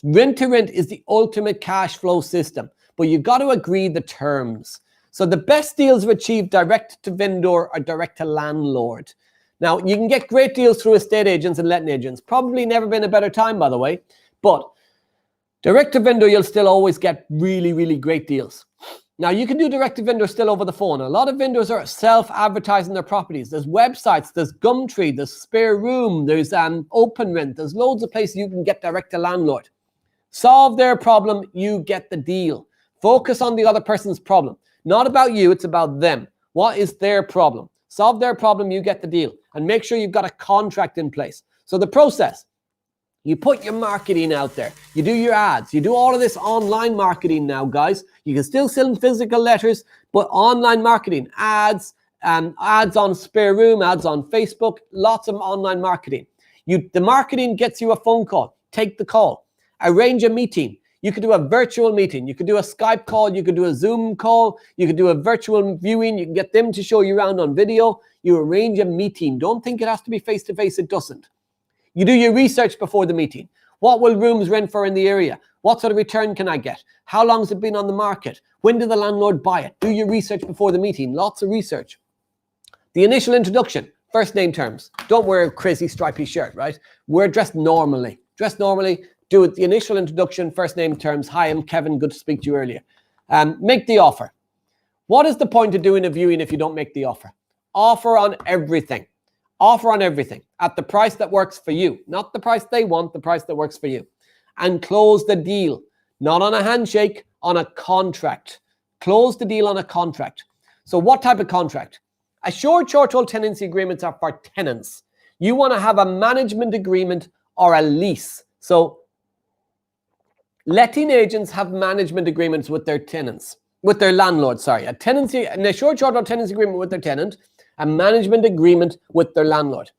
Rent to rent is the ultimate cash flow system, but you've got to agree the terms. So the best deals are achieved direct to vendor or direct to landlord. Now, you can get great deals through estate agents and letting agents. Probably never been a better time, by the way. But direct to vendor, you'll still always get really, really great deals. Now, you can do direct to vendor still over the phone. A lot of vendors are self-advertising their properties. There's websites, there's Gumtree, there's Spare Room, there's Open Rent. There's loads of places you can get direct to landlord. Solve their problem, you get the deal. Focus on the other person's problem. Not about you, it's about them. What is their problem? Solve their problem, you get the deal. And make sure you've got a contract in place. So the process, you put your marketing out there. You do your ads. You do all of this online marketing now, guys. You can still send physical letters, but online marketing, ads, ads on Spare Room, ads on Facebook, lots of online marketing. The marketing gets you a phone call. Take the call. Arrange a meeting. You could do a virtual meeting. You could do a Skype call. You could do a Zoom call. You could do a virtual viewing. You can get them to show you around on video. You arrange a meeting. Don't think it has to be face-to-face. It doesn't. You do your research before the meeting. What will rooms rent for in the area? What sort of return can I get? How long has it been on the market? When did the landlord buy it? Do your research before the meeting. Lots of research. The initial introduction. First name terms. Don't wear a crazy stripy shirt, right? Wear dressed normally. Dress normally. Do it. The initial introduction, first name terms. Hi, I'm Kevin. Good to speak to you earlier. Make the offer. What is the point of doing a viewing if you don't make the offer? Offer on everything. Offer on everything at the price that works for you. Not the price they want, the price that works for you. And close the deal. Not on a handshake, on a contract. Close the deal on a contract. So what type of contract? Assured short-hold tenancy agreements are for tenants. You want to have a management agreement or a lease. So letting agents have management agreements with their tenants, with their landlord, sorry. An assured short-hold tenancy agreement with their tenant, a management agreement with their landlord.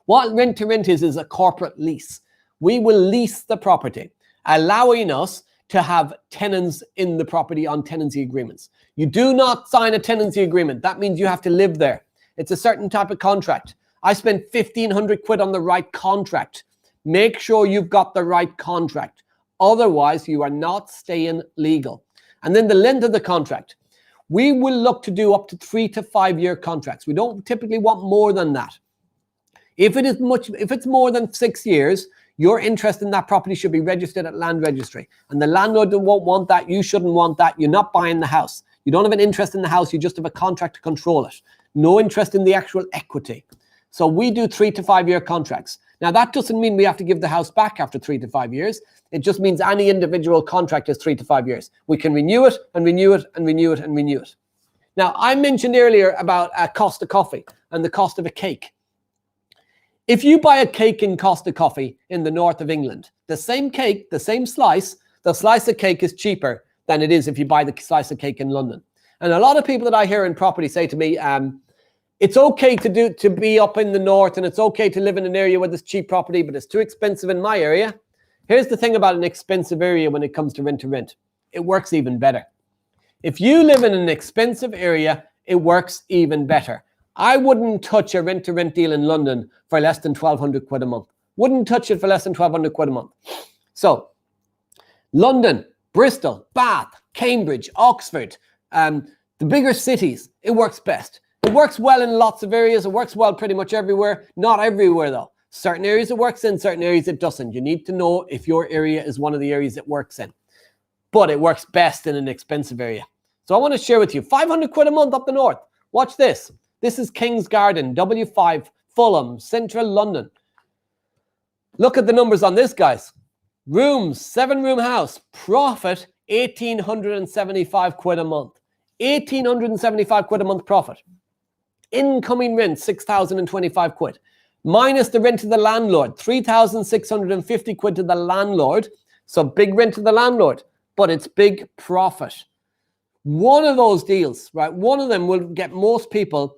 What rent to rent is a corporate lease. We will lease the property, allowing us to have tenants in the property on tenancy agreements. You do not sign a tenancy agreement. That means you have to live there. It's a certain type of contract. I spent 1,500 quid on the right contract. Make sure you've got the right contract. Otherwise, you are not staying legal. And then the length of the contract. We will look to do up to 3 to 5 year contracts. We don't typically want more than that. If it's more than 6 years, your interest in that property should be registered at land registry. And the landlord won't want that. You shouldn't want that. You're not buying the house. You don't have an interest in the house. You just have a contract to control it. No interest in the actual equity. So we do 3 to 5 year contracts. Now, that doesn't mean we have to give the house back after 3 to 5 years. It just means any individual contract is 3 to 5 years. We can renew it and renew it and renew it and renew it. Now, I mentioned earlier about Costa Coffee and the cost of a cake. If you buy a cake in Costa Coffee in the north of England, the same cake, the same slice, the slice of cake is cheaper than it is if you buy the slice of cake in London. And a lot of people that I hear in property say to me, it's okay to be up in the north and it's okay to live in an area where there's cheap property, but it's too expensive in my area. Here's the thing about an expensive area when it comes to rent to rent. It works even better. If you live in an expensive area, it works even better. I wouldn't touch a rent to rent deal in London for less than 1,200 quid a month. Wouldn't touch it for less than 1,200 quid a month. So London, Bristol, Bath, Cambridge, Oxford, the bigger cities, it works best. It works well in lots of areas. It works well pretty much everywhere. Not everywhere though. Certain areas it works in, certain areas it doesn't. You need to know if your area is one of the areas it works in. But it works best in an expensive area. So I want to share with you 500 quid a month up the north. Watch this. This is King's Garden, W5, Fulham, Central London. Look at the numbers on this, guys. Rooms, 7-room house, profit 1,875 quid a month. 1,875 quid a month profit. Incoming rent, 6,025 quid. Minus the rent to the landlord, 3,650 quid to the landlord. So big rent to the landlord, but it's big profit. One of those deals, right? One of them will get most people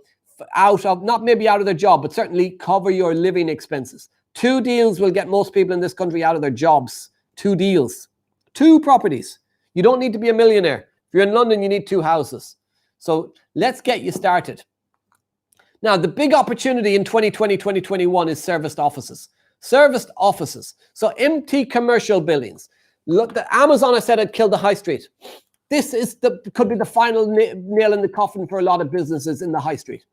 out of, not maybe out of their job, but certainly cover your living expenses. 2 deals will get most people in this country out of their jobs. 2 deals. 2 properties. You don't need to be a millionaire. If you're in London, you need 2 houses. So let's get you started. Now, the big opportunity in 2020, 2021 is serviced offices. Serviced offices. So empty commercial buildings. Look, the Amazon, I said, had killed the high street. This is could be the final nail in the coffin for a lot of businesses in the high street.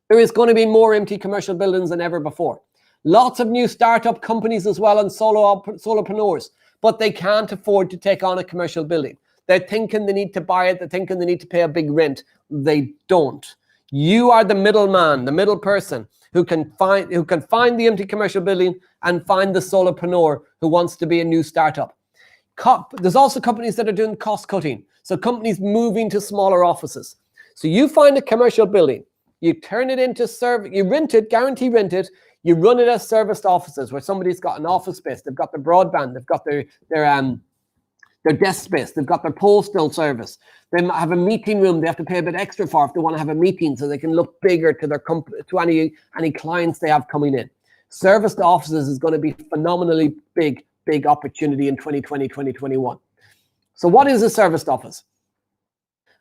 There is going to be more empty commercial buildings than ever before. Lots of new startup companies as well and solopreneurs, but they can't afford to take on a commercial building. They're thinking they need to buy it. They're thinking they need to pay a big rent. They don't. You are the middleman, the middle person who can find the empty commercial building and find the solopreneur who wants to be a new startup. There's also companies that are doing cost cutting. So companies moving to smaller offices. So you find a commercial building, you turn it into you rent it, guarantee rent it, you run it as serviced offices where somebody's got an office space, they've got their broadband, they've got their desk space, they've got their postal service, they might have a meeting room they have to pay a bit extra for if they want to have a meeting so they can look bigger to their company, to any clients they have coming in. Serviced offices is going to be phenomenally big opportunity in 2020, 2021. So what is a serviced office?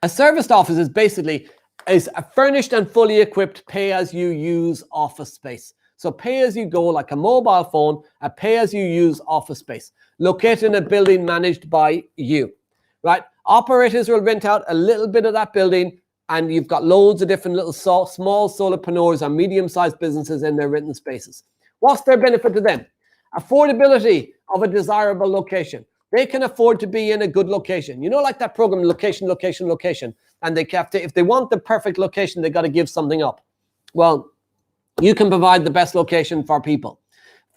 A serviced office is basically a furnished and fully equipped pay-as-you-use office space. So pay-as-you-go, like a mobile phone, a pay-as-you-use office space, located in a building managed by you, right? Operators will rent out a little bit of that building, and you've got loads of different little small solopreneurs or medium-sized businesses in their rented spaces. What's their benefit to them? Affordability of a desirable location. They can afford to be in a good location. You know, like that program, location, location, location. And they have to, if they want the perfect location, they got to give something up. Well, you can provide the best location for people.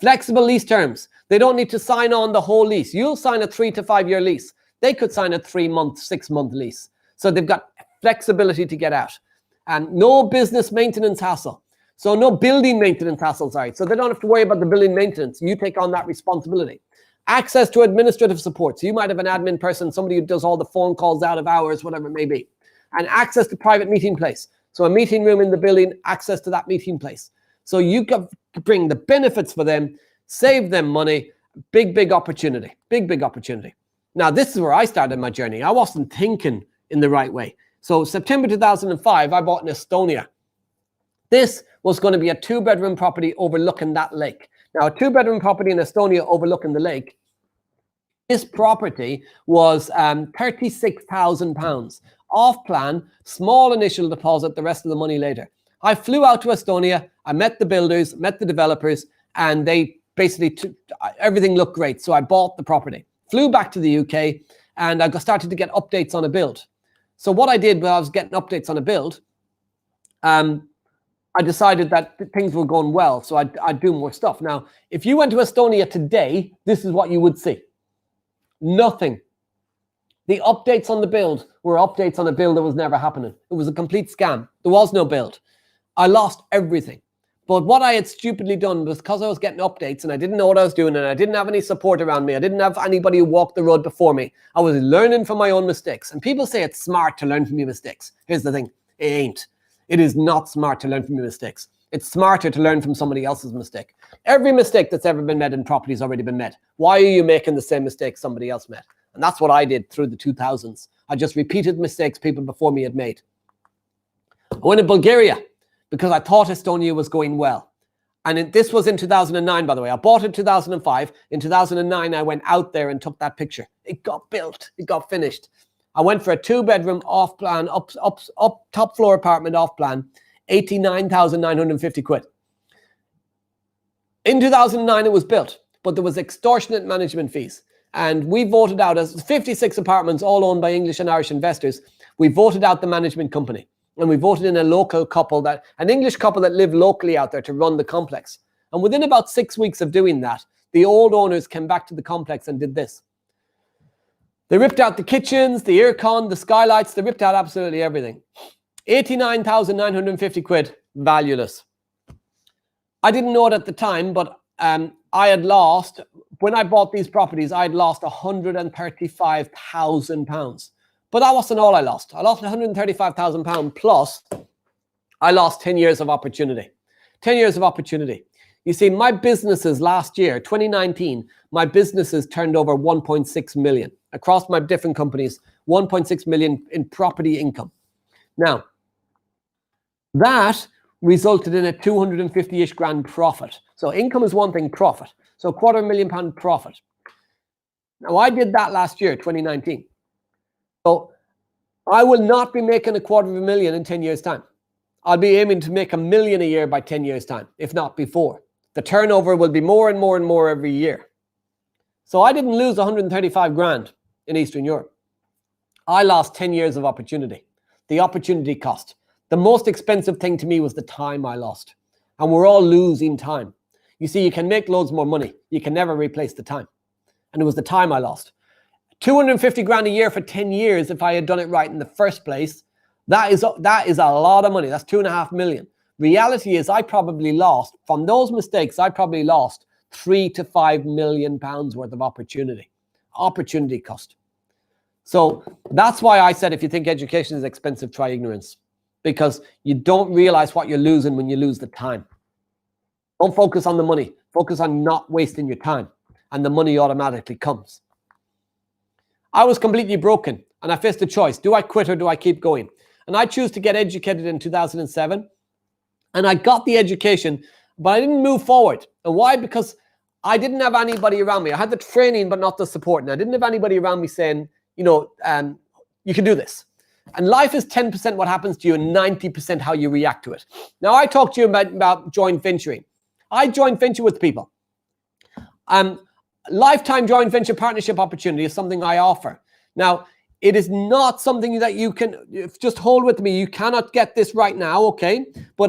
Flexible lease terms. They don't need to sign on the whole lease. You'll sign a 3 to 5 year lease. They could sign a 3-month, 6-month lease. So they've got flexibility to get out. And no business maintenance hassle. So no building maintenance hassle, sorry. So they don't have to worry about the building maintenance. You take on that responsibility. Access to administrative support. So you might have an admin person, somebody who does all the phone calls out of hours, whatever it may be. And access to private meeting place. So a meeting room in the building, access to that meeting place. So you can bring the benefits for them, save them money, big opportunity, big opportunity. Now, this is where I started my journey. I wasn't thinking in the right way. So September 2005, I bought in Estonia. This was going to be a 2-bedroom property overlooking that lake. Now, a 2-bedroom property in Estonia overlooking the lake, this property was £36,000. Off plan, small initial deposit, the rest of the money later. I flew out to Estonia, I met the builders, met the developers, and they basically, everything looked great. So I bought the property, flew back to the UK, and I started to get updates on a build. So what I did when I was getting updates on a build, I decided that things were going well, so I'd do more stuff. Now, if you went to Estonia today, this is what you would see. Nothing. The updates on the build were updates on a build that was never happening. It was a complete scam. There was no build. I lost everything. But what I had stupidly done was, because I was getting updates and I didn't know what I was doing and I didn't have any support around me, I didn't have anybody who walked the road before me, I was learning from my own mistakes. And people say it's smart to learn from your mistakes. Here's the thing, it ain't. It is not smart to learn from your mistakes. It's smarter to learn from somebody else's mistake. Every mistake that's ever been made in property has already been made. Why are you making the same mistake somebody else made? And that's what I did through the 2000s. I just repeated mistakes people before me had made. I went to Bulgaria because I thought Estonia was going well. And this was in 2009, by the way. I bought it in 2005. In 2009, I went out there and took that picture. It got built. It got finished. I went for a 2-bedroom off-plan, up top floor apartment off-plan, 89,950 quid. In 2009, it was built, but there was extortionate management fees. And we voted out, as 56 apartments, all owned by English and Irish investors, we voted out the management company. And we voted in a local couple, an English couple that lived locally out there to run the complex. And within about 6 weeks of doing that, the old owners came back to the complex and did this. They ripped out the kitchens, the aircon, the skylights. They ripped out absolutely everything. 89,950 quid, valueless. I didn't know it at the time, but I had lost, when I bought these properties, I had lost £135,000. But that wasn't all I lost. I lost £135,000 plus I lost 10 years of opportunity. 10 years of opportunity. You see, my businesses last year, 2019, my businesses turned over 1.6 million across my different companies, 1.6 million in property income. Now, that resulted in a 250-ish grand profit. So income is one thing, profit. So £250,000 profit. Now I did that last year, 2019. So I will not be making $250,000 in 10 years' time. I'll be aiming to make $1 million a year by 10 years' time, if not before. The turnover will be more and more and more every year. So I didn't lose 135 grand in Eastern Europe. I lost 10 years of opportunity. The opportunity cost. The most expensive thing to me was the time I lost. And we're all losing time. You see, you can make loads more money. You can never replace the time. And it was the time I lost. 250 grand a year for 10 years if I had done it right in the first place. That is a lot of money. That's 2.5 million. Reality is I probably lost, from those mistakes, I probably lost 3 to 5 million pounds worth of opportunity cost. So that's why I said, if you think education is expensive, try ignorance, because you don't realize what you're losing when you lose the time. Don't focus on the money. Focus on not wasting your time, and the money automatically comes. I was completely broken and I faced a choice. Do I quit or do I keep going? And I chose to get educated in 2007. And I got the education, but I didn't move forward. And why? Because I didn't have anybody around me. I had the training, but not the support. And I didn't have anybody around me saying, you know, you can do this. And life is 10% what happens to you and 90% how you react to it. Now, I talked to you about joint venturing. I joint venture with people. Lifetime joint venture partnership opportunity is something I offer. Now, it is not something that you can just hold with me. You cannot get this right now, okay? But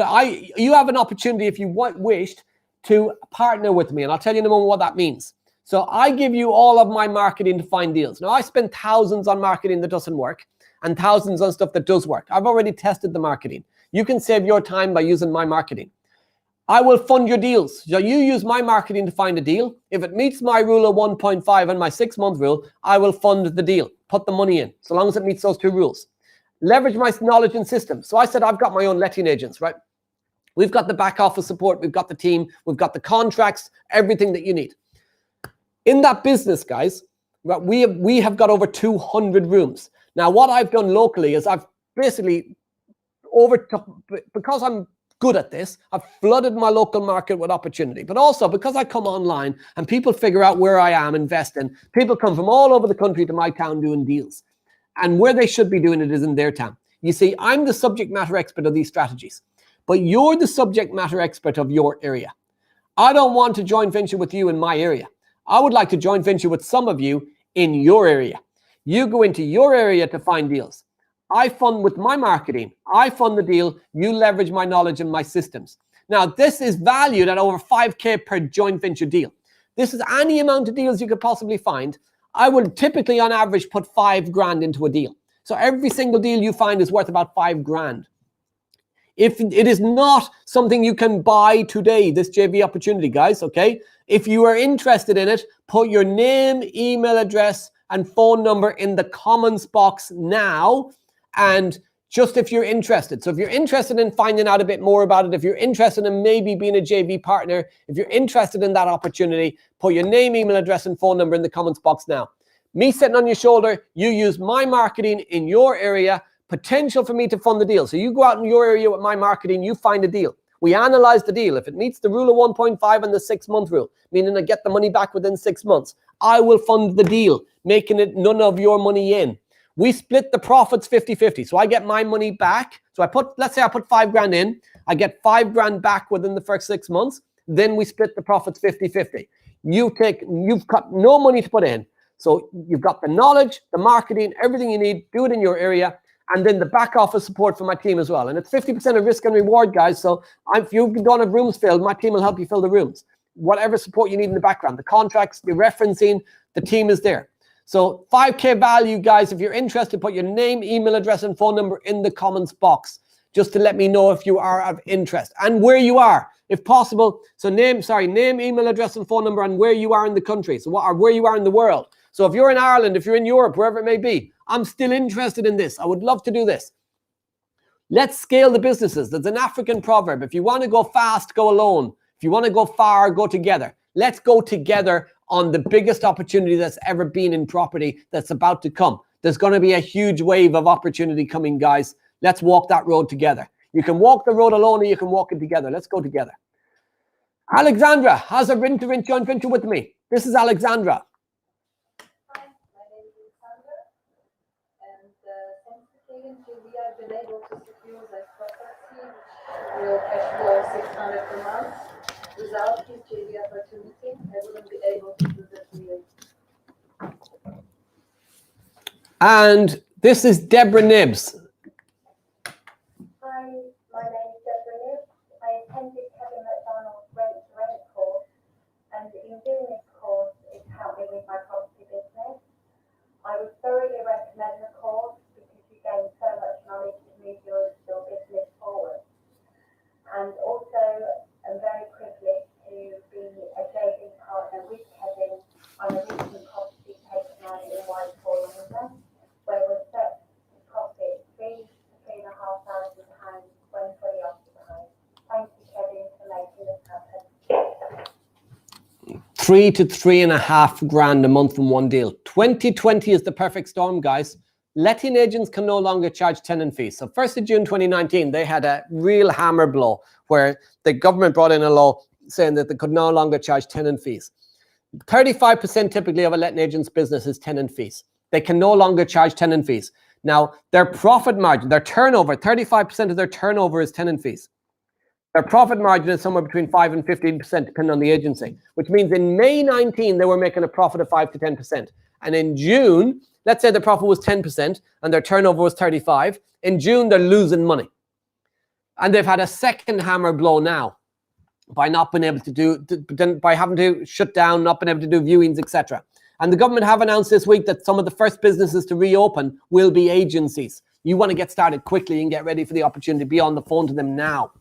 you have an opportunity if you wished to partner with me, and I'll tell you in a moment what that means. So I give you all of my marketing to find deals. Now, I spend thousands on marketing that doesn't work and thousands on stuff that does work. I've already tested the marketing. You can save your time by using my marketing. I will fund your deals. So you use my marketing to find a deal. If it meets my rule of 1.5 and my 6-month rule, I will fund the deal. Put the money in, so long as it meets those 2 rules. Leverage my knowledge and systems. So I said I've got my own letting agents, right? We've got the back office support. We've got the team. We've got the contracts, everything that you need. In that business, guys, we have got over 200 rooms. Now, what I've done locally is I've basically because I'm good at this, I've flooded my local market with opportunity. But also because I come online and people figure out where I am investing, people come from all over the country to my town doing deals. And where they should be doing it is in their town. You see, I'm the subject matter expert of these strategies, but you're the subject matter expert of your area. I don't want to joint venture with you in my area. I would like to joint venture with some of you in your area. You go into your area to find deals. I fund with my marketing. I fund the deal. You leverage my knowledge and my systems. Now, this is valued at over 5K per joint venture deal. This is any amount of deals you could possibly find. I would typically, on average, put 5 grand into a deal. So every single deal you find is worth about 5 grand. If it is not something you can buy today, this JV opportunity, guys, okay? If you are interested in it, put your name, email address, and phone number in the comments box now. And just if you're interested. So if you're interested in finding out a bit more about it, if you're interested in maybe being a JV partner, if you're interested in that opportunity, put your name, email address, and phone number in the comments box now. Me sitting on your shoulder, you use my marketing in your area, potential for me to fund the deal. So you go out in your area with my marketing, you find a deal. We analyze the deal. If it meets the rule of 1.5 and the 6-month rule, meaning I get the money back within 6 months, I will fund the deal, making it none of your money in. We split the profits 50-50. So I get my money back. So let's say I put 5 grand in. I get 5 grand back within the first 6 months. Then we split the profits 50-50. You've got no money to put in. So you've got the knowledge, the marketing, everything you need, do it in your area. And then the back office support for my team as well. And it's 50% of risk and reward, guys. So if you don't have rooms filled, my team will help you fill the rooms. Whatever support you need in the background, the contracts, the referencing, the team is there. So 5K value, guys. If you're interested, put your name, email address, and phone number in the comments box just to let me know if you are of interest and where you are, if possible. So name, email address, and phone number, and where you are in the country. So where you are in the world. So if you're in Ireland, if you're in Europe, wherever it may be, I'm still interested in this. I would love to do this. Let's scale the businesses. There's an African proverb. If you want to go fast, go alone. If you want to go far, go together. Let's go together on the biggest opportunity that's ever been in property that's about to come. There's going to be a huge wave of opportunity coming, guys. Let's walk that road together. You can walk the road alone or you can walk it together. Let's go together. Alexandra has a rent-to-rent joint venture with me. This is Alexandra. Hi, my name is Alexandra, and thanks to Kevin JV, I've been able to secure that property, which will cash flow 600 per month. Without his JV opportunity, I wouldn't be able to do that deal. And this is Deborah Nibbs. Hi, my name is Deborah Nibbs. I attended Kevin McDonald's rent course, and in doing this course, it helped me with my property business. I would thoroughly recommend the course because you gain so much knowledge to move your business forward. And also, I'm very privileged to be a JV partner with Kevin on a recent property taken on in Whitehall, London, where we're set to profit £3,000 to £3,500 when fully occupied. Thank you, Kevin, for making this happen. 3 to 3.5 grand a month from one deal. 2020 is the perfect storm, guys. Letting agents can no longer charge tenant fees. So 1st of June 2019, they had a real hammer blow where the government brought in a law saying that they could no longer charge tenant fees. 35% typically of a letting agent's business is tenant fees. They can no longer charge tenant fees. Now, their profit margin, their turnover, 35% of their turnover is tenant fees. Their profit margin is somewhere between 5 and 15%, depending on the agency, which means in May 19, they were making a profit of 5 to 10%. And in June, let's say the profit was 10% and their turnover was 35. In June, they're losing money. And they've had a second hammer blow now by not being able to do, by having to shut down, not being able to do viewings, etc. And the government have announced this week that some of the first businesses to reopen will be agencies. You want to get started quickly and get ready for the opportunity. Be on the phone to them now.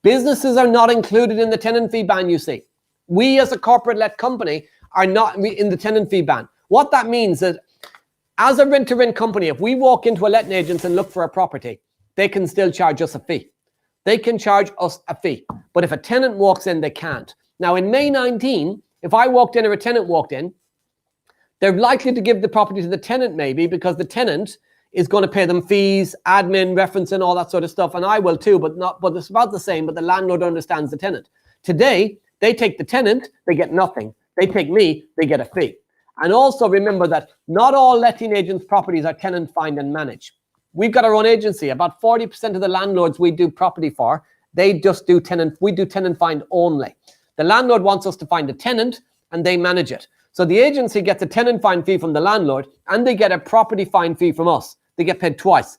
Businesses are not included in the tenant fee ban, you see. We as a corporate-led company are not in the tenant fee ban. What that means is, as a rent-to-rent company, if we walk into a letting agent and look for a property, they can still charge us a fee. They can charge us a fee. But if a tenant walks in, they can't. Now, in May 19, if I walked in or a tenant walked in, they're likely to give the property to the tenant maybe because the tenant is going to pay them fees, admin, referencing, all that sort of stuff. And I will too, but it's about the same, but the landlord understands the tenant. Today, they take the tenant, they get nothing. They take me, they get a fee. And also remember that not all letting agents' properties are tenant find and manage. We've got our own agency. About 40% of the landlords we do property for, they just do tenant, we do tenant find only. The landlord wants us to find a tenant and they manage it. So the agency gets a tenant find fee from the landlord and they get a property find fee from us. They get paid twice.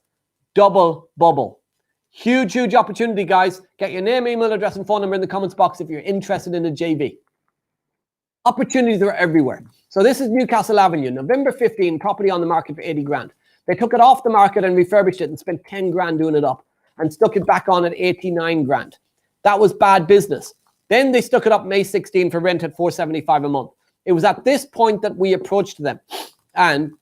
Double bubble. Huge, huge opportunity, guys. Get your name, email address, and phone number in the comments box if you're interested in a JV. Opportunities are everywhere. So this is Newcastle Avenue, November 15, property on the market for 80 grand. They took it off the market and refurbished it and spent 10 grand doing it up and stuck it back on at 89 grand. That was bad business. Then they stuck it up May 16 for rent at 475 a month. It was at this point that we approached them and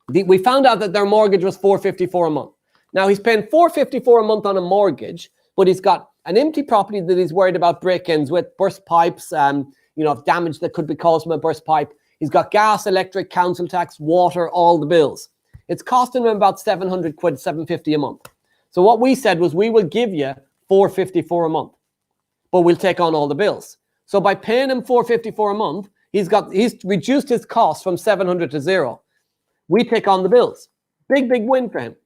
we found out that their mortgage was 454 a month. Now he's paying 454 a month on a mortgage, but he's got an empty property that he's worried about break-ins with, burst pipes, damage that could be caused from a burst pipe. He's got gas, electric, council tax, water, all the bills. It's costing him about 700 quid, 750 a month. So what we said was we will give you 454 a month, but we'll take on all the bills. So by paying him 454 a month, he's reduced his cost from 700 to 0. We take on the bills. Big, big win for him.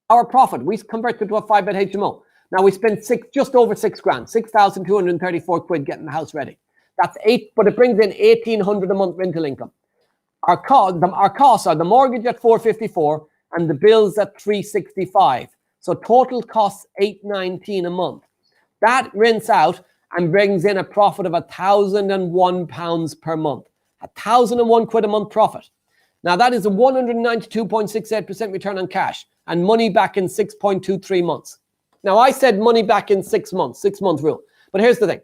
Our profit, we convert it to a 5-bed HMO. Now we spend just over 6 grand, 6,234 quid getting the house ready. That's but it brings in 1,800 a month rental income. Our costs are the mortgage at 454 and the bills at 365. So total costs 819 a month. That rents out and brings in a profit of £1,001 per month. 1,001 quid a month profit. Now that is a 192.68% return on cash and money back in 6.23 months. Now I said money back in 6 months, 6-month rule. But here's the thing.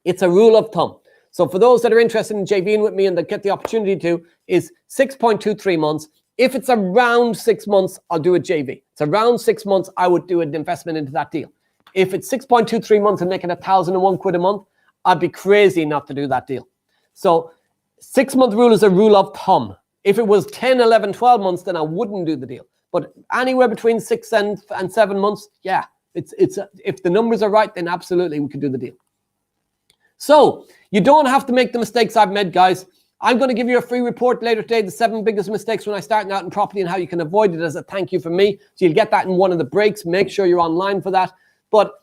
It's a rule of thumb. So for those that are interested in JVing with me and that get the opportunity to, is 6.23 months. If it's around 6 months, I'll do a JV. It's around 6 months, I would do an investment into that deal. If it's 6.23 months and making 1,001 quid a month, I'd be crazy not to do that deal. So 6-month rule is a rule of thumb. If it was 10, 11, 12 months, then I wouldn't do the deal. But anywhere between 6 and 7 months, yeah, If the numbers are right, then absolutely we could do the deal. So you don't have to make the mistakes I've made, guys. I'm going to give you a free report later today, the 7 biggest mistakes when I starting out in property and how you can avoid it as a thank you from me. So you'll get that in one of the breaks. Make sure you're online for that. But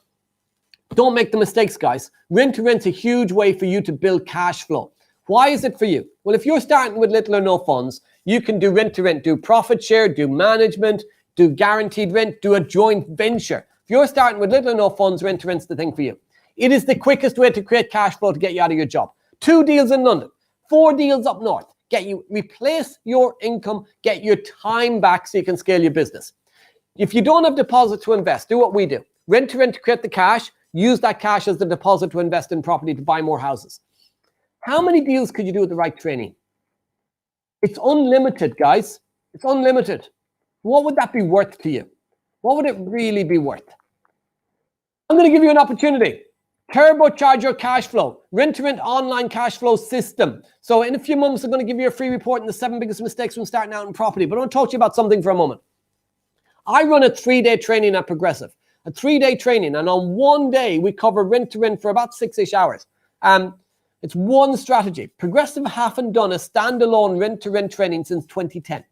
don't make the mistakes, guys. Rent-to-rent's a huge way for you to build cash flow. Why is it for you? Well, if you're starting with little or no funds, you can do rent-to-rent, do profit share, do management, do guaranteed rent, do a joint venture. If you're starting with little or no funds, rent-to-rent's the thing for you. It is the quickest way to create cash flow to get you out of your job. 2 deals in London. 4 deals up north, replace your income, get your time back so you can scale your business. If you don't have deposit to invest, do what we do. Rent to rent to create the cash, use that cash as the deposit to invest in property to buy more houses. How many deals could you do with the right training? It's unlimited, guys. It's unlimited. What would that be worth to you? What would it really be worth? I'm going to give you an opportunity. Turbocharge your cash flow, rent-to-rent online cash flow system. So in a few moments, I'm going to give you a free report on the 7 biggest mistakes when starting out in property. But I want to talk to you about something for a moment. I run a 3-day training at Progressive, a 3-day training. And on one day, we cover rent-to-rent for about 6-ish hours. It's one strategy. Progressive haven't done a standalone rent-to-rent training since 2010.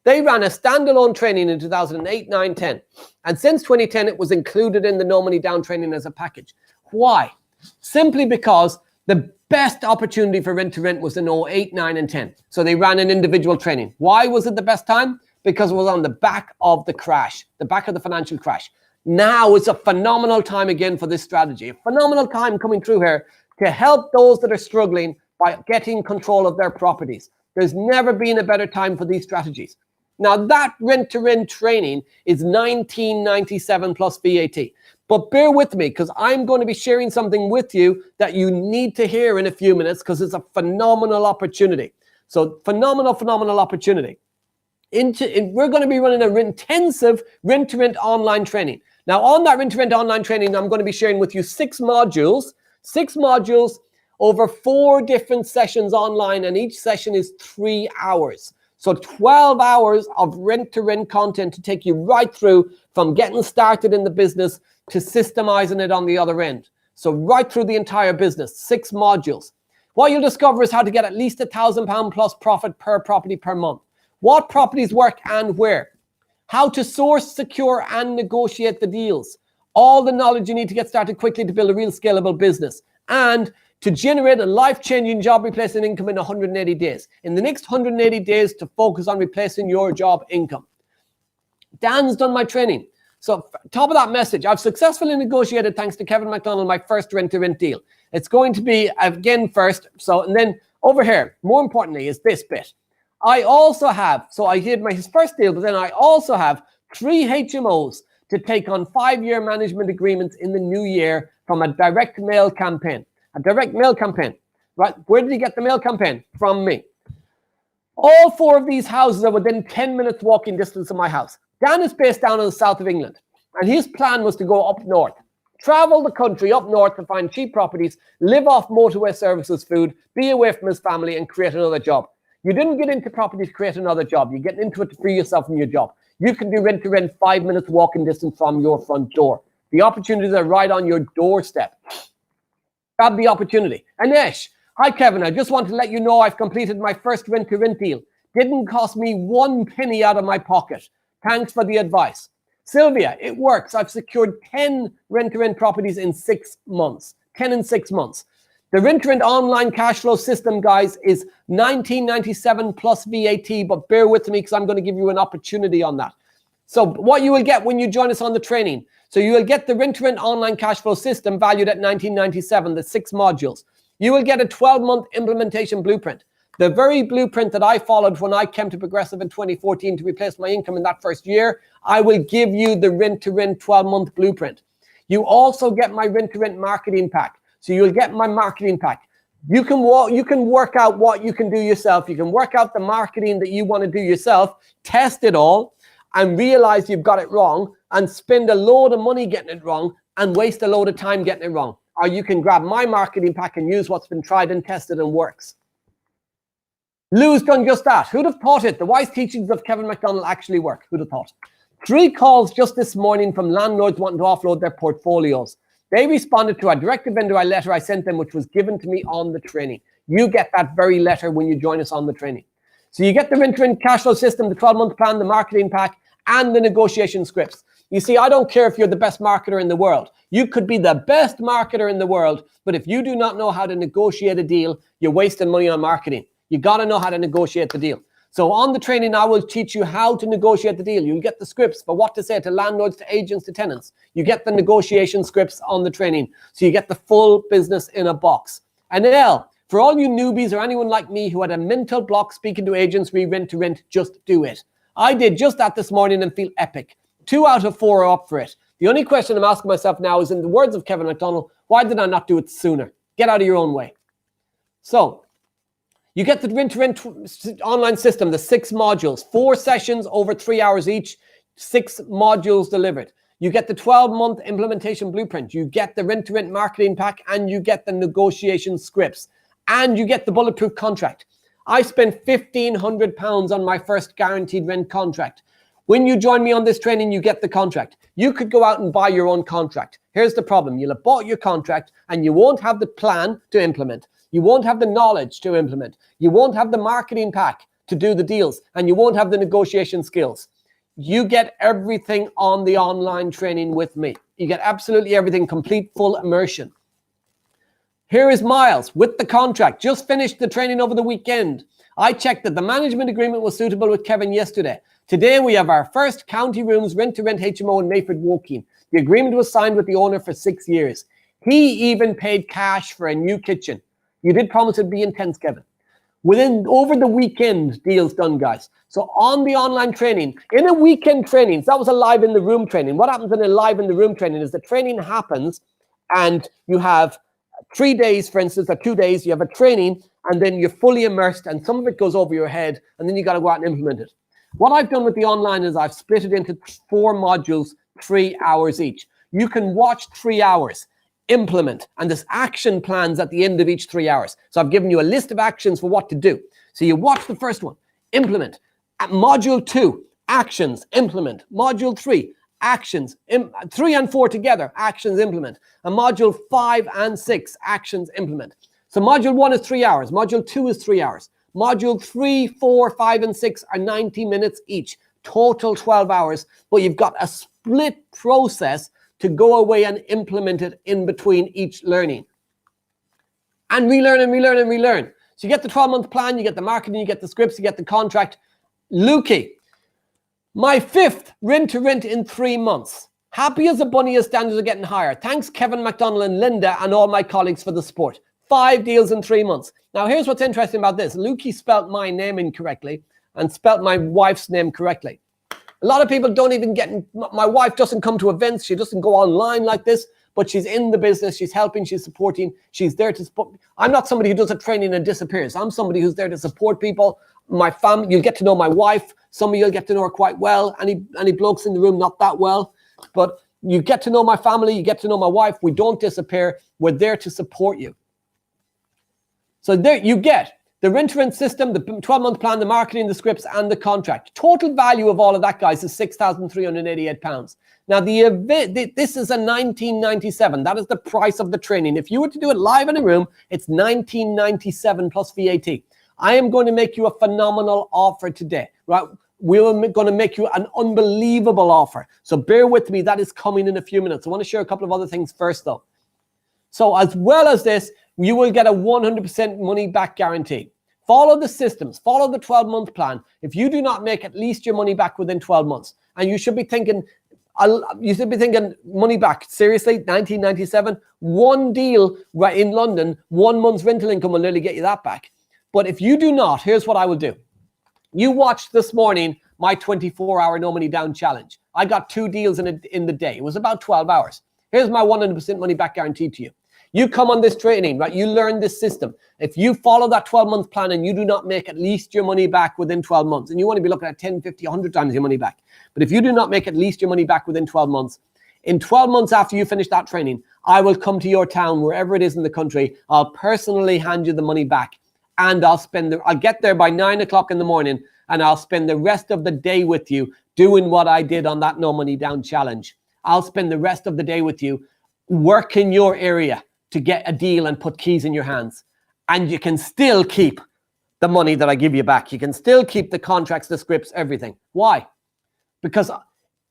They ran a standalone training in 2008, 9, 10. And since 2010, it was included in the No Money Down training as a package. Why? Simply because the best opportunity for rent-to-rent was in 08, 9, and 10. So they ran an individual training. Why was it the best time? Because it was on the back of the crash, the back of the financial crash. Now it's a phenomenal time again for this strategy. A phenomenal time coming through here to help those that are struggling by getting control of their properties. There's never been a better time for these strategies. Now that rent-to-rent training is $19.97 plus VAT. But bear with me because I'm going to be sharing something with you that you need to hear in a few minutes because it's a phenomenal opportunity. So phenomenal opportunity. We're going to be running an intensive rent-to-rent online training. Now on that rent-to-rent online training, I'm going to be sharing with you 6 modules over 4 different sessions online, and each session is 3 hours. So 12 hours of rent-to-rent content to take you right through from getting started in the business to systemizing it on the other end. So right through the entire business, 6 modules. What you'll discover is how to get at least £1,000 plus profit per property per month. What properties work and where. How to source, secure, and negotiate the deals. All the knowledge you need to get started quickly to build a real scalable business. And to generate a life-changing job replacement income in 180 days. In the next 180 days to focus on replacing your job income. Dan's done my training. So top of that message, I've successfully negotiated, thanks to Kevin McDonald, my first rent-to-rent deal. It's going to be, again, first. So, and then over here, more importantly, is this bit. I also have, so I did his first deal, but then I also have 3 HMOs to take on 5-year management agreements in the new year from a direct mail campaign. A direct mail campaign, right? Where did he get the mail campaign? From me. All 4 of these houses are within 10 minutes walking distance of my house. Dan is based down in the south of England, and his plan was to go up north, travel the country up north to find cheap properties, live off motorway services food, be away from his family, and create another job. You didn't get into property to create another job. You get into it to free yourself from your job. You can do rent-to-rent 5 minutes walking distance from your front door. The opportunities are right on your doorstep. Grab the opportunity. Anesh, hi Kevin, I just want to let you know I've completed my first rent-to-rent deal. Didn't cost me 1 penny out of my pocket. Thanks for the advice. Sylvia, it works. I've secured 10 rent-to-rent properties in 6 months. 10 in 6 months. The rent-to-rent online cash flow system, guys, is $19.97 plus VAT, but bear with me because I'm going to give you an opportunity on that. So what you will get when you join us on the training, so you will get the rent-to-rent online cash flow system valued at $19.97, the 6 modules. You will get a 12-month implementation blueprint. The very blueprint that I followed when I came to Progressive in 2014 to replace my income in that first year, I will give you the rent-to-rent 12-month blueprint. You also get my rent-to-rent marketing pack. So you'll get my marketing pack. You can work out what you can do yourself. You can work out the marketing that you want to do yourself, test it all, and realize you've got it wrong, and spend a load of money getting it wrong, and waste a load of time getting it wrong. Or you can grab my marketing pack and use what's been tried and tested and works. Lou's done just that. Who'd have thought it? The wise teachings of Kevin McDonald actually work. Who'd have thought? 3 calls just this morning from landlords wanting to offload their portfolios. They responded to a direct-to-vendor letter I sent them, which was given to me on the training. You get that very letter when you join us on the training. So you get the rent-to-rent cash flow system, the 12-month plan, the marketing pack, and the negotiation scripts. You see, I don't care if you're the best marketer in the world. You could be the best marketer in the world, but if you do not know how to negotiate a deal, you're wasting money on marketing. You got to know how to negotiate the deal. So on the training, I will teach you how to negotiate the deal. You'll get the scripts for what to say to landlords, to agents, to tenants. You get the negotiation scripts on the training. So you get the full business in a box. And L, for all you newbies or anyone like me who had a mental block speaking to agents, rent to rent, just do it. I did just that this morning and feel epic. 2 out of 4 are up for it. The only question I'm asking myself now is, in the words of Kevin McDonald, why did I not do it sooner? Get out of your own way. So you get the rent-to-rent online system, the 6 modules, 4 sessions over 3 hours each, 6 modules delivered. You get the 12-month implementation blueprint. You get the rent-to-rent marketing pack, and you get the negotiation scripts, and you get the bulletproof contract. I spent £1,500 on my first guaranteed rent contract. When you join me on this training, you get the contract. You could go out and buy your own contract. Here's the problem. You'll have bought your contract and you won't have the plan to implement. You won't have the knowledge to implement. You won't have the marketing pack to do the deals, and you won't have the negotiation skills. You get everything on the online training with me. You get absolutely everything, complete full immersion. Here is Miles with the contract. Just finished the training over the weekend. I checked that the management agreement was suitable with Kevin yesterday. Today we have our first county rooms rent-to-rent HMO in Mayford Woking. The agreement was signed with the owner for 6 years. He even paid cash for a new kitchen. You did promise it'd be intense, Kevin. Over the weekend, deals done, guys. So on the online training, in a weekend training, so that was a live in the room training. What happens in a live in the room training is the training happens and you have 3 days, for instance, or 2 days, you have a training and then you're fully immersed and some of it goes over your head and then you got to go out and implement it. What I've done with the online is I've split it into 4 modules, 3 hours each. You can watch 3 hours, implement, and there's action plans at the end of each 3 hours. So I've given you a list of actions for what to do. So you watch the first one, implement. At module 2, actions, implement. Module 3, actions, 3 and 4 together, actions, implement. And module 5 and 6, actions, implement. So module 1 is 3 hours. Module 2 is 3 hours. Module 3, 4, 5, and 6 are 90 minutes each. Total 12 hours. But you've got a split process to go away and implement it in between each learning. And relearn and relearn and relearn. So you get the 12-month plan, you get the marketing, you get the scripts, you get the contract. Lukey, my 5th rent-to-rent in 3 months. Happy as a bunny as standards are getting higher. Thanks Kevin McDonald and Linda and all my colleagues for the support. 5 deals in 3 months. Now here's what's interesting about this. Lukey spelt my name incorrectly and spelt my wife's name correctly. A lot of people don't even get, my wife doesn't come to events. She doesn't go online like this, but she's in the business. She's helping, she's supporting. She's there to support. I'm not somebody who does a training and disappears. I'm somebody who's there to support people. My family, you'll get to know my wife. Some of you'll get to know her quite well. Any blokes in the room, not that well. But you get to know my family. You get to know my wife. We don't disappear. We're there to support you. So there you get the rent-to-rent system, the 12-month plan, the marketing, the scripts, and the contract. Total value of all of that, guys, is £6,388. Now, this is a $1,997. That is the price of the training. If you were to do it live in a room, it's $1,997 plus VAT. I am going to make you a phenomenal offer today, right? We're going to make you an unbelievable offer. So bear with me. That is coming in a few minutes. I want to share a couple of other things first, though. So as well as this, you will get a 100% money back guarantee. Follow the systems, follow the 12-month plan. If you do not make at least your money back within 12 months, and you should be thinking money back, seriously, 1997, one deal right in London, 1 month's rental income will nearly get you that back. But if you do not, here's what I will do. You watched this morning my 24-hour no money down challenge. I got 2 deals in the day. It was about 12 hours. Here's my 100% money back guarantee to you. You come on this training, right? You learn this system. If you follow that 12-month plan and you do not make at least your money back within 12 months, and you want to be looking at 10, 50, 100 times your money back. But if you do not make at least your money back within 12 months, in 12 months after you finish that training, I will come to your town, wherever it is in the country. I'll personally hand you the money back, and I'll get there by 9 o'clock in the morning, and I'll spend the rest of the day with you doing what I did on that No Money Down challenge. I'll spend the rest of the day with you, work in your area to get a deal and put keys in your hands. And you can still keep the money that I give you back. You can still keep the contracts, the scripts, everything. Why? Because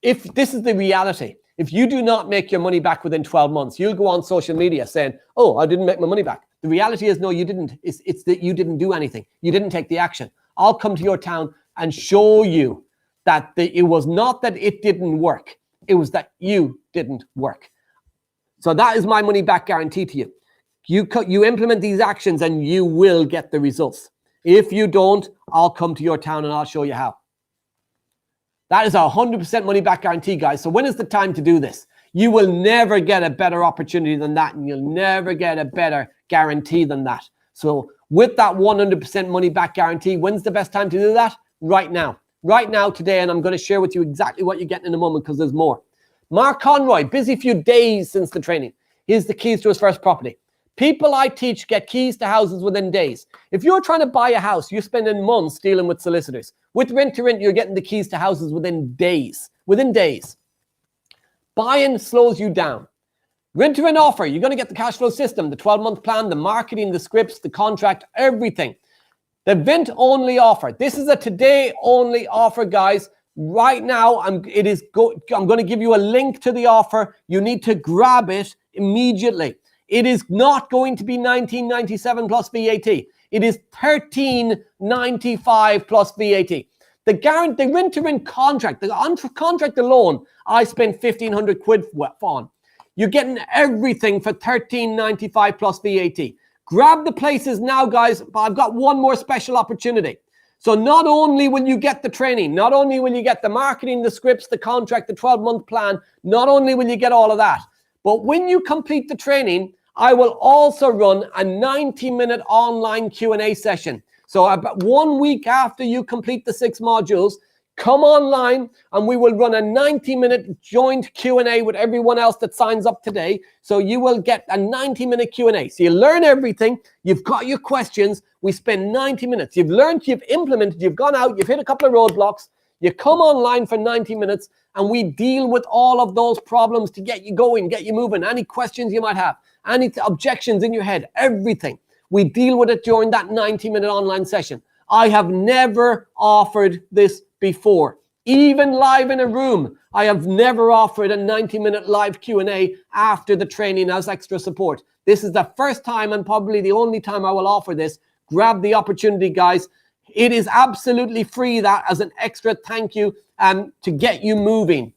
if this is the reality, if you do not make your money back within 12 months, you'll go on social media saying, oh, I didn't make my money back. The reality is, no, you didn't. It's that you didn't do anything. You didn't take the action. I'll come to your town and show you that it was not that it didn't work. It was that you didn't work. So that is my money back guarantee to you. You implement these actions and you will get the results. If you don't, I'll come to your town and I'll show you how. That is a 100% money back guarantee, guys. So when is the time to do this? You will never get a better opportunity than that, and you'll never get a better guarantee than that. So with that 100% money back guarantee, when's the best time to do that? Right now. Right now, today, and I'm going to share with you exactly what you get in a moment because there's more. Mark Conroy, busy few days since the training. Here's the keys to his first property. People I teach get keys to houses within days. If you're trying to buy a house, you're spending months dealing with solicitors. With Rent to Rent, you're getting the keys to houses within days. Within days. Buying slows you down. Rent to Rent offer, you're going to get the cash flow system, the 12-month plan, the marketing, the scripts, the contract, everything. The event only offer. This is a today only offer, guys. Right now, I'm going to give you a link to the offer. You need to grab it immediately. It is not going to be $19.97 plus VAT. It is $13.95 plus VAT. The Rent to Rent contract, the contract alone, I spent 1,500 quid on. You're getting everything for $13.95 plus VAT. Grab the places now, guys, but I've got one more special opportunity. So not only will you get the training, not only will you get the marketing, the scripts, the contract, the 12-month plan, not only will you get all of that, but when you complete the training, I will also run a 90-minute online Q&A session. So about 1 week after you complete the 6 modules, come online and we will run a 90-minute joint Q&A with everyone else that signs up today. So you will get a 90-minute Q&A. So you learn everything. You've got your questions. We spend 90 minutes. You've learned, you've implemented, you've gone out, you've hit a couple of roadblocks. You come online for 90 minutes and we deal with all of those problems to get you going, get you moving. Any questions you might have, any objections in your head, everything. We deal with it during that 90-minute online session. I have never offered this before. Even live in a room, I have never offered a 90-minute live Q&A after the training as extra support. This is the first time and probably the only time I will offer this. Grab the opportunity, guys. It is absolutely free, that as an extra thank you to get you moving.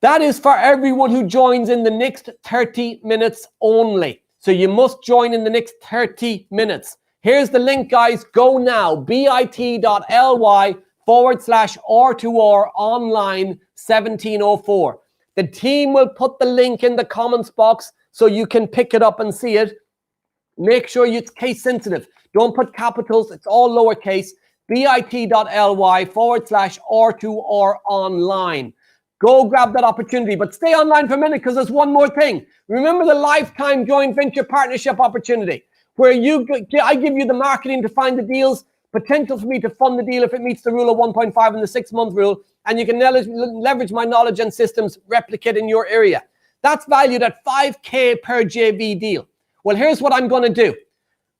That is for everyone who joins in the next 30 minutes only. So you must join in the next 30 minutes. Here's the link, guys. Go now, bit.ly/R2R online 1704. The team will put the link in the comments box so you can pick it up and see it. Make sure it's case sensitive. Don't put capitals. It's all lowercase. bit.ly/R2R online. Go grab that opportunity, but stay online for a minute because there's one more thing. Remember the lifetime joint venture partnership opportunity where I give you the marketing to find the deals, potential for me to fund the deal if it meets the rule of 1.5 and the 6-month rule, and you can leverage my knowledge and systems, replicate in your area. That's valued at $5,000 per JV deal. Well, here's what I'm going to do.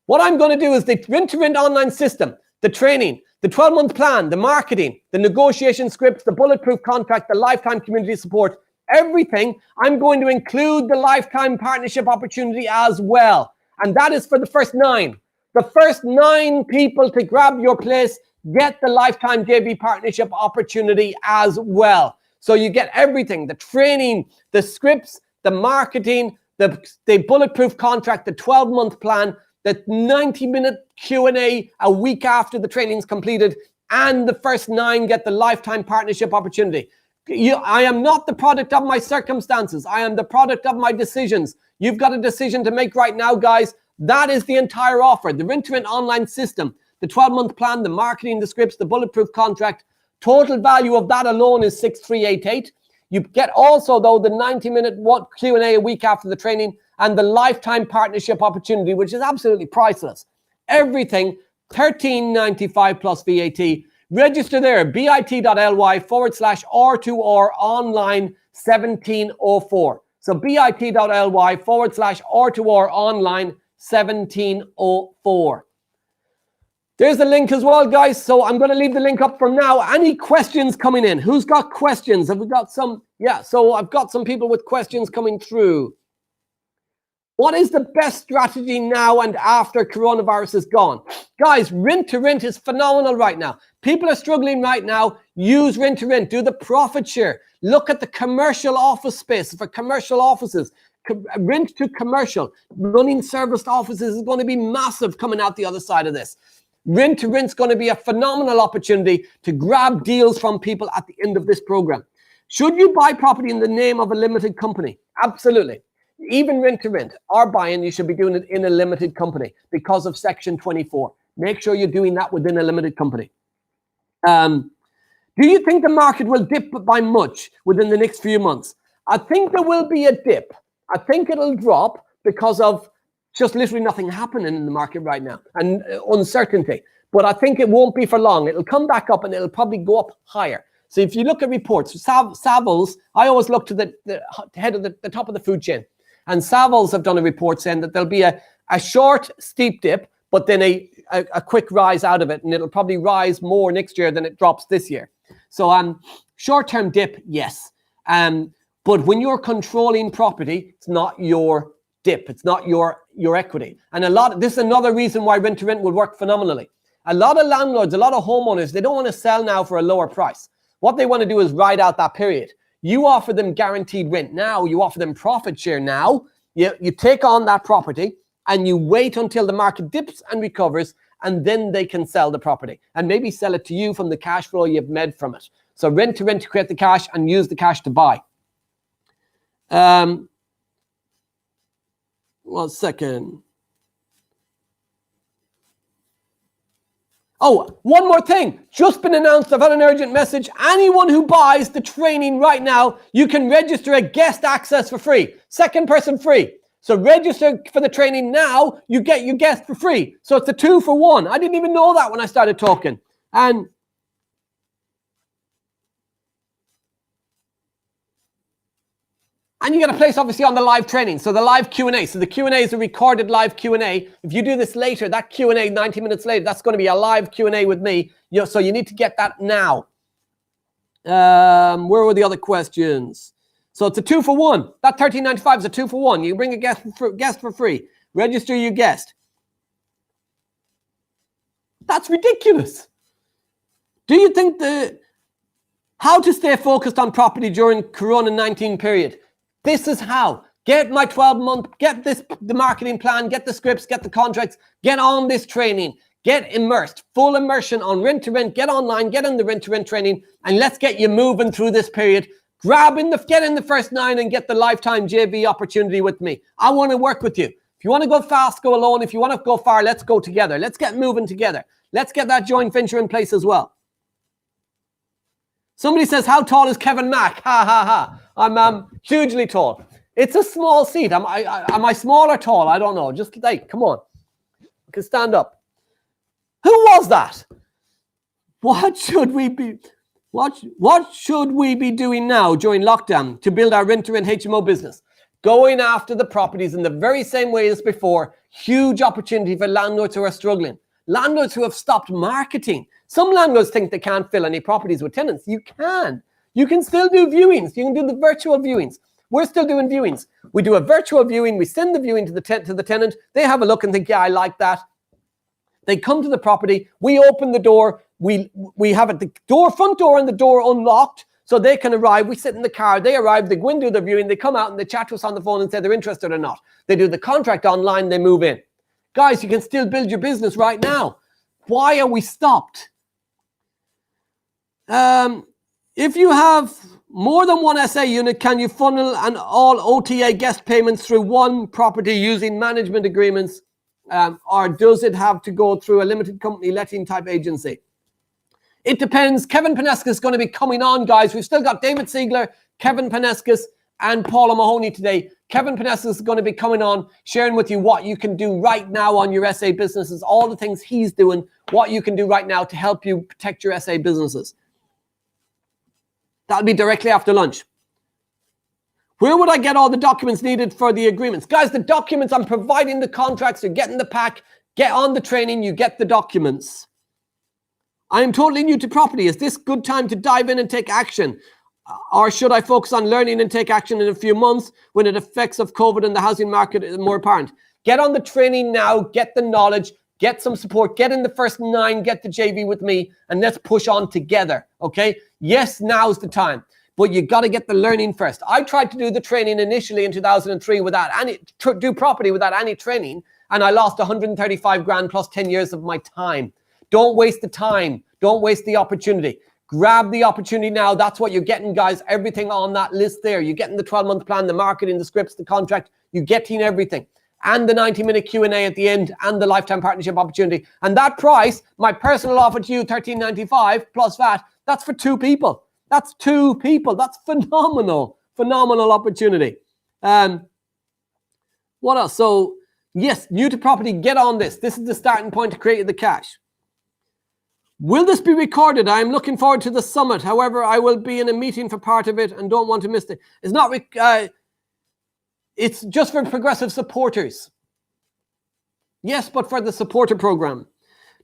What I'm going to do is the Rent to Rent online system, the training, the 12-month plan, the marketing, the negotiation scripts, the bulletproof contract, the lifetime community support, everything. I'm going to include the lifetime partnership opportunity as well. And that is for the first 9. The first 9 people to grab your place get the lifetime JV partnership opportunity as well. So you get everything, the training, the scripts, the marketing, the bulletproof contract, the 12-month plan, the 90-minute Q&A a week after the training's completed, and the first 9 get the lifetime partnership opportunity. I am not the product of my circumstances. I am the product of my decisions. You've got a decision to make right now, guys. That is the entire offer. The Rent to Rent online system, the 12-month plan, the marketing, the scripts, the bulletproof contract. Total value of that alone is 6,388. You get also, though, the 90-minute Q&A a week after the training and the lifetime partnership opportunity, which is absolutely priceless. Everything, $13.95 plus VAT. Register there, bit.ly/R2R online 1704. So bit.ly/R2R online 1704. There's the link as well, guys. So I'm going to leave the link up for now. Any questions coming in? Who's got questions? Have we got some? Yeah, so I've got some people with questions coming through. What is the best strategy now and after coronavirus is gone? Guys, rent to rent is phenomenal right now. People are struggling right now. Use rent to rent. Do the profit share. Look at the commercial office space for commercial offices. Rent to commercial. Running serviced offices is going to be massive coming out the other side of this. Rent to rent is going to be a phenomenal opportunity to grab deals from people at the end of this program. Should you buy property in the name of a limited company? Absolutely. Even rent to rent or buying, you should be doing it in a limited company because of Section 24. Make sure you're doing that within a limited company. Do you think the market will dip by much within the next few months? I think there will be a dip. I think it'll drop because of just literally nothing happening in the market right now and uncertainty. But I think it won't be for long. It'll come back up and it'll probably go up higher. So if you look at reports, Savills, I always look to the head of the top of the food chain. And Savills have done a report saying that there'll be a short, steep dip, but then a quick rise out of it. And it'll probably rise more next year than it drops this year. So short-term dip, yes. But when you're controlling property, it's not your dip. It's not your equity. And this is another reason why rent to rent will work phenomenally. A lot of landlords, a lot of homeowners, they don't want to sell now for a lower price. What they want to do is ride out that period. You offer them guaranteed rent now. You offer them profit share now. You take on that property and you wait until the market dips and recovers, and then they can sell the property and maybe sell it to you from the cash flow you've made from it. So rent to create the cash and use the cash to buy. 1 second. Oh, one more thing. Just been announced. I've had an urgent message. Anyone who buys the training right now, you can register a guest access for free. Second person free. So register for the training now. You get your guest for free. So it's a 2 for 1. I didn't even know that when I started talking. And you get a place, obviously, on the live training. So the live Q&A. So the Q&A is a recorded live Q&A. If you do this later, that Q&A 90 minutes later, that's going to be a live Q&A with me. So you need to get that now. Where were the other questions? So it's a 2 for 1. That $13.95 is a 2 for 1. You can bring a guest for free. Register your guest. That's ridiculous. Do you think how to stay focused on property during Corona-19 period? This is how. Get my 12-month, get the marketing plan, get the scripts, get the contracts, get on this training, get immersed, full immersion on rent to rent, get online, get in the rent to rent training, and let's get you moving through this period. Get in the first 9 and get the lifetime JV opportunity with me. I want to work with you. If you want to go fast, go alone. If you want to go far, let's go together. Let's get moving together. Let's get that joint venture in place as well. Somebody says, how tall is Kevin Mack? Ha, ha, ha. I'm hugely tall. It's a small seat. Am I small or tall? I don't know. Just like, come on. You can stand up. Who was that? What should we be doing now during lockdown to build our rent-to-rent HMO business? Going after the properties in the very same way as before. Huge opportunity for landlords who are struggling. Landlords who have stopped marketing. Some landlords think they can't fill any properties with tenants. You can. You can still do viewings. You can do the virtual viewings. We're still doing viewings. We do a virtual viewing. We send the viewing to the tenant. They have a look and think, yeah, I like that. They come to the property. We open the door. We have it, the front door and the door unlocked so they can arrive. We sit in the car. They arrive. They go and do the viewing. They come out and they chat to us on the phone and say they're interested or not. They do the contract online. They move in. Guys, you can still build your business right now. Why are we stopped? If you have more than one SA unit, can you funnel and all OTA guest payments through one property using management agreements? Or does it have to go through a limited company letting type agency? It depends. Kevin Paneskis is going to be coming on, guys. We've still got David Siegler, Kevin Paneskis, and Paula Mahoney today. Kevin Panessa is going to be coming on, sharing with you what you can do right now on your SA businesses, all the things he's doing, what you can do right now to help you protect your SA businesses. That'll be directly after lunch. Where would I get all the documents needed for the agreements? Guys, the documents, I'm providing the contracts, you're getting the pack, get on the training, you get the documents. I am totally new to property. Is this good time to dive in and take action? Or should I focus on learning and take action in a few months when the effects of COVID and the housing market is more apparent? Get on the training now, get the knowledge, get some support, get in the first 9, get the JV with me, and let's push on together, okay? Yes, now's the time, but you got to get the learning first. I tried to do the training initially in 2003 without any, do property without any training, and I lost 135 grand plus 10 years of my time. Don't waste the time. Don't waste the opportunity. Grab the opportunity now. That's what you're getting, guys. Everything on that list there. You're getting the 12-month plan, the marketing, the scripts, the contract. You're getting everything. And the 90-minute Q&A at the end and the lifetime partnership opportunity. And that price, my personal offer to you, $13.95 plus VAT, that's for 2 people. That's 2 people. That's phenomenal. Phenomenal opportunity. What else? So, yes, new to property, get on this. This is the starting point to create the cash. Will this be recorded? I am looking forward to the summit. However, I will be in a meeting for part of it and don't want to miss it. It's not. It's just for progressive supporters. Yes, but for the supporter program.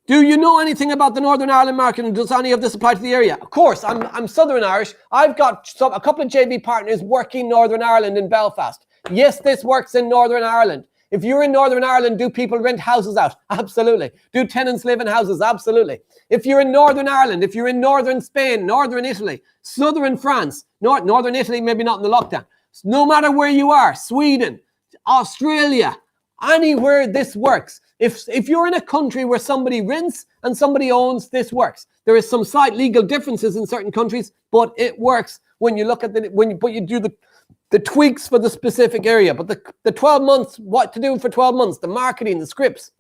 Do you know anything about the Northern Ireland market, and does any of this apply to the area? Of course, I'm Southern Irish. I've got a couple of JV partners working Northern Ireland in Belfast. Yes, this works in Northern Ireland. If you're in Northern Ireland, do people rent houses out? Absolutely. Do tenants live in houses? Absolutely. If you're in Northern Ireland, if you're in Northern Spain, Northern Italy, Southern France, Northern Italy, maybe not in the lockdown. No matter where you are, Sweden, Australia, anywhere this works. If you're in a country where somebody rents and somebody owns, this works. There is some slight legal differences in certain countries, but it works when you look at you do the tweaks for the specific area. But the 12 months, what to do for 12 months, the marketing, the scripts,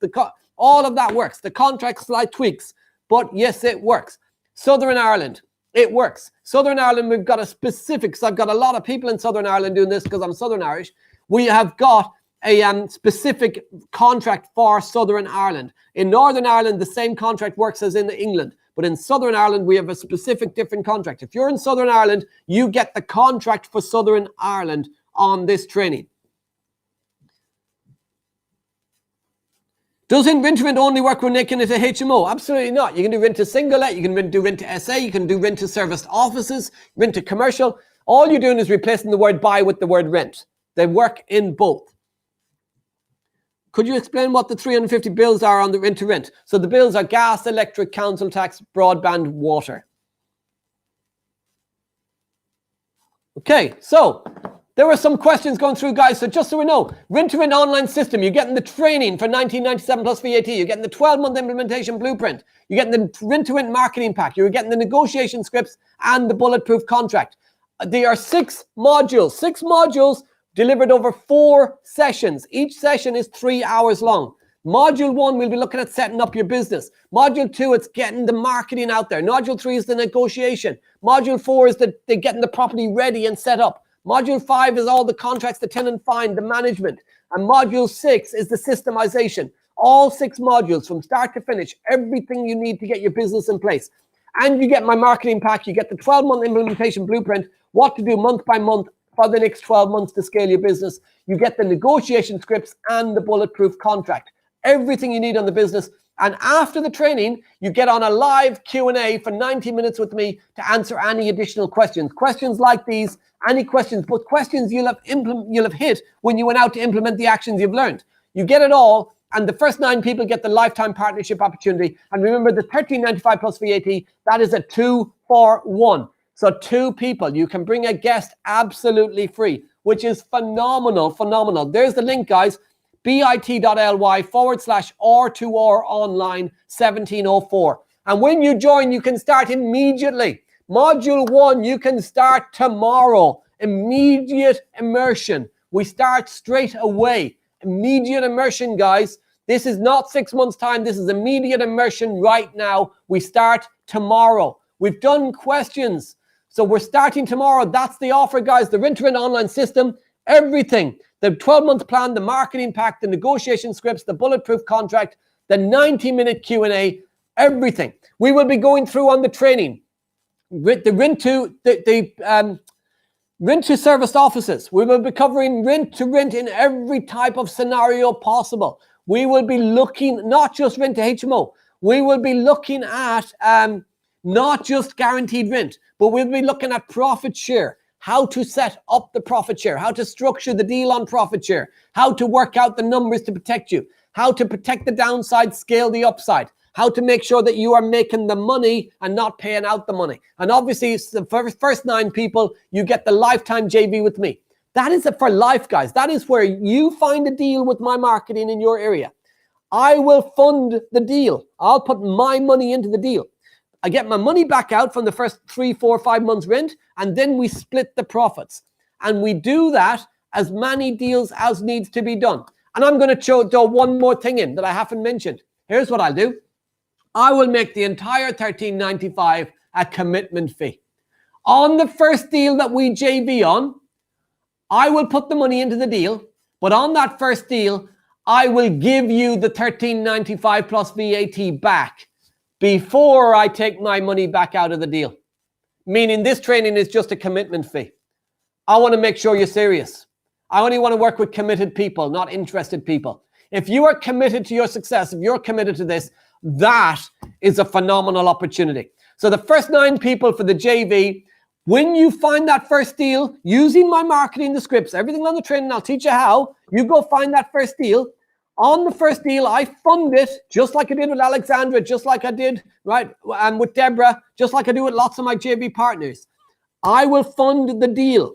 all of that works. The contract slight tweaks, but yes, it works. Southern Ireland, it works. Southern Ireland, we've got a specific, because I've got a lot of people in Southern Ireland doing this because I'm Southern Irish. We have got a specific contract for Southern Ireland. In Northern Ireland, the same contract works as in England. But in Southern Ireland, we have a specific different contract. If you're in Southern Ireland, you get the contract for Southern Ireland on this training. Doesn't rent-to-rent only work when making it a HMO? Absolutely not. You can do rent-to-single-let, you can do rent-to-SA, you can do rent-to-serviced offices, rent-to-commercial. All you're doing is replacing the word buy with the word rent. They work in both. Could you explain what the 350 bills are on the rent-to-rent? So the bills are gas, electric, council tax, broadband, water. Okay, so there were some questions going through, guys. So just so we know, rent-to-rent online system, you're getting the training for $19.97 plus VAT. You're getting the 12-month implementation blueprint. You're getting the rent-to-rent marketing pack. You're getting the negotiation scripts and the bulletproof contract. They are 6 modules delivered over 4 sessions. Each session is 3 hours long. Module 1, we'll be looking at setting up your business. Module 2, it's getting the marketing out there. Module 3 is the negotiation. Module 4 is the getting the property ready and set up. Module 5 is all the contracts, the tenant find, the management. And Module 6 is the systemization. All 6 modules from start to finish, everything you need to get your business in place. And you get my marketing pack. You get the 12-month implementation blueprint, what to do month by month for the next 12 months to scale your business. You get the negotiation scripts and the bulletproof contract. Everything you need on the business. And after the training, you get on a live Q&A for 90 minutes with me to answer any additional questions. Questions like these, any questions, but questions you'll have hit when you went out to implement the actions you've learned. You get it all, and the first 9 people get the lifetime partnership opportunity. And remember, the $13.95 plus VAT, that is a 2 for 1. So 2 people, you can bring a guest absolutely free, which is phenomenal, phenomenal. There's the link, guys, bit.ly/R2R online 1704. And when you join, you can start immediately. Module 1, you can start tomorrow. Immediate immersion. We start straight away. Immediate immersion, guys. This is not 6 months' time. This is immediate immersion right now. We start tomorrow. We've done questions. So we're starting tomorrow. That's the offer, guys. The Rent to Rent online system, everything. The 12-month plan, the marketing pack, the negotiation scripts, the bulletproof contract, the 90-minute Q&A, everything. We will be going through on the training. The rent to serviced offices. We will be covering rent to rent in every type of scenario possible. We will be looking not just rent to HMO. We will be looking at not just guaranteed rent, but we'll be looking at profit share, how to set up the profit share, how to structure the deal on profit share, how to work out the numbers to protect you, how to protect the downside, scale the upside, how to make sure that you are making the money and not paying out the money. And obviously, it's the first 9 people, you get the lifetime JV with me. That is it for life, guys. That is where you find a deal with my marketing in your area. I will fund the deal. I'll put my money into the deal. I get my money back out from the first 3, 4, 5 months rent, and then we split the profits. And we do that as many deals as needs to be done. And I'm going to throw one more thing in that I haven't mentioned. Here's what I'll do. I will make the entire $13.95 a commitment fee. On the first deal that we JV on, I will put the money into the deal, but on that first deal, I will give you the $13.95 plus VAT back before I take my money back out of the deal. Meaning this training is just a commitment fee. I want to make sure you're serious. I only want to work with committed people, not interested people. If you are committed to your success, if you're committed to this, that is a phenomenal opportunity. So the first 9 people for the JV, when you find that first deal, using my marketing, the scripts, everything on the training, I'll teach you how, you go find that first deal. On the first deal, I fund it just like I did with Alexandra, just like I did, right, and with Deborah, just like I do with lots of my JV partners. I will fund the deal.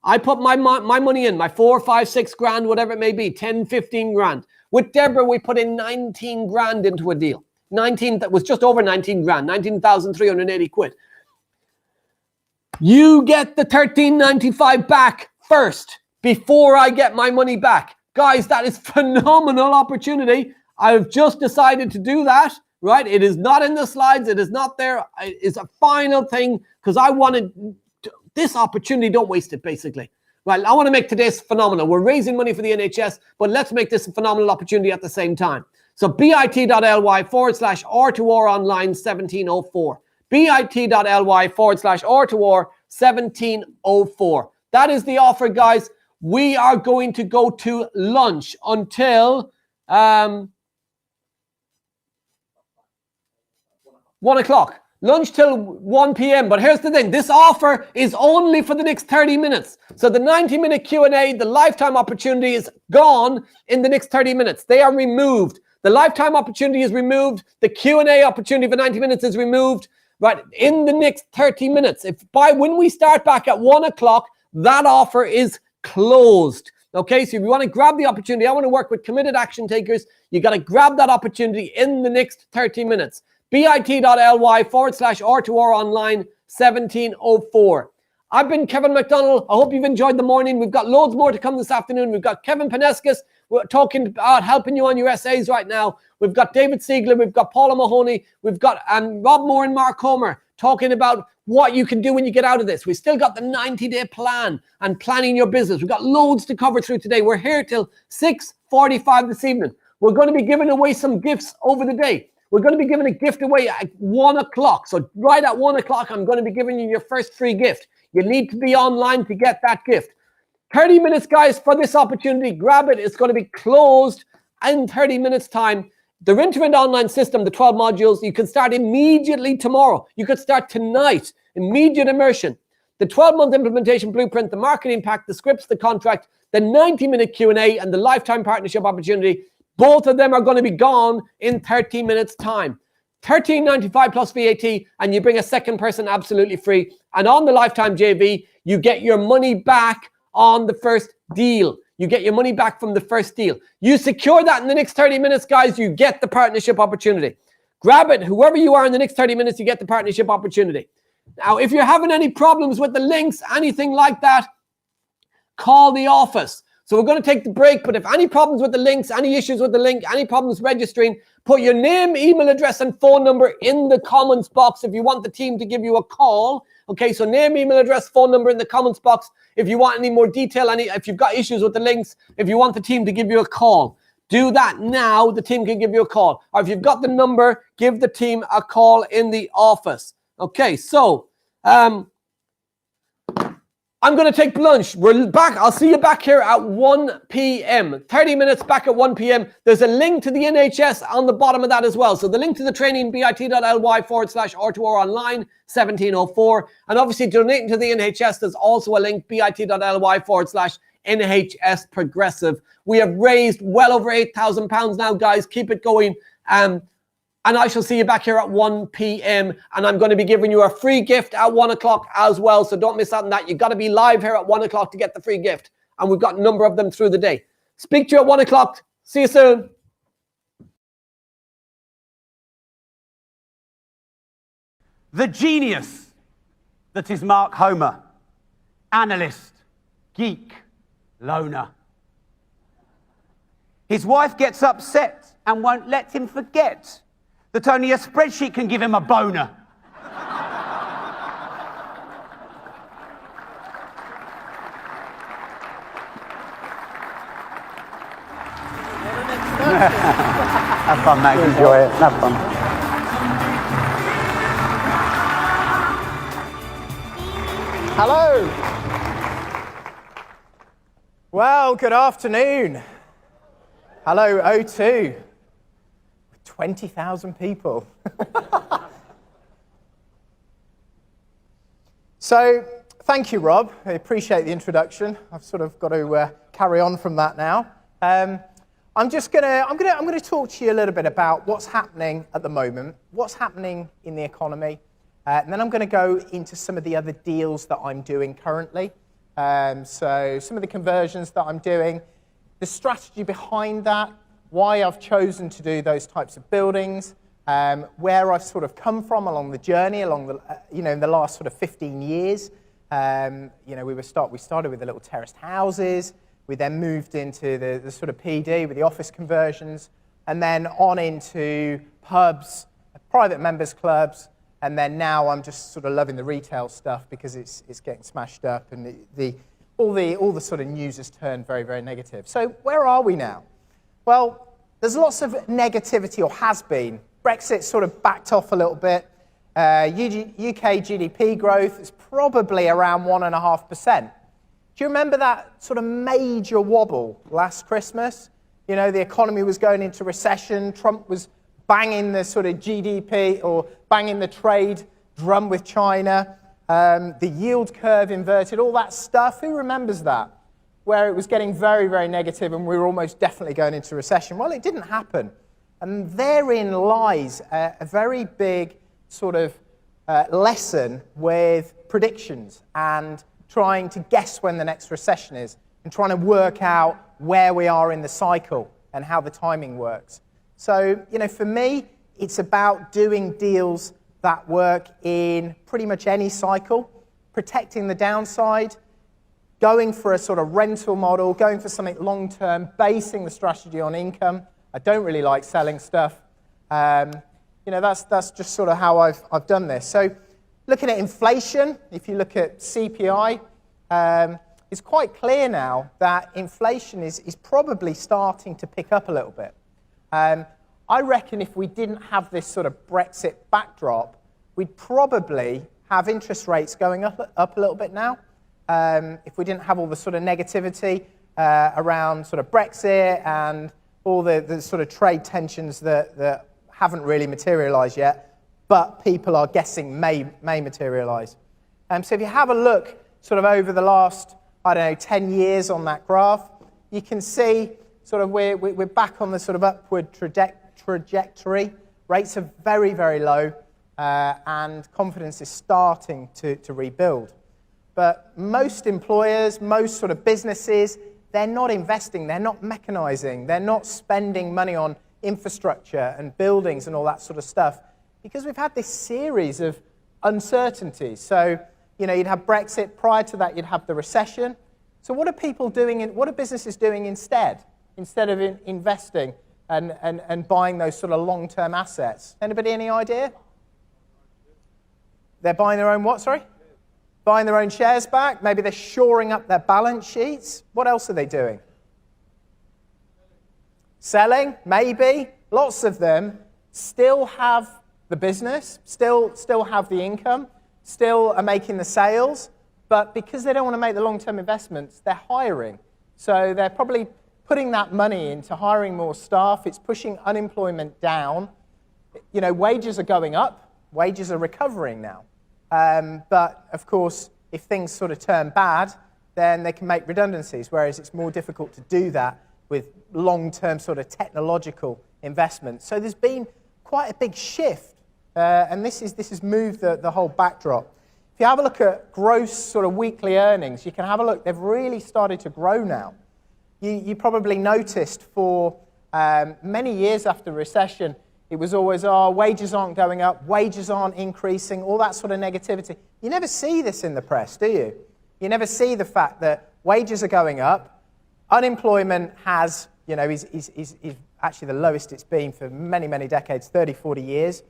I put my money in, my 4, 5, 6 grand, whatever it may be, 10, 15 grand. With Deborah, we put in 19 grand into a deal. 19, that was just over 19 grand, 19,380 quid. You get the $13.95 back first before I get my money back. Guys, that is phenomenal opportunity. I've just decided to do that, right? It is not in the slides. It is not there. It's a final thing because I wanted this opportunity. Don't waste it, basically. Right, I want to make today's phenomenal. We're raising money for the NHS, but let's make this a phenomenal opportunity at the same time. So bit.ly/R2R online 1704. bit.ly/R2R 1704. That is the offer, guys. We are going to go to lunch until 1 o'clock. Lunch till 1 p.m. But here's the thing. This offer is only for the next 30 minutes. So the 90-minute Q&A, the lifetime opportunity is gone in the next 30 minutes. They are removed. The lifetime opportunity is removed. The Q&A opportunity for 90 minutes is removed. Right, in the next 30 minutes. When we start back at 1 o'clock, that offer is closed. Okay, so if you want to grab the opportunity, I want to work with committed action takers. You got to grab that opportunity in the next 30 minutes. bit.ly/R2R online 1704. I've been Kevin McDonald. I hope you've enjoyed the morning. We've got loads more to come this afternoon. We've got Kevin Peneskis. We're talking about helping you on your essays right now. We've got David Siegler. We've got Paula Mahoney. We've got Rob Moore and Mark Homer talking about what you can do when you get out of this. We still got the 90-day plan and planning your business. We've got loads to cover through today. We're here till 6:45 this evening. We're going to be giving away some gifts over the day. We're going to be giving a gift away at 1 o'clock. So right at 1 o'clock, I'm going to be giving you your first free gift. You need to be online to get that gift. 30 minutes, guys, for this opportunity. Grab it. It's going to be closed in 30 minutes' time. The Rent to Rent online system, the 12 modules, you can start immediately tomorrow. You could start tonight. Immediate immersion. The 12-month implementation blueprint, the marketing pack, the scripts, the contract, the 90-minute Q&A, and the lifetime partnership opportunity. Both of them are going to be gone in 30 minutes' time. $13.95 plus VAT, and you bring a second person absolutely free. And on the lifetime JV, you get your money back on the first deal. You get your money back from the first deal. You secure that in the next 30 minutes, guys, you get the partnership opportunity. Grab it. Whoever you are in the next 30 minutes, you get the partnership opportunity. Now, if you're having any problems with the links, anything like that, call the office. So we're going to take the break, but if any problems with the links, any issues with the link, any problems registering, put your name, email address, and phone number in the comments box if you want the team to give you a call. Okay, so name, email address, phone number in the comments box. If you want any more detail, if you've got issues with the links, if you want the team to give you a call, do that now. The team can give you a call. Or if you've got the number, give the team a call in the office. Okay, so I'm going to take lunch. We're back. I'll see you back here at 1 p.m. 30 minutes back at 1 p.m. There's a link to the NHS on the bottom of that as well. So the link to the training, bit.ly/R2R online 1704. And obviously donating to the NHS, there's also a link, bit.ly/NHS Progressive. We have raised well over £8,000 now, guys. Keep it going. And I shall see you back here at 1 p.m. And I'm going to be giving you a free gift at 1 o'clock as well. So don't miss out on that. You've got to be live here at 1 o'clock to get the free gift. And we've got a number of them through the day. Speak to you at 1 o'clock. See you soon. The genius that is Mark Homer. Analyst, geek, loner. His wife gets upset and won't let him forget that only a spreadsheet can give him a boner. Have fun, mate. Enjoy it. Have fun. Hello. Well, good afternoon. Hello, O2. 20,000 people. So, thank you, Rob. I appreciate the introduction. I've sort of got to carry on from that now. I'm going to talk to you a little bit about what's happening at the moment, what's happening in the economy, and then I'm going to go into some of the other deals that I'm doing currently. So, some of the conversions that I'm doing, the strategy behind that, why I've chosen to do those types of buildings, where I've sort of come from along the journey, along the, in the last sort of 15 years. We started with the little terraced houses. We then moved into the sort of PD with the office conversions, and then on into pubs, private members clubs, and then now I'm just sort of loving the retail stuff because it's getting smashed up, and all the sort of news has turned very, very negative. So where are we now? Well, there's lots of negativity, or has been. Brexit sort of backed off a little bit. UK GDP growth is probably around 1.5%. Do you remember that sort of major wobble last Christmas? You know, the economy was going into recession. Trump was banging the sort of GDP, or banging the trade drum with China. The yield curve inverted, all that stuff. Who remembers that? Where it was getting very, very negative and we were almost definitely going into recession. Well, it didn't happen. And therein lies a very big sort of lesson with predictions and trying to guess when the next recession is and trying to work out where we are in the cycle and how the timing works. So, for me, it's about doing deals that work in pretty much any cycle, protecting the downside, going for a sort of rental model, going for something long-term, basing the strategy on income. I don't really like selling stuff. That's just sort of how I've done this. So looking at inflation, if you look at CPI, it's quite clear now that inflation is probably starting to pick up a little bit. I reckon if we didn't have this sort of Brexit backdrop, we'd probably have interest rates going up a little bit now. If we didn't have all the sort of negativity around sort of Brexit and all the sort of trade tensions that haven't really materialised yet, but people are guessing may materialise. So if you have a look sort of over the last, 10 years on that graph, you can see sort of we're back on the sort of upward trajectory. Rates are very, very low, and confidence is starting to rebuild. But most employers, most sort of businesses, they're not investing, they're not mechanising, they're not spending money on infrastructure and buildings and all that sort of stuff because we've had this series of uncertainties. So, you'd have Brexit, prior to that you'd have the recession. So what are people doing, what are businesses doing instead of investing and buying those sort of long-term assets? Anybody any idea? They're buying their own what, sorry? Buying their own shares back. Maybe they're shoring up their balance sheets. What else are they doing? Selling, maybe. Lots of them still have the business, still have the income, still are making the sales, but because they don't want to make the long-term investments, they're hiring. So they're probably putting that money into hiring more staff. It's pushing unemployment down. You know, wages are going up. Wages are recovering now. But, of course, if things sort of turn bad, then they can make redundancies, whereas it's more difficult to do that with long-term sort of technological investment. So there's been quite a big shift, and this has moved the whole backdrop. If you have a look at gross sort of weekly earnings, you can have a look. They've really started to grow now. You probably noticed for many years after recession, it was always, wages aren't going up, wages aren't increasing, all that sort of negativity. You never see this in the press, do you? You never see the fact that wages are going up, unemployment has, you know, is actually the lowest it's been for many, many decades, 30, 40 years.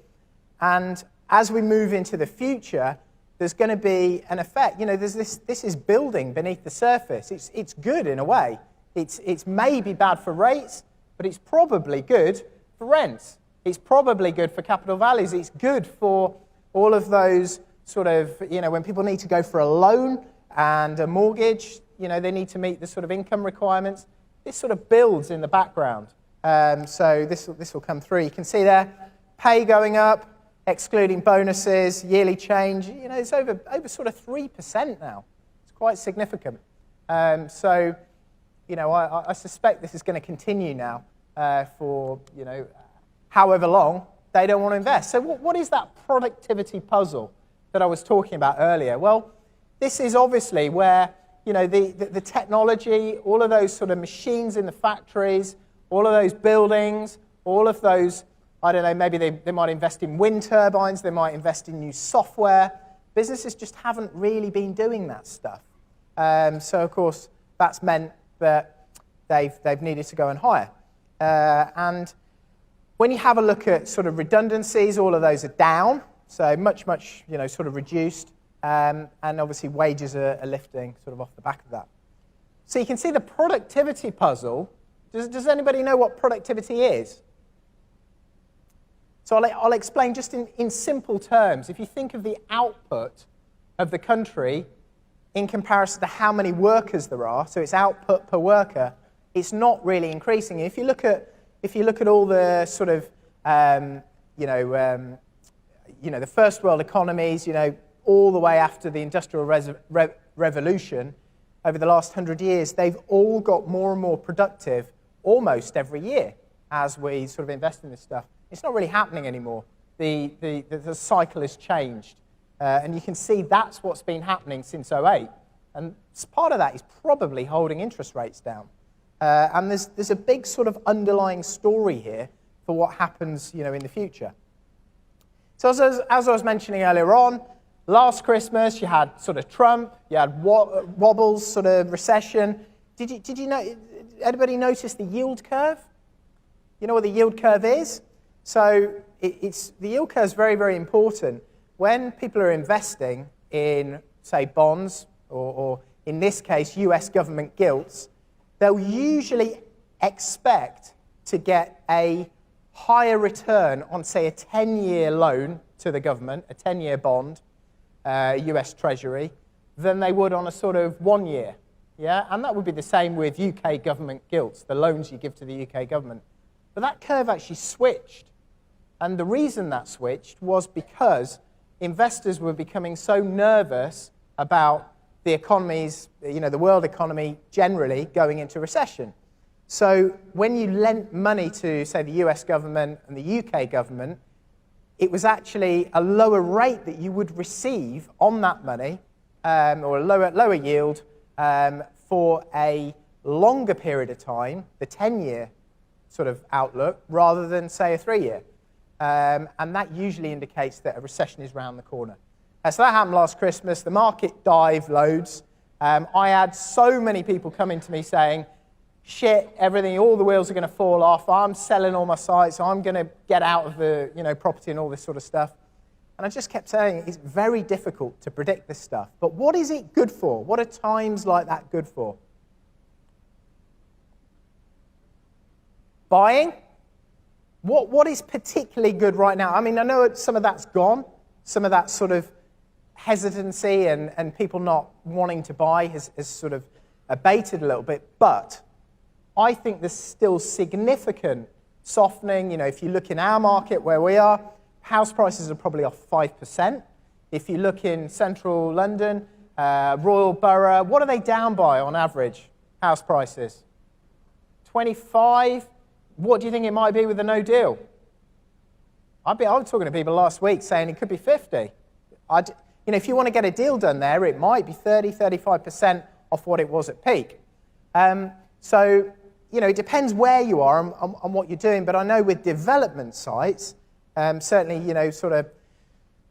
And as we move into the future, there's going to be an effect. You know, this is building beneath the surface. It's good in a way. It's maybe bad for rates, but it's probably good for rents. It's probably good for capital values. It's good for all of those sort of, you know, when people need to go for a loan and a mortgage, you know, they need to meet the sort of income requirements. This sort of builds in the background. So this will come through. You can see there, pay going up, excluding bonuses, yearly change. You know, it's over sort of 3% now. It's quite significant. So, you know, I suspect this is going to continue now for, you know, however long they don't want to invest. So what is that productivity puzzle that I was talking about earlier? Well, this is obviously where, you know, the technology, all of those sort of machines in the factories, all of those buildings, all of those, I don't know, maybe they might invest in wind turbines, they might invest in new software. Businesses just haven't really been doing that stuff. So, of course, that's meant that they've needed to go and hire. And when you have a look at sort of redundancies, all of those are down, so much, you know, sort of reduced, and obviously wages are lifting sort of off the back of that. So you can see the productivity puzzle. Does anybody know what productivity is? So I'll explain just in simple terms. If you think of the output of the country in comparison to how many workers there are, so it's output per worker, it's not really increasing. If you look at all the sort of, you know, the first world economies, you know, all the way after the Industrial Revolution, over the last 100 years, they've all got more and more productive almost every year as we sort of invest in this stuff. It's not really happening anymore. The cycle has changed. And you can see that's what's been happening since 2008. And part of that is probably holding interest rates down. And there's a big sort of underlying story here for what happens, you know, in the future. So as I was mentioning earlier on, last Christmas you had sort of Trump, you had wobbles, sort of recession. Did you know? Anybody notice the yield curve? You know what the yield curve is? So the yield curve is very, very important. When people are investing in, say, bonds, or in this case, US government gilts, they'll usually expect to get a higher return on, say, a 10-year loan to the government, a 10-year bond, US Treasury, than they would on a sort of 1 year. Yeah? And that would be the same with UK government gilts, the loans you give to the UK government. But that curve actually switched. And the reason that switched was because investors were becoming so nervous about the economies, you know, the world economy generally going into recession. So when you lent money to, say, the US government and the UK government, it was actually a lower rate that you would receive on that money, or a lower yield for a longer period of time, the 10-year sort of outlook, rather than, say, a 3-year. And that usually indicates that a recession is around the corner. So that happened last Christmas. The market dived loads. I had so many people coming to me saying, shit, everything, all the wheels are going to fall off. I'm selling all my sites. I'm going to get out of the, you know, property and all this sort of stuff. And I just kept saying it's very difficult to predict this stuff. But what is it good for? What are times like that good for? Buying? What is particularly good right now? I mean, I know some of that's gone. Some of that sort of hesitancy and people not wanting to buy has sort of abated a little bit. But I think there's still significant softening. You know, if you look in our market where we are, house prices are probably off 5%. If you look in central London, Royal Borough, what are they down by on average, house prices? 25? What do you think it might be with a no deal? I was talking to people last week saying it could be 50. You know, if you want to get a deal done there, it might be 30, 35% off what it was at peak. So, you know, it depends where you are and what you're doing. But I know with development sites, certainly, you know, sort of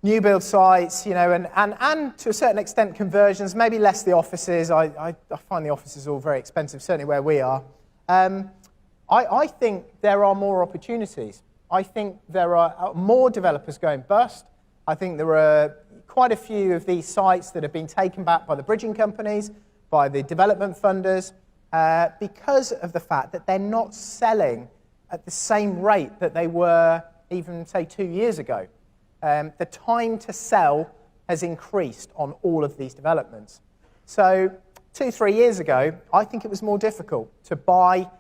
new build sites, you know, and to a certain extent conversions, maybe less the offices. I find the offices all very expensive, certainly where we are. I think there are more opportunities. I think there are more developers going bust. I think there are quite a few of these sites that have been taken back by the bridging companies, by the development funders, because of the fact that they're not selling at the same rate that they were even, say, 2 years ago. The time to sell has increased on all of these developments. So 2-3 years ago, I think it was more difficult to buy,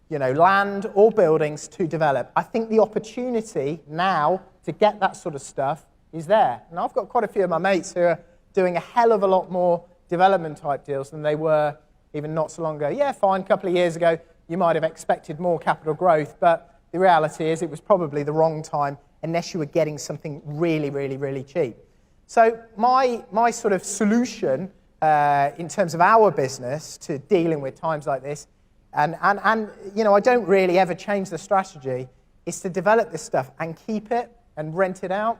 you know, land or buildings to develop. I think the opportunity now to get that sort of stuff is there. And I've got quite a few of my mates who are doing a hell of a lot more development type deals than they were even not so long ago. Yeah, fine, a couple of years ago, you might have expected more capital growth, but the reality is it was probably the wrong time unless you were getting something really, really, really cheap. So my sort of solution in terms of our business to dealing with times like this, and you know, I don't really ever change the strategy, is to develop this stuff and keep it and rent it out,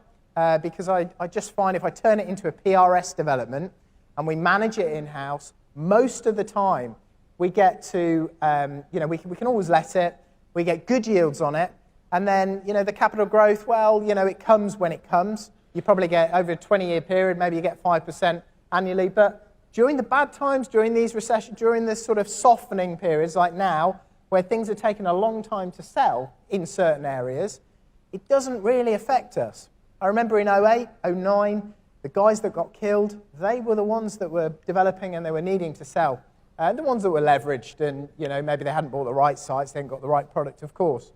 because I just find if I turn it into a PRS development and we manage it in-house, most of the time we get to, you know, we can always let it, we get good yields on it, and then, you know, the capital growth, well, you know, it comes when it comes. You probably get, over a 20-year period, maybe you get 5% annually, but during the bad times, during these recessions, during this sort of softening periods like now, where things are taking a long time to sell in certain areas, it doesn't really affect us. I remember in 08, 09, the guys that got killed, they were the ones that were developing and they were needing to sell. The ones that were leveraged and, you know, maybe they hadn't bought the right sites, they hadn't got the right product, of course.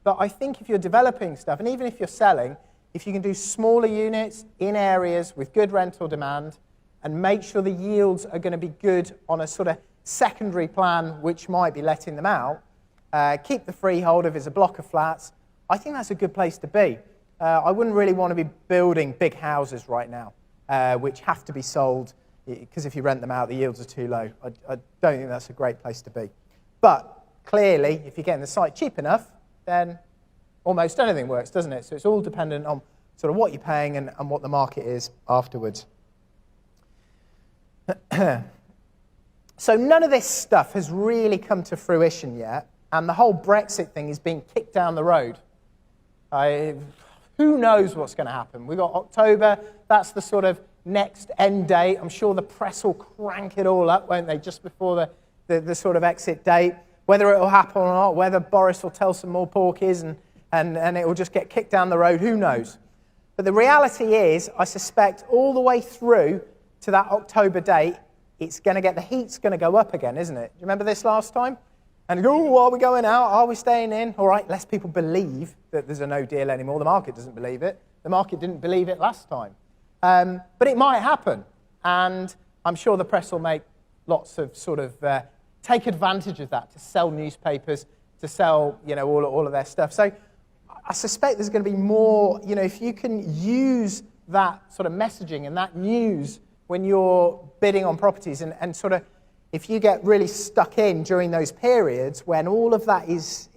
But I think if you're developing stuff, and even if you're selling, if you can do smaller units in areas with good rental demand and make sure the yields are going to be good on a sort of secondary plan, which might be letting them out, keep the freehold if it's a block of flats, I think that's a good place to be. I wouldn't really want to be building big houses right now, which have to be sold, because if you rent them out, the yields are too low. I don't think that's a great place to be. But clearly, if you're getting the site cheap enough, then almost anything works, doesn't it? So it's all dependent on sort of what you're paying and what the market is afterwards. So none of this stuff has really come to fruition yet, and the whole Brexit thing is being kicked down the road. Who knows what's going to happen? We've got October, that's the sort of next end date. I'm sure the press will crank it all up, won't they, just before the sort of exit date. Whether it will happen or not, whether Boris will tell some more porkies and it will just get kicked down the road, who knows? But the reality is, I suspect all the way through to that October date, the heat's going to go up again, isn't it? Do you remember this last time? And you go, are we going out? Are we staying in? All right, less people believe that there's a no deal anymore. The market doesn't believe it. The market didn't believe it last time. But it might happen. And I'm sure the press will make lots of sort of take advantage of that to sell newspapers, to sell, you know, all of their stuff. So I suspect there's going to be more, you know, if you can use that sort of messaging and that news when you're bidding on properties and sort of, if you get really stuck in during those periods when all of that is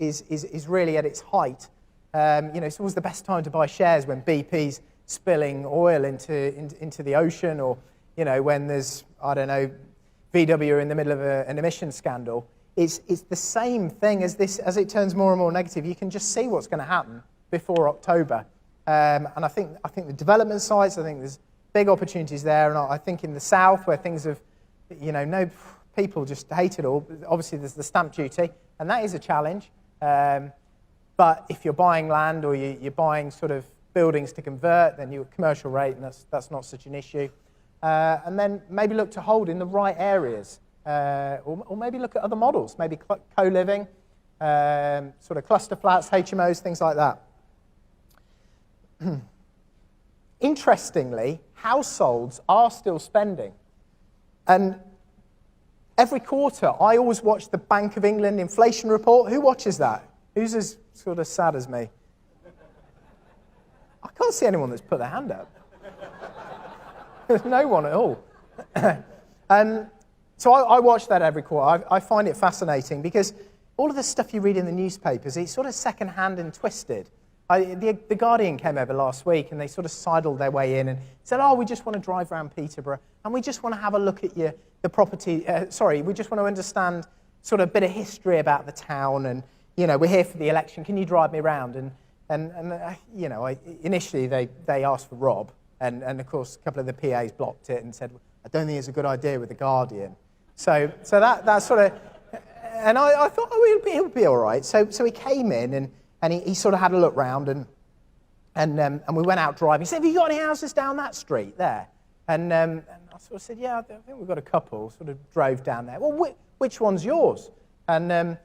really at its height, you know, it's always the best time to buy shares when BP's spilling oil into the ocean, or, you know, when there's, I don't know, VW are in the middle of an emissions scandal. It's the same thing as this. As it turns more and more negative, you can just see what's going to happen before October. And I think the development sites, I think there's big opportunities there. And I think in the south where things have, no people just hate it all. Obviously, there's the stamp duty, and that is a challenge. But if you're buying land or you're buying sort of buildings to convert, then you're commercial rate, and that's not such an issue. And then maybe look to hold in the right areas, or maybe look at other models, maybe co-living, sort of cluster flats, HMOs, things like that. Interestingly, households are still spending. And every quarter, I always watch the Bank of England inflation report. Who watches that? Who's as sort of sad as me? I can't see anyone that's put their hand up. There's no one at all. So I watch that every quarter. I find it fascinating because all of the stuff you read in the newspapers, it's sort of second-hand and twisted. The Guardian came over last week and they sort of sidled their way in and said, we just want to drive around Peterborough and we just want to have a look at the property. We just want to understand sort of a bit of history about the town and, we're here for the election. Can you drive me around? And initially they asked for Rob and of course a couple of the PAs blocked it and said, I don't think it's a good idea with the Guardian. So that sort of, and I thought, he'll be all right. So he came in and he sort of had a look round and we went out driving. He said, have you got any houses down that street there? And I sort of said, yeah, I think we've got a couple. Sort of drove down there. Well, which one's yours? And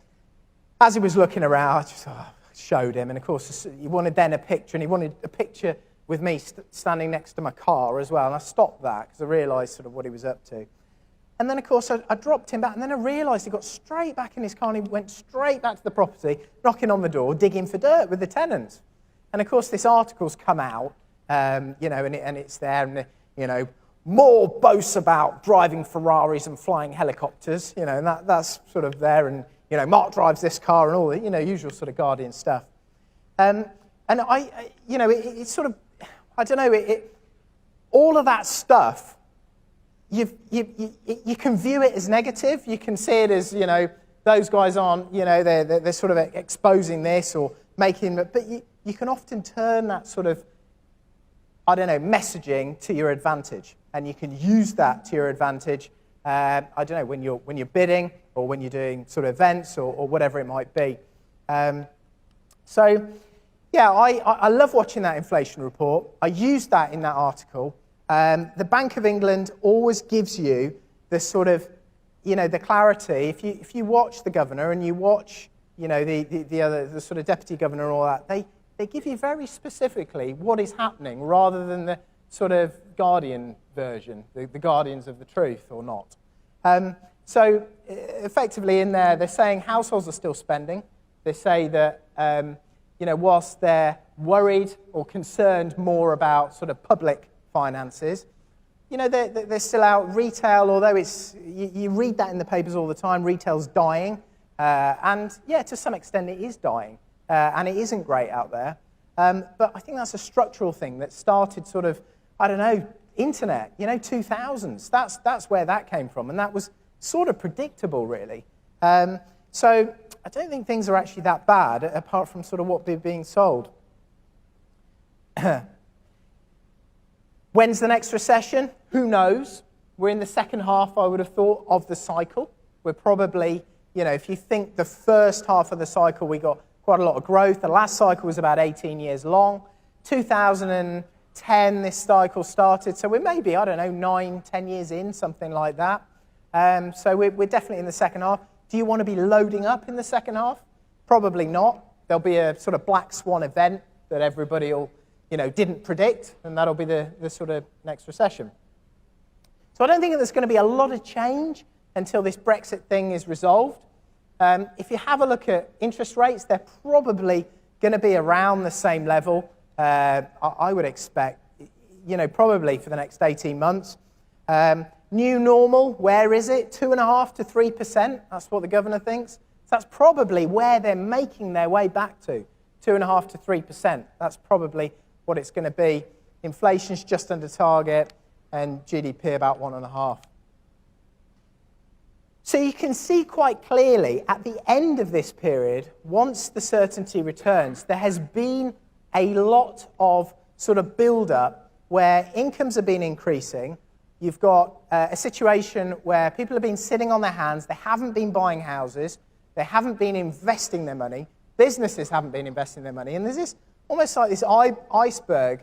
as he was looking around, I just showed him. And of course, he wanted then a picture, and he wanted a picture with me standing next to my car as well. And I stopped that because I realised sort of what he was up to. And then, of course, I dropped him back, and then I realised he got straight back in his car, and he went straight back to the property, knocking on the door, digging for dirt with the tenants. And, of course, this article's come out, and it's there, and, more boasts about driving Ferraris and flying helicopters, and that's sort of there, and, Mark drives this car and all the, usual sort of Guardian stuff. And it's sort of, I don't know, all of that stuff, you can view it as negative. You can see it as, those guys aren't, they're sort of exposing this or making, but you can often turn that sort of, I don't know, messaging to your advantage. And you can use that to your advantage, I don't know, when you're bidding or when you're doing sort of events or whatever it might be. So, yeah, I love watching that inflation report. I used that in that article. The Bank of England always gives you the sort of, the clarity. If you watch the governor and you watch, the sort of deputy governor and all that, they give you very specifically what is happening rather than the sort of Guardian version, the Guardians of the truth or not. So effectively in there, they're saying households are still spending. They say that, whilst they're worried or concerned more about sort of public finances, they're still out. Retail, although you read that in the papers all the time, retail's dying. And yeah, to some extent it is dying. And it isn't great out there. But I think that's a structural thing that started sort of, I don't know, internet, 2000s. That's where that came from. And that was sort of predictable, really. So I don't think things are actually that bad, apart from sort of what they're being sold. When's the next recession? Who knows? We're in the second half, I would have thought, of the cycle. We're probably, if you think the first half of the cycle, we got quite a lot of growth. The last cycle was about 18 years long. 2010, this cycle started. So we're maybe, 9, 10 years in, something like that. So we're definitely in the second half. Do you want to be loading up in the second half? Probably not. There'll be a sort of black swan event that everybody will, didn't predict, and that'll be the sort of next recession. So I don't think that there's going to be a lot of change until this Brexit thing is resolved. If you have a look at interest rates, they're probably going to be around the same level, I would expect, probably for the next 18 months. New normal, where is it? 2.5% to 3%. That's what the governor thinks. So that's probably where they're making their way back to, 2.5% to 3%. That's probably what it's going to be. Inflation's just under target, and GDP about 1.5%. So you can see quite clearly at the end of this period, once the certainty returns, there has been a lot of sort of build-up where incomes have been increasing. You've got a situation where people have been sitting on their hands, they haven't been buying houses, they haven't been investing their money, businesses haven't been investing their money, and there's this almost like this iceberg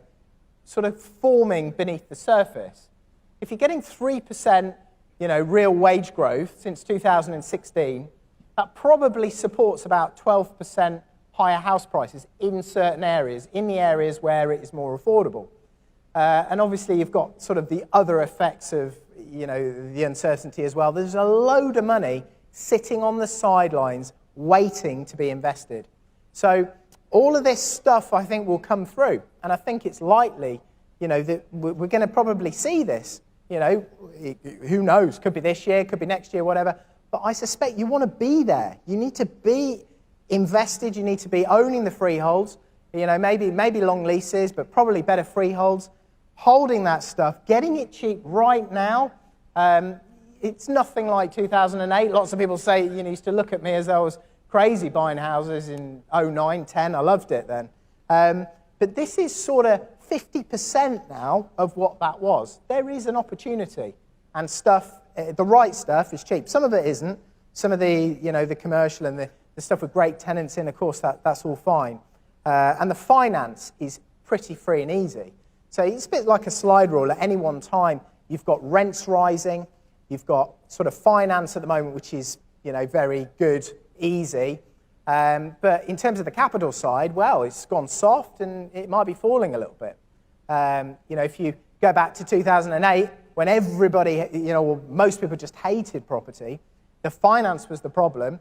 sort of forming beneath the surface. If you're getting 3%, real wage growth since 2016, that probably supports about 12% higher house prices in certain areas, in the areas where it is more affordable. And obviously you've got sort of the other effects of, the uncertainty as well. There's a load of money sitting on the sidelines waiting to be invested. So all of this stuff I think will come through, and I think it's likely, that we're going to probably see this. Who knows? Could be this year, could be next year, whatever. But I suspect you want to be there. You need to be invested. You need to be owning the freeholds. Maybe long leases, but probably better freeholds. Holding that stuff, getting it cheap right now. It's nothing like 2008. Lots of people say, used to look at me as I was crazy buying houses in 09, 10. I loved it then. But this is sort of 50% now of what that was. There is an opportunity, and stuff, the right stuff is cheap. Some of it isn't. Some of the, the commercial and the stuff with great tenants in, of course, that's all fine. And the finance is pretty free and easy. So it's a bit like a slide rule. At any one time, you've got rents rising, you've got sort of finance at the moment, which is, very good, easy. But in terms of the capital side, well, it's gone soft and it might be falling a little bit. If you go back to 2008, when everybody, most people just hated property, the finance was the problem.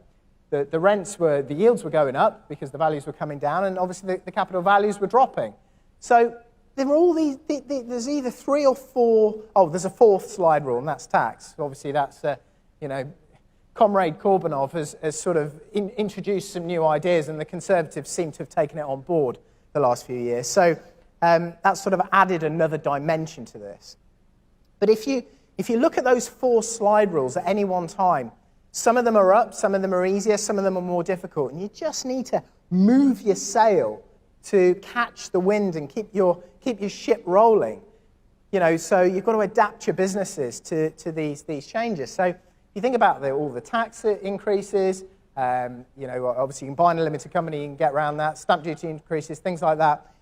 The yields were going up because the values were coming down, and obviously the capital values were dropping. So there were all these, there's either 3 or 4, there's a 4th slide rule, and that's tax. Obviously that's, Comrade Corbynov has sort of introduced some new ideas, and the Conservatives seem to have taken it on board the last few years. So that's sort of added another dimension to this. But if you look at those 4 slide rules at any one time, some of them are up, some of them are easier, some of them are more difficult, and you just need to move your sail to catch the wind and keep your ship rolling. So you've got to adapt your businesses to these changes. So you think about all the tax increases, obviously you can buy in a limited company, you can get around that, stamp duty increases, things like that.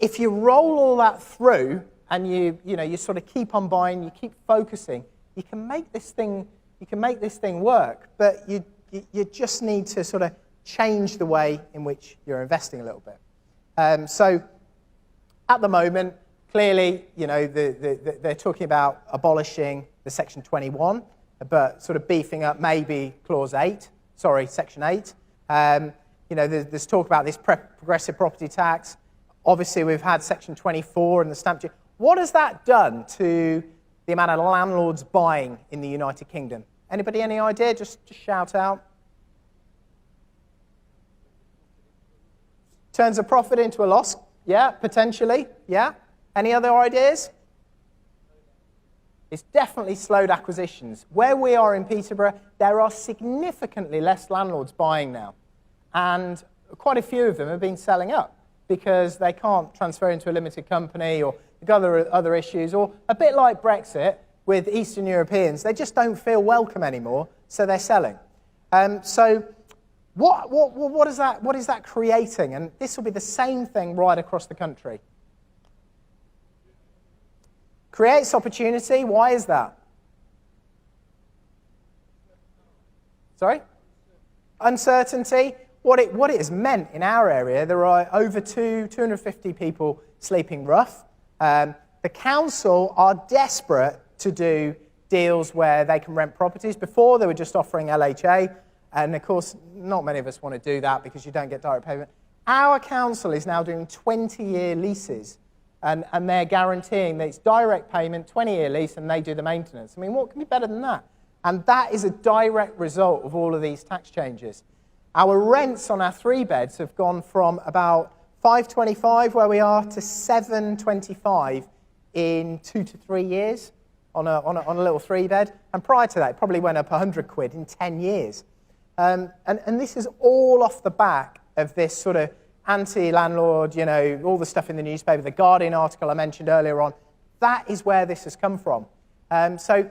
If you roll all that through and you sort of keep on buying, you keep focusing, you can make this thing work, but you just need to sort of change the way in which you're investing a little bit. So at the moment, clearly, they're talking about abolishing the Section 21, but sort of beefing up maybe Section 8. There's talk about this progressive property tax. Obviously, we've had Section 24 and the stamp duty. What has that done to the amount of landlords buying in the United Kingdom? Anybody any idea? Just shout out. Turns a profit into a loss? Yeah, potentially. Yeah. Any other ideas? It's definitely slowed acquisitions. Where we are in Peterborough, there are significantly less landlords buying now. And quite a few of them have been selling up because they can't transfer into a limited company, or other issues, or a bit like Brexit with Eastern Europeans, they just don't feel welcome anymore, so they're selling. So what is that creating? And this will be the same thing right across the country. Creates opportunity. Why is that? Sorry? Uncertainty. What it has meant in our area, there are over 250 people sleeping rough. The council are desperate to do deals where they can rent properties. Before, they were just offering LHA, and of course, not many of us want to do that because you don't get direct payment. Our council is now doing 20-year leases, and they're guaranteeing that it's direct payment, 20-year lease, and they do the maintenance. I mean, what can be better than that? And that is a direct result of all of these tax changes. Our rents on our 3-beds have gone from about $525 where we are to $725 in 2 to 3 years on a little 3-bed. And prior to that, it probably went up £100 in 10 years. And this is all off the back of this sort of anti-landlord, all the stuff in the newspaper, the Guardian article I mentioned earlier on, that is where this has come from. So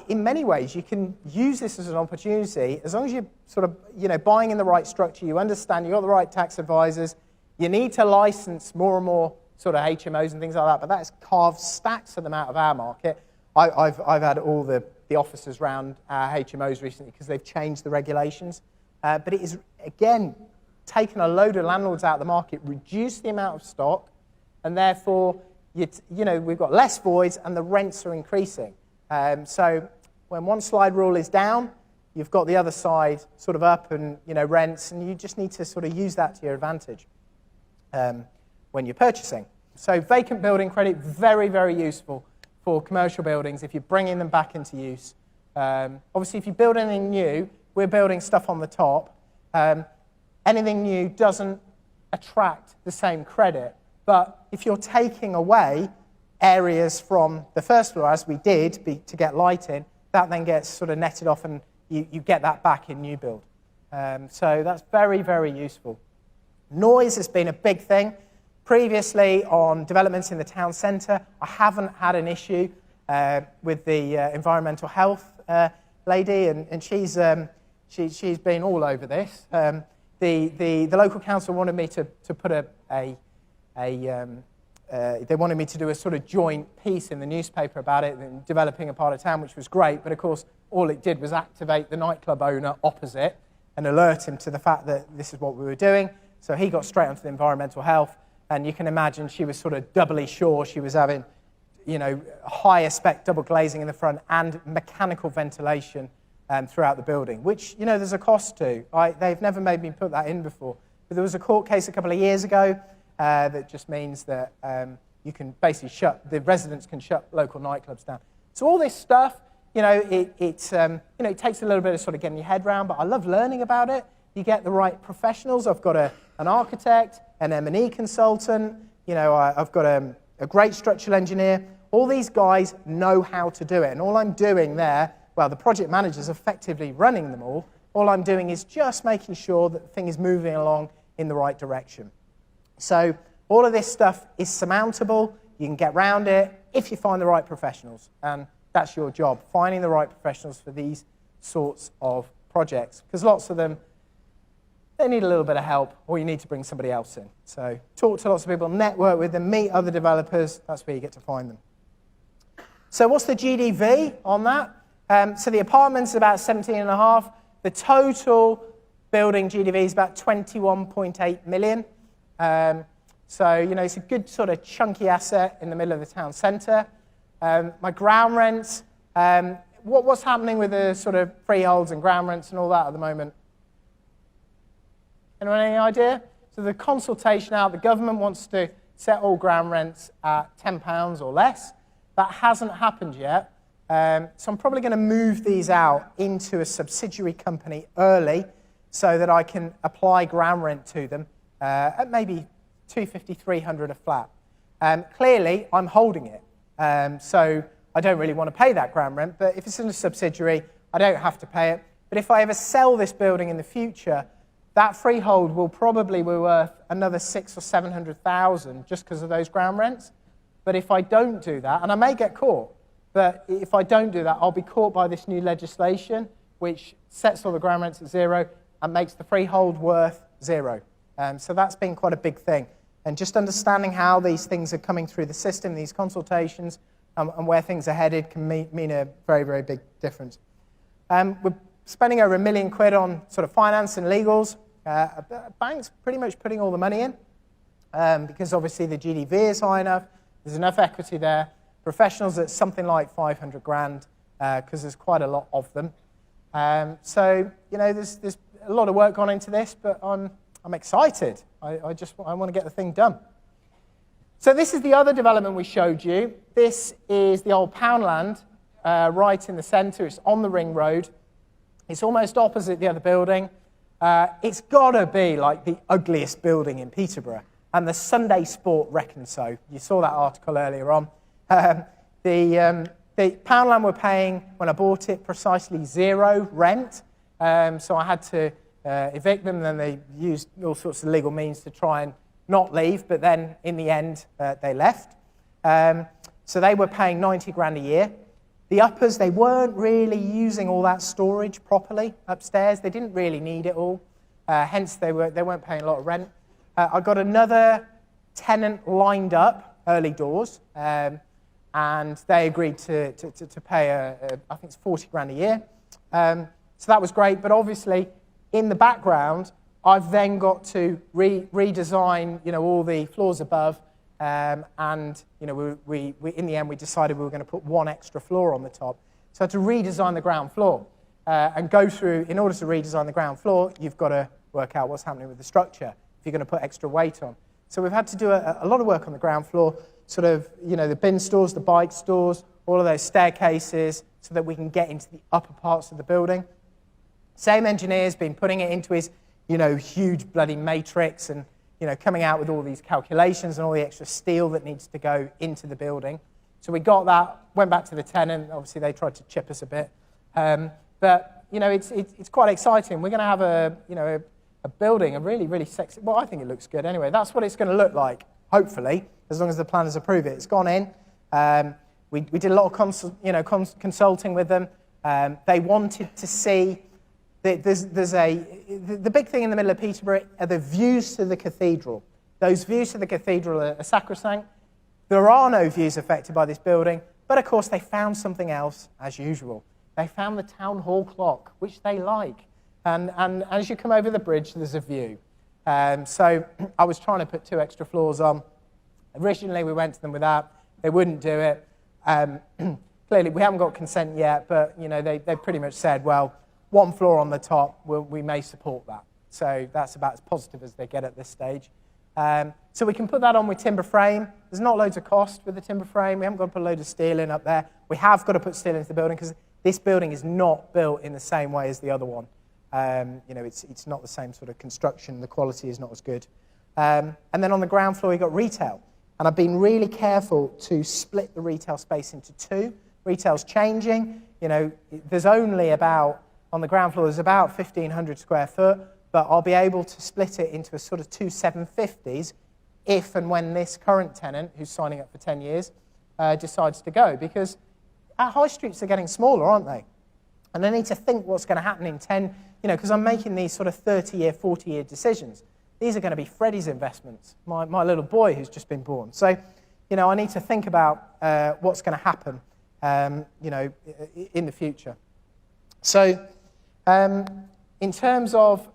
in many ways, you can use this as an opportunity, as long as you're sort of, buying in the right structure, you understand, you've got the right tax advisors, you need to license more and more sort of HMOs and things like that, but that's carved stacks of them out of our market. I've had all the officers around our HMOs recently because they've changed the regulations. But it is, again, taken a load of landlords out of the market, reduced the amount of stock, and therefore, we've got less voids and the rents are increasing. So when one slide rule is down, you've got the other side sort of up and, rents, and you just need to sort of use that to your advantage when you're purchasing. So vacant building credit, very, very useful for commercial buildings if you're bringing them back into use. Obviously, if you build anything new, we're building stuff on the top. Anything new doesn't attract the same credit. But if you're taking away areas from the first floor, as we did to get light in, that then gets sort of netted off and you get that back in new build. So that's very, very useful. Noise has been a big thing. Previously on developments in the town centre, I haven't had an issue with the environmental health lady, and she's been all over this. The local council wanted me to put they wanted me to do a sort of joint piece in the newspaper about it and developing a part of town, which was great. But of course, all it did was activate the nightclub owner opposite and alert him to the fact that this is what we were doing. So he got straight onto the environmental health. And you can imagine she was sort of doubly sure she was having, higher spec double glazing in the front and mechanical ventilation throughout the building, which, there's a cost to. They've never made me put that in before. But there was a court case a couple of years ago that just means that you can basically the residents can shut local nightclubs down. So all this stuff, it takes a little bit of sort of getting your head around, but I love learning about it. You get the right professionals. I've got an architect, an M&E consultant, I've got a great structural engineer. All these guys know how to do it. And all I'm doing there, the project manager's effectively running them all. All I'm doing is just making sure that the thing is moving along in the right direction. So all of this stuff is surmountable. You can get around it if you find the right professionals. And that's your job, finding the right professionals for these sorts of projects. Because lots of them, they need a little bit of help, or you need to bring somebody else in. So talk to lots of people, network with them, meet other developers. That's where you get to find them. So what's the GDV on that? So the apartment's about 17.5. The total building GDV is about 21.8 million. So, it's a good sort of chunky asset in the middle of the town centre. My ground rents, what's happening with the sort of freeholds and ground rents and all that at the moment? Anyone any idea? So the consultation out, the government wants to set all ground rents at £10 or less. That hasn't happened yet. So I'm probably going to move these out into a subsidiary company early so that I can apply ground rent to them at maybe £250, £300 a flat. Clearly, I'm holding it. So I don't really want to pay that ground rent, but if it's in a subsidiary, I don't have to pay it. But if I ever sell this building in the future, that freehold will probably be worth another 600,000 or 700,000 just because of those ground rents. But if I don't do that, and I may get caught, but if I don't do that, I'll be caught by this new legislation which sets all the ground rents at zero and makes the freehold worth zero. So that's been quite a big thing. And just understanding how these things are coming through the system, these consultations, and where things are headed can mean a very, very big difference. We're spending over £1 million on sort of finance and legals. Banks pretty much putting all the money in because obviously the GDV is high enough. There's enough equity there. Professionals at something like 500 grand because there's quite a lot of them. So, there's a lot of work gone into this, but I'm excited. I want to get the thing done. So this is the other development we showed you. This is the old Poundland right in the centre. It's on the ring road. It's almost opposite the other building. It's got to be like the ugliest building in Peterborough. And the Sunday Sport reckons so. You saw that article earlier on. The Poundland were paying, when I bought it, precisely zero rent. So I had to evict them, then they used all sorts of legal means to try and not leave, but then in the end, they left. So they were paying 90 grand a year. The uppers, they weren't really using all that storage properly upstairs. They didn't really need it all. Hence, they weren't paying a lot of rent. I got another tenant lined up, early doors, and they agreed to pay, I think it's 40 grand a year. So that was great, but obviously, in the background, I've then got to redesign, all the floors above, and we in the end we decided we were going to put one extra floor on the top. So I had to redesign the ground floor and go through. In order to redesign the ground floor, you've got to work out what's happening with the structure if you're going to put extra weight on. So we've had to do a lot of work on the ground floor, sort of the bin stores, the bike stores, all of those staircases, so that we can get into the upper parts of the building. Same engineer's been putting it into his huge bloody matrix and coming out with all these calculations and all the extra steel that needs to go into the building. So we got that, went back to the tenant. Obviously, they tried to chip us a bit. But, it's quite exciting. We're going to have a building, a really, really sexy, well, I think it looks good anyway. That's what it's going to look like, hopefully, as long as the planners approve it. It's gone in. We did a lot of consulting with them. They wanted to see that the big thing in the middle of Peterborough are the views to the cathedral. Those views to the cathedral are sacrosanct. There are no views affected by this building, but of course they found something else, as usual. They found the town hall clock, which they like. And as you come over the bridge, there's a view. So I was trying to put 2 extra floors on. Originally, we went to them with that. They wouldn't do it. Clearly, we haven't got consent yet, but they pretty much said, well, 1 floor on the top, we may support that. So that's about as positive as they get at this stage. So we can put that on with timber frame. There's not loads of cost with the timber frame. We haven't got to put a load of steel in up there. We have got to put steel into the building because this building is not built in the same way as the other one. It's not the same sort of construction. The quality is not as good. And then on the ground floor, you've got retail. And I've been really careful to split the retail space into 2. Retail's changing. There's only about, on the ground floor, there's about 1,500 square foot, but I'll be able to split it into a sort of 2 750s if and when this current tenant, who's signing up for 10 years, decides to go. Because our high streets are getting smaller, aren't they? And I need to think what's going to happen in 10, because I'm making these sort of 30-year, 40-year decisions. These are going to be Freddie's investments, my little boy who's just been born. So, I need to think about what's going to happen, in the future. So, in terms of,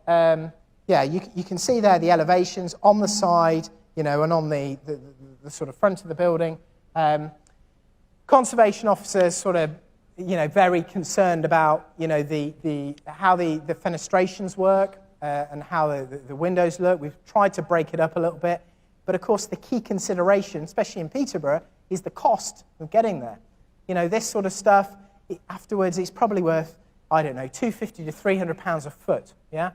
you can see there the elevations on the side, and on the sort of front of the building. Conservation officers sort of, very concerned about, how the fenestrations work and how the windows look. We've tried to break it up a little bit. But of course, the key consideration, especially in Peterborough, is the cost of getting there. This sort of stuff, afterwards, it's probably worth, I don't know, £250 to £300 a foot, yeah?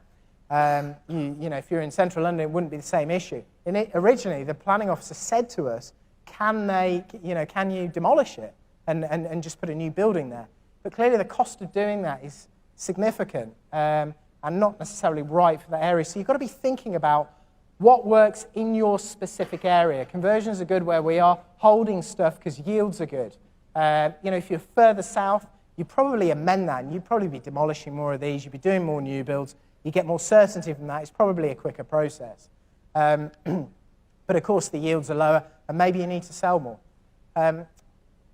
If you're in central London, it wouldn't be the same issue. Originally, the planning officer said to us, can you demolish it and just put a new building there? But clearly the cost of doing that is significant and not necessarily right for that area. So you've got to be thinking about what works in your specific area. Conversions are good where we are, holding stuff because yields are good. If you're further south, you probably amend that and you'd probably be demolishing more of these, you'd be doing more new builds, you get more certainty from that, it's probably a quicker process. But of course the yields are lower and maybe you need to sell more.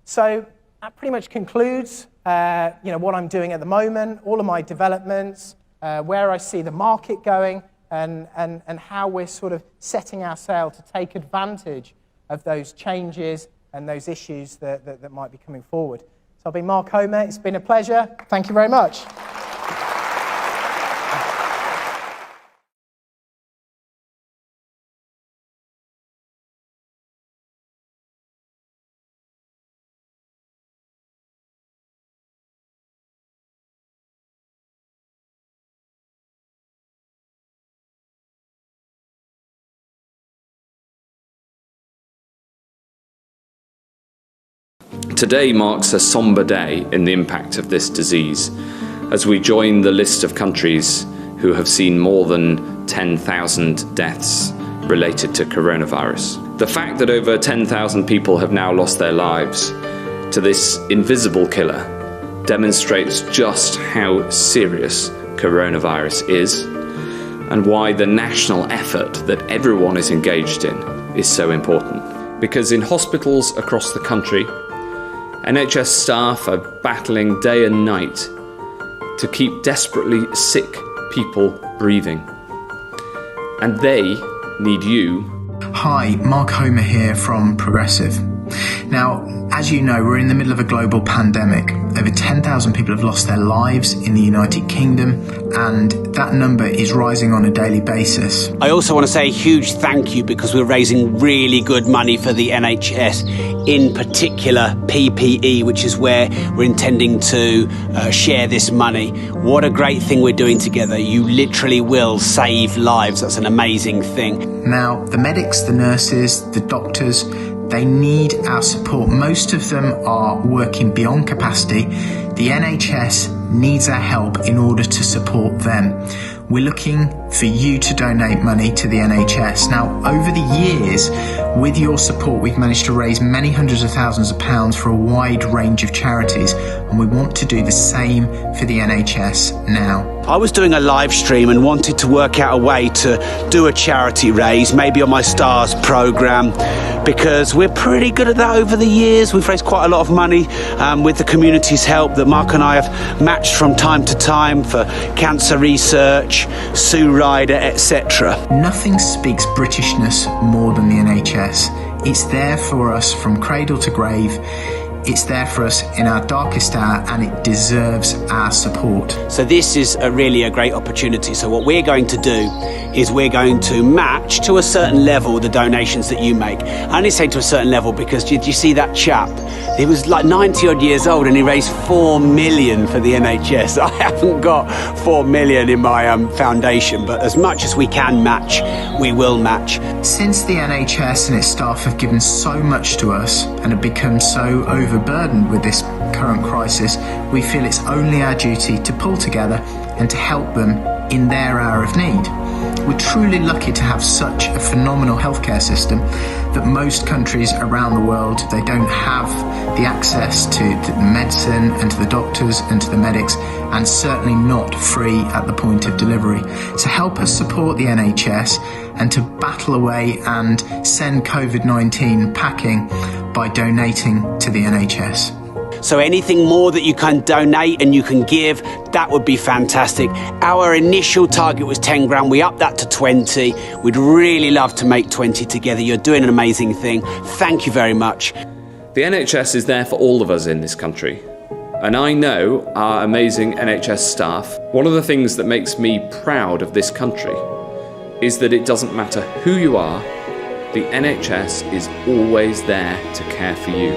So that pretty much concludes what I'm doing at the moment, all of my developments, where I see the market going and how we're sort of setting our sail to take advantage of those changes and those issues that might be coming forward. So I've been Mark Homer. It's been a pleasure. Thank you very much. Today marks a sombre day in the impact of this disease, as we join the list of countries who have seen more than 10,000 deaths related to coronavirus. The fact that over 10,000 people have now lost their lives to this invisible killer demonstrates just how serious coronavirus is and why the national effort that everyone is engaged in is so important. Because in hospitals across the country, NHS staff are battling day and night to keep desperately sick people breathing. And they need you. Hi, Mark Homer here from Progressive. Now, as you know, we're in the middle of a global pandemic. Over 10,000 people have lost their lives in the United Kingdom, and that number is rising on a daily basis. I also want to say a huge thank you because we're raising really good money for the NHS, in particular PPE, which is where we're intending to share this money. What a great thing we're doing together. You literally will save lives. That's an amazing thing. Now, the medics, the nurses, the doctors, they need our support. Most of them are working beyond capacity. The NHS needs our help in order to support them. We're looking for you to donate money to the NHS. Now, over the years, with your support, we've managed to raise many hundreds of thousands of pounds for a wide range of charities, and we want to do the same for the NHS now. I was doing a live stream and wanted to work out a way to do a charity raise, maybe on my Stars programme, because we're pretty good at that over the years. We've raised quite a lot of money with the community's help that Mark and I have matched from time to time for cancer research, Sue Ryder, etc. Nothing speaks Britishness more than the NHS. It's there for us from cradle to grave. It's there for us in our darkest hour, and it deserves our support. So this is really a great opportunity. So what we're going to do is we're going to match to a certain level the donations that you make. I only say to a certain level because did you see that chap? He was like 90 odd years old and he raised 4 million for the NHS. I haven't got 4 million in my foundation, but as much as we can match, we will match. Since the NHS and its staff have given so much to us and have become so overburdened with this current crisis, we feel it's only our duty to pull together and to help them in their hour of need. We're truly lucky to have such a phenomenal healthcare system that most countries around the world, they don't have the access to the medicine and to the doctors and to the medics, and certainly not free at the point of delivery. So help us support the NHS and to battle away and send COVID-19 packing by donating to the NHS. So anything more that you can donate and you can give, that would be fantastic. Our initial target was 10 grand. We upped that to 20. We'd really love to make 20 together. You're doing an amazing thing. Thank you very much. The NHS is there for all of us in this country. And I know our amazing NHS staff. One of the things that makes me proud of this country is that it doesn't matter who you are, the NHS is always there to care for you.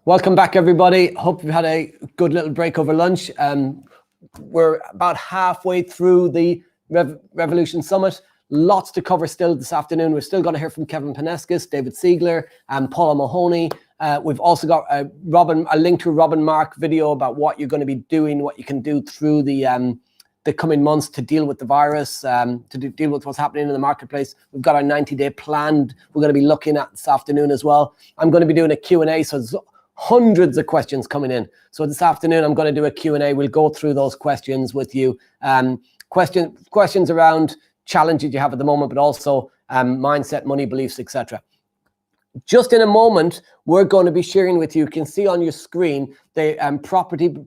Welcome back, everybody. Hope you've had a good little break over lunch. We're about halfway through the Revolution Summit. Lots to cover still this afternoon. We're still going to hear from Kevin Paneskis, David Siegler, and Paula Mahoney. We've also got a link to a Robin Mark video about what you're going to be doing, what you can do through the coming months to deal with the virus, deal with what's happening in the marketplace. We've got our 90-day plan we're going to be looking at this afternoon as well. I'm going to be doing a Q&A, so there's hundreds of questions coming in. So this afternoon, I'm going to do a Q&A. We'll go through those questions with you. Questions around challenges you have at the moment, but also mindset, money, beliefs, etc. Just in a moment, we're going to be sharing with you. You can see on your screen the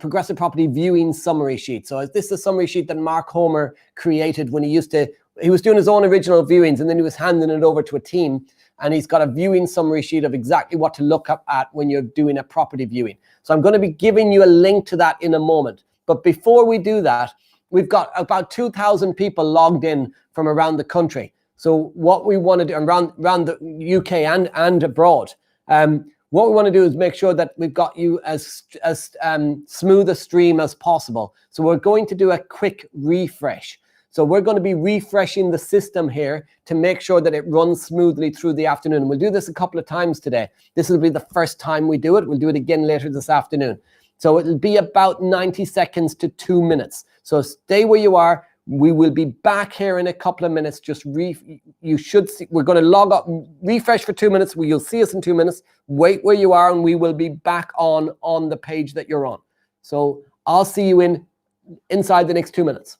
Progressive Property viewing summary sheet. So this is a summary sheet that Mark Homer created when he was doing his own original viewings, and then he was handing it over to a team. and he's got a viewing summary sheet of exactly what to look up at when you're doing a property viewing. So I'm going to be giving you a link to that in a moment. But before we do that, we've got about 2,000 people logged in from around the country. So what we want to do around the UK and abroad, what we want to do is make sure that we've got you as smooth a stream as possible. So we're going to do a quick refresh. So we're going to be refreshing the system here to make sure that it runs smoothly through the afternoon. We'll do this a couple of times today. This will be the first time we do it. We'll do it again later this afternoon. So it'll be about 90 seconds to 2 minutes. So stay where you are. We will be back here in a couple of minutes. Just you should see, we're going to log up, refresh for 2 minutes. You'll see us in 2 minutes. Wait where you are, and we will be back on the page that you're on. So I'll see you inside the next 2 minutes.